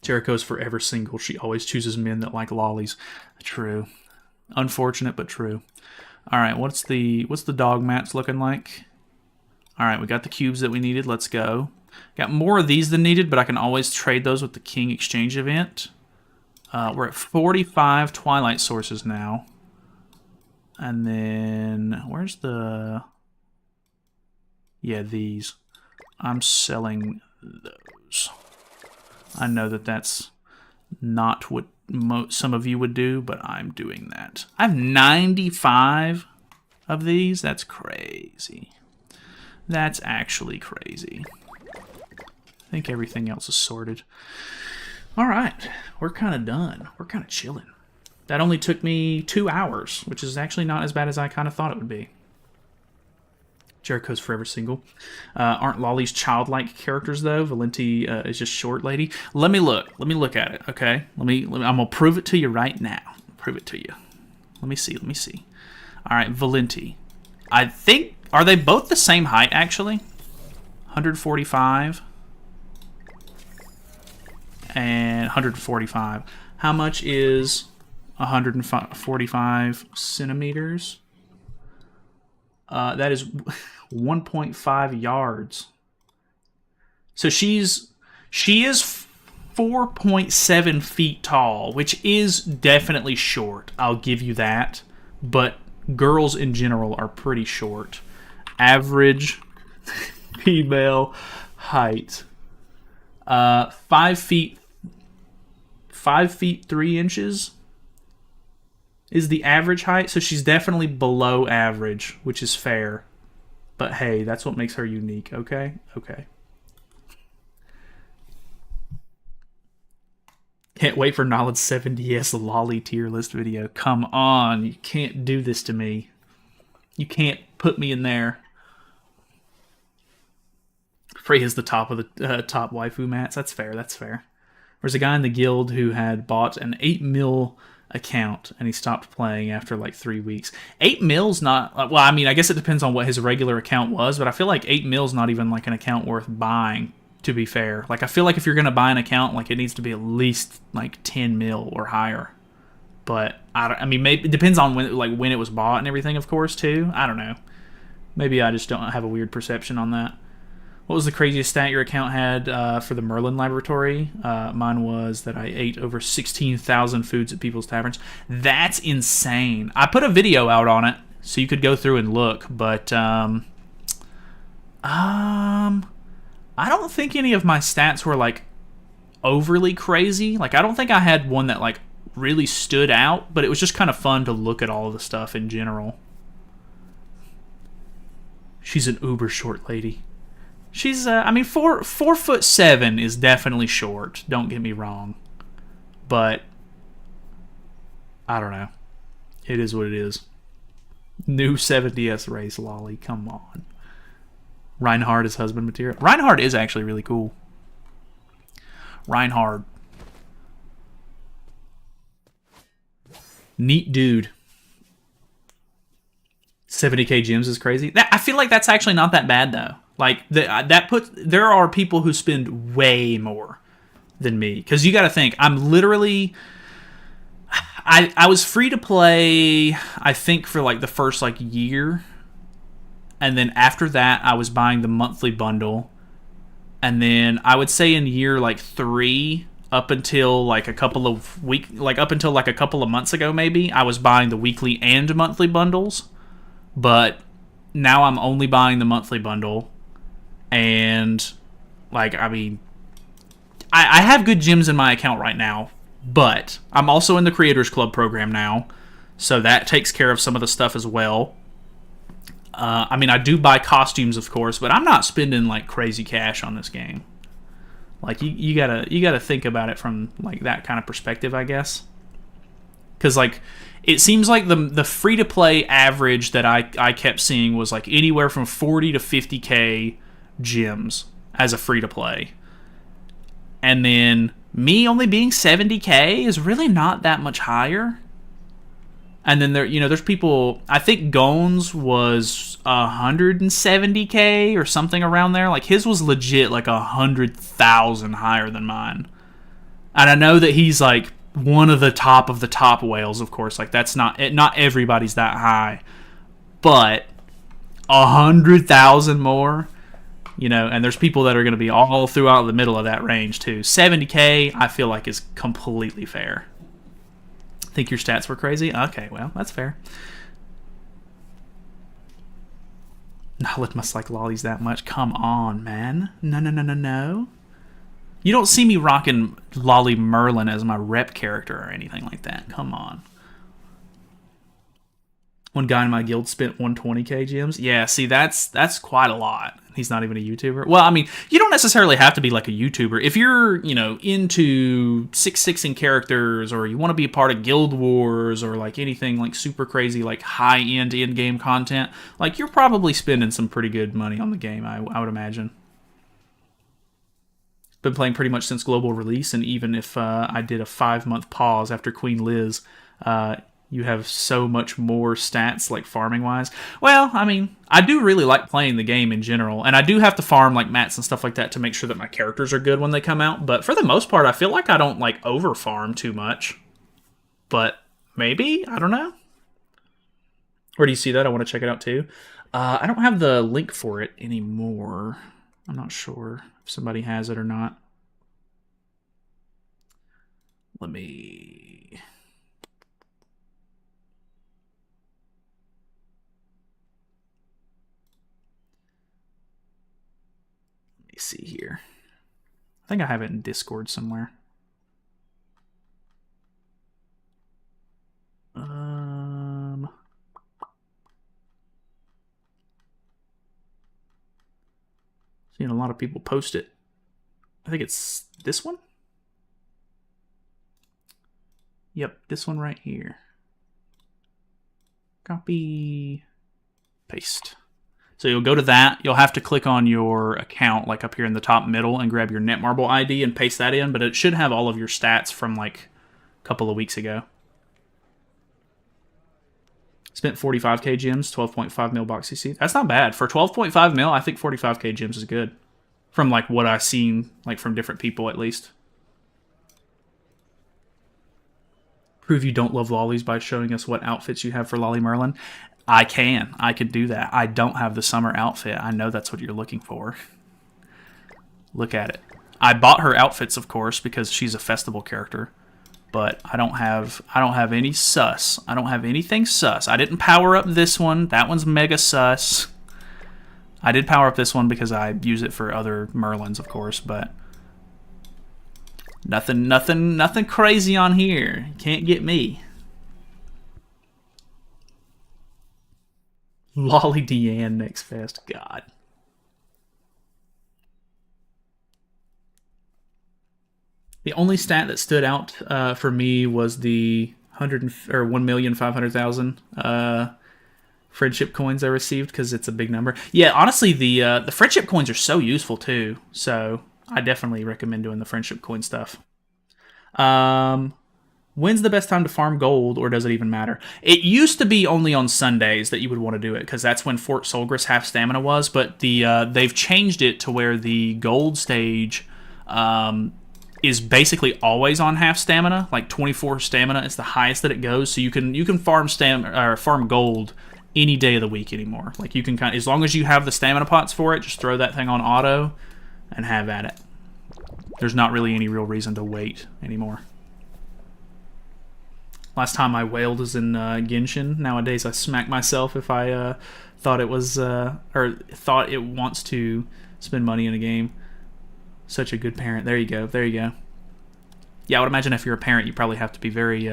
Jericho's forever single. She always chooses men that like lollies. True. Unfortunate, but true. All right, what's the dog mats looking like? All right, we got the cubes that we needed. Let's go. Got more of these than needed, but I can always trade those with the King Exchange event. We're at 45 Twilight Sources now. And then, where's the... Yeah, these. I'm selling those. I know that that's not what some of you would do, but I'm doing that. I have 95 of these. That's crazy. That's actually crazy. I think everything else is sorted. All right, we're kind of done. We're kind of chilling. That only took me 2 hours, which is actually not as bad as I kind of thought it would be. Jericho's forever single. Aren't lollies childlike characters though? Valenti is just short lady. Let me look. Let me look at it. Okay. I'm gonna prove it to you right now. Prove it to you. Let me see. All right, Valenti. I think. Are they both the same height, actually? 145 and 145. How much is 145 centimeters? That is 1.5 yards. So she is 4.7 feet tall, which is definitely short. I'll give you that. But girls in general are pretty short. Average female height. 5 feet 3 inches is the average height. So she's definitely below average, which is fair. But hey, that's what makes her unique, okay? Okay. Can't wait for Nalyd's 7DS lolly tier list video. Come on, you can't do this to me. You can't put me in there. Freya's the top of the top waifu mats. That's fair. That's fair. There's a guy in the guild who had bought an 8 mil account and he stopped playing after like 3 weeks. 8 mil's not. Well, I mean, I guess it depends on what his regular account was, but I feel like 8 mil's not even like an account worth buying. To be fair, like I feel like if you're gonna buy an account, like it needs to be at least like 10 mil or higher. But I mean, maybe it depends on when it was bought and everything, of course, too. I don't know. Maybe I just don't have a weird perception on that. What was the craziest stat your account had for the Merlin Laboratory? Mine was that I ate over 16,000 foods at people's taverns. That's insane. I put a video out on it, so you could go through and look. But I don't think any of my stats were like overly crazy. Like I don't think I had one that like really stood out, but it was just kind of fun to look at all of the stuff in general. She's an uber short lady. She's, I mean, 4'7" is definitely short. Don't get me wrong, but I don't know. It is what it is. New 7DS race lolly. Come on. Reinhardt is husband material. Reinhardt is actually really cool. Reinhardt. Neat dude. 70k gems is crazy. I feel like that's actually not that bad though. Like there are people who spend way more than me, because you got to think I'm literally. I was free to play, I think, for like the first like year, and then after that I was buying the monthly bundle, and then I would say in year like 3 up until like a couple of months ago maybe, I was buying the weekly and monthly bundles, but now I'm only buying the monthly bundle, and like I mean, I have good gems in my account right now. But I'm also in the Creators Club program now, so that takes care of some of the stuff as well. I mean, I do buy costumes, of course, but I'm not spending like crazy cash on this game. Like you gotta think about it from like that kind of perspective, I guess. Because like it seems like the free to play average that I kept seeing was like anywhere from 40 to 50k gems as a free to play, and then me only being 70k is really not that much higher. And then there's people. I think Gones was 170k or something around there. Like his was legit like 100,000 higher than mine. And I know that he's like one of the top whales, of course. Like that's not everybody's that high, but 100,000 more. And there's people that are going to be all throughout the middle of that range, too. 70k, I feel like, is completely fair. Think your stats were crazy? Okay, well, that's fair. Nalyd must like lollies that much. Come on, man. No. You don't see me rocking Lolly Merlin as my rep character or anything like that. Come on. One guy in my guild spent 120k gems. Yeah, see, that's quite a lot. He's not even a YouTuber. Well, I mean, you don't necessarily have to be like a YouTuber. If you're, into 6-6ing characters, or you want to be a part of Guild Wars, or like anything like super crazy, like high-end in-game content, like you're probably spending some pretty good money on the game, I would imagine. Been playing pretty much since global release, and even if I did a 5-month pause after Queen Liz, you have so much more stats, like farming-wise. Well, I mean, I do really like playing the game in general, and I do have to farm like mats and stuff like that to make sure that my characters are good when they come out. But for the most part, I feel like I don't like over-farm too much. But maybe? I don't know. Where do you see that? I want to check it out too. I don't have the link for it anymore. I'm not sure if somebody has it or not. Let me see here. I think I have it in Discord somewhere. Seeing a lot of people post it. I think it's this one. Yep, this one right here. Copy, paste. So you'll go to that. You'll have to click on your account, like up here in the top middle, and grab your Netmarble ID and paste that in. But it should have all of your stats from like a couple of weeks ago. Spent 45k gems, 12.5 mil box CC. That's not bad. For 12.5 mil, I think 45k gems is good. From like what I've seen, like from different people at least. Prove you don't love lollies by showing us what outfits you have for Lolly Merlin. I could do that. I don't have the summer outfit. I know that's what you're looking for. Look at it. I bought her outfits, of course, because she's a festival character. But I don't have any sus. I don't have anything sus. I didn't power up this one. That one's mega sus. I did power up this one because I use it for other Merlins, of course, but Nothing crazy on here. Can't get me. Lolly Deanne next fest. God. The only stat that stood out for me was the 1,500,000 friendship coins I received because it's a big number. Yeah, honestly, the friendship coins are so useful too. So I definitely recommend doing the friendship coin stuff. When's the best time to farm gold, or does it even matter? It used to be only on Sundays that you would want to do it, because that's when Fort Solgris half stamina was, but they've changed it to where the gold stage is basically always on half stamina, like 24 stamina. It's the highest that it goes, so you can farm farm gold any day of the week anymore. Like you can as long as you have the stamina pots for it, just throw that thing on auto and have at it. There's not really any real reason to wait anymore. Last time I wailed was in Genshin. Nowadays I smack myself if I thought it was or thought it wants to spend money in a game. Such a good parent. There you go. There you go. Yeah, I would imagine if you're a parent, you probably have to be very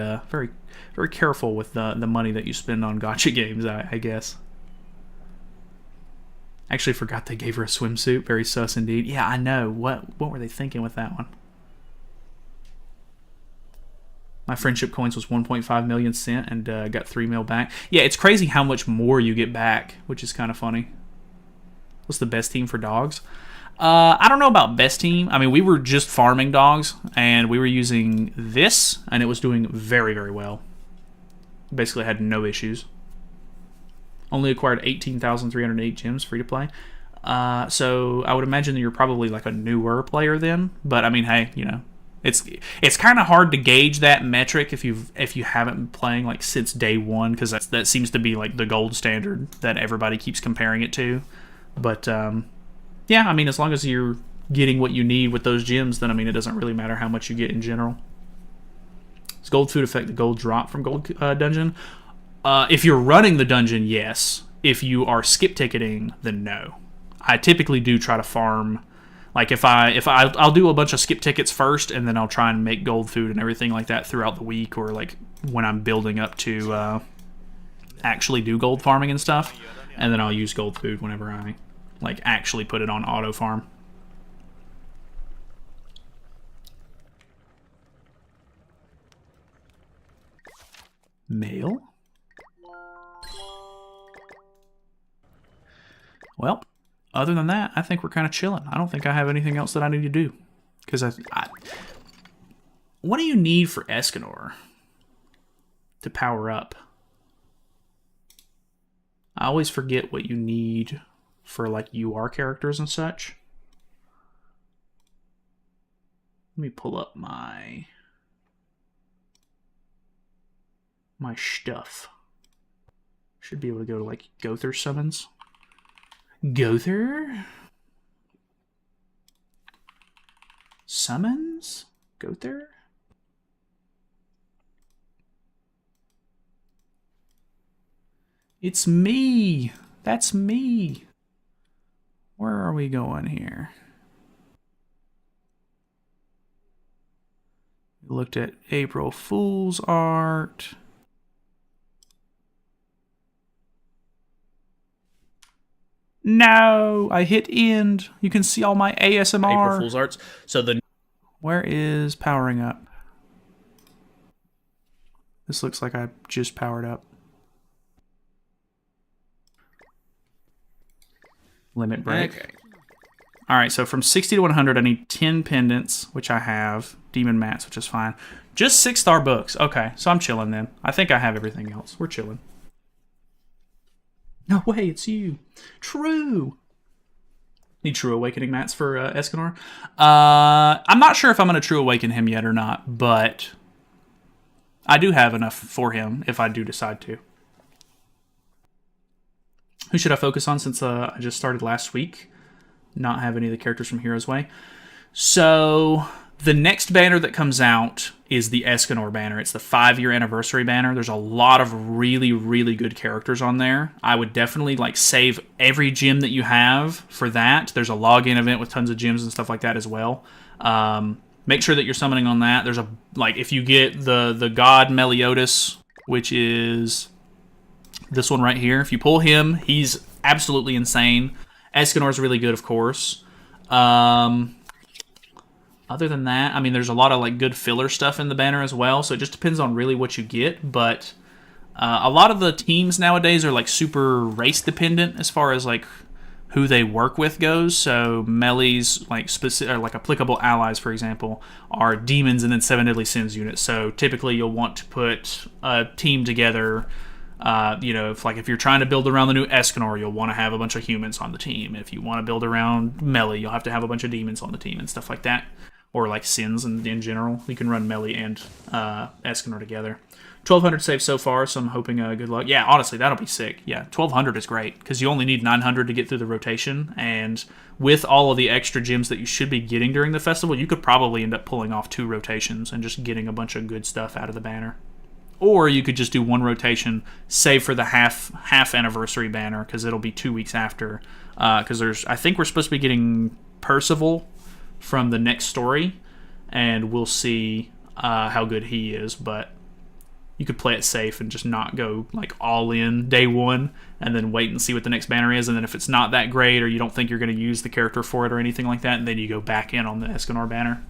careful with the money that you spend on gacha games, I guess. Actually forgot they gave her a swimsuit. Very sus indeed. Yeah, I know. What were they thinking with that one? My friendship coins was 1.5 million sent and got 3 mil back. Yeah, it's crazy how much more you get back, which is kind of funny. What's the best team for dogs? I don't know about best team. I mean, we were just farming dogs, and we were using this, and it was doing very, very well. Basically had no issues. Only acquired 18,308 gems free to play. So I would imagine that you're probably like a newer player then. But I mean, hey, you know, it's kind of hard to gauge that metric if you haven't been playing like since day one, because that seems to be like the gold standard that everybody keeps comparing it to. But yeah, I mean, as long as you're getting what you need with those gems, then I mean, it doesn't really matter how much you get in general. Does gold food affect the gold drop from gold dungeon? If you're running the dungeon, yes. If you are skip ticketing, then no. I typically do try to farm. Like I'll do a bunch of skip tickets first, and then I'll try and make gold food and everything like that throughout the week, or like when I'm building up to actually do gold farming and stuff, and then I'll use gold food whenever I like actually put it on auto farm. Mail? Well, other than that, I think we're kind of chilling. I don't think I have anything else that I need to do. Because what do you need for Escanor to power up? I always forget what you need for like UR characters and such. Let me pull up my stuff. Should be able to go to like Gother summons. Gother? Summons? Gother? It's me! That's me! Where are we going here? We looked at April Fool's art. No, I hit end. You can see all my ASMR. April Fool's arts. So where is powering up? This looks like I just powered up. Limit break. Okay. All right, so from 60 to 100, I need 10 pendants, which I have. Demon mats, which is fine. Just 6-star books. Okay, so I'm chilling then. I think I have everything else. We're chilling. No way, it's you. True. Need True Awakening mats for Escanor. I'm not sure if I'm going to True Awaken him yet or not, but I do have enough for him if I do decide to. Who should I focus on since I just started last week? Not have any of the characters from Heroes Way. So the next banner that comes out is the Escanor banner. It's the 5-year anniversary banner. There's a lot of really, really good characters on there. I would definitely like save every gem that you have for that. There's a login event with tons of gems and stuff like that as well. Make sure that you're summoning on that. There's a, like, if you get the God Meliodas, which is this one right here. If you pull him, he's absolutely insane. Escanor's really good, of course. Other than that, I mean, there's a lot of like good filler stuff in the banner as well. So it just depends on really what you get. But a lot of the teams nowadays are like super race dependent as far as like who they work with goes. So Melee's like specific, or like applicable allies, for example, are demons and then 7 Deadly Sins units. So typically you'll want to put a team together. If you're trying to build around the new Escanor, you'll want to have a bunch of humans on the team. If you want to build around Melee, you'll have to have a bunch of demons on the team and stuff like that. Or like Sins in general. You can run Melee and Escanor together. 1,200 saves so far, so I'm hoping good luck. Yeah, honestly, that'll be sick. Yeah, 1,200 is great, because you only need 900 to get through the rotation, and with all of the extra gems that you should be getting during the festival, you could probably end up pulling off 2 rotations and just getting a bunch of good stuff out of the banner. Or you could just do 1 rotation, save for the half anniversary banner, because it'll be 2 weeks after. Because I think we're supposed to be getting Percival from the next story, and we'll see how good he is, but you could play it safe and just not go like all in day 1 and then wait and see what the next banner is, and then if it's not that great or you don't think you're going to use the character for it or anything like that, and then you go back in on the Escanor banner.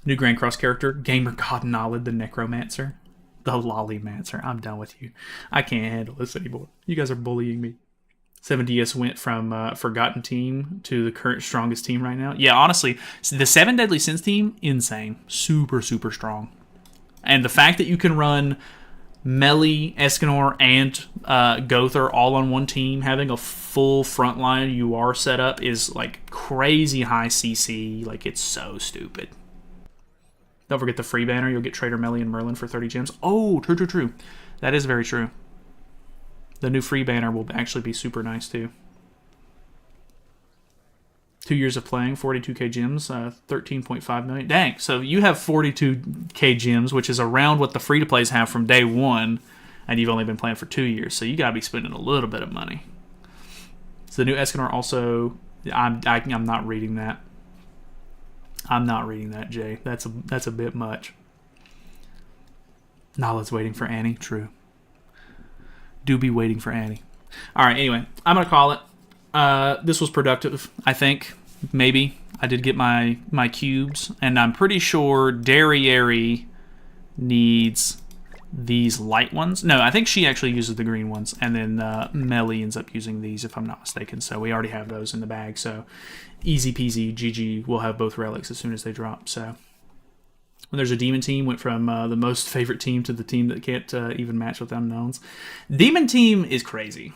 New Grand Cross character, Gamer God Nalyd the Necromancer. The Lollymancer. I'm done with you. I can't handle this anymore. You guys are bullying me. 7DS went from Forgotten Team to the current strongest team right now. Yeah, honestly, the 7 Deadly Sins team, insane. Super, super strong. And the fact that you can run Melee, Escanor, and Gowther all on one team, having a full frontline UR setup is like crazy high CC. Like, it's so stupid. Don't forget the free banner. You'll get Trader Melee and Merlin for 30 gems. Oh, true. That is very true. The new free banner will actually be super nice, too. 2 years of playing, 42k gems, 13.5 million. Dang, so you have 42k gems, which is around what the free-to-plays have from day 1, and you've only been playing for 2 years, so you gotta be spending a little bit of money. So the new Escanor also... I'm not reading that. I'm not reading that, Jay. That's a bit much. Nalyd's waiting for Annie. True. Do be waiting for Annie. All right, anyway, I'm going to call it. This was productive, I think. Maybe. I did get my cubes, and I'm pretty sure Derriere needs these light ones. No, I think she actually uses the green ones, and then Melee ends up using these, if I'm not mistaken. So we already have those in the bag, so easy peasy, GG. We'll have both relics as soon as they drop, so... When there's a demon team, went from the most favorite team to the team that can't even match with unknowns. Demon team is crazy.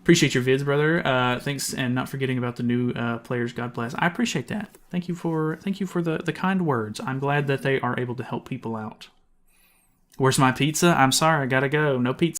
Appreciate your vids, brother. Thanks, and not forgetting about the new players. God bless. I appreciate that. Thank you for the kind words. I'm glad that they are able to help people out. Where's my pizza? I'm sorry, I gotta go. No pizza.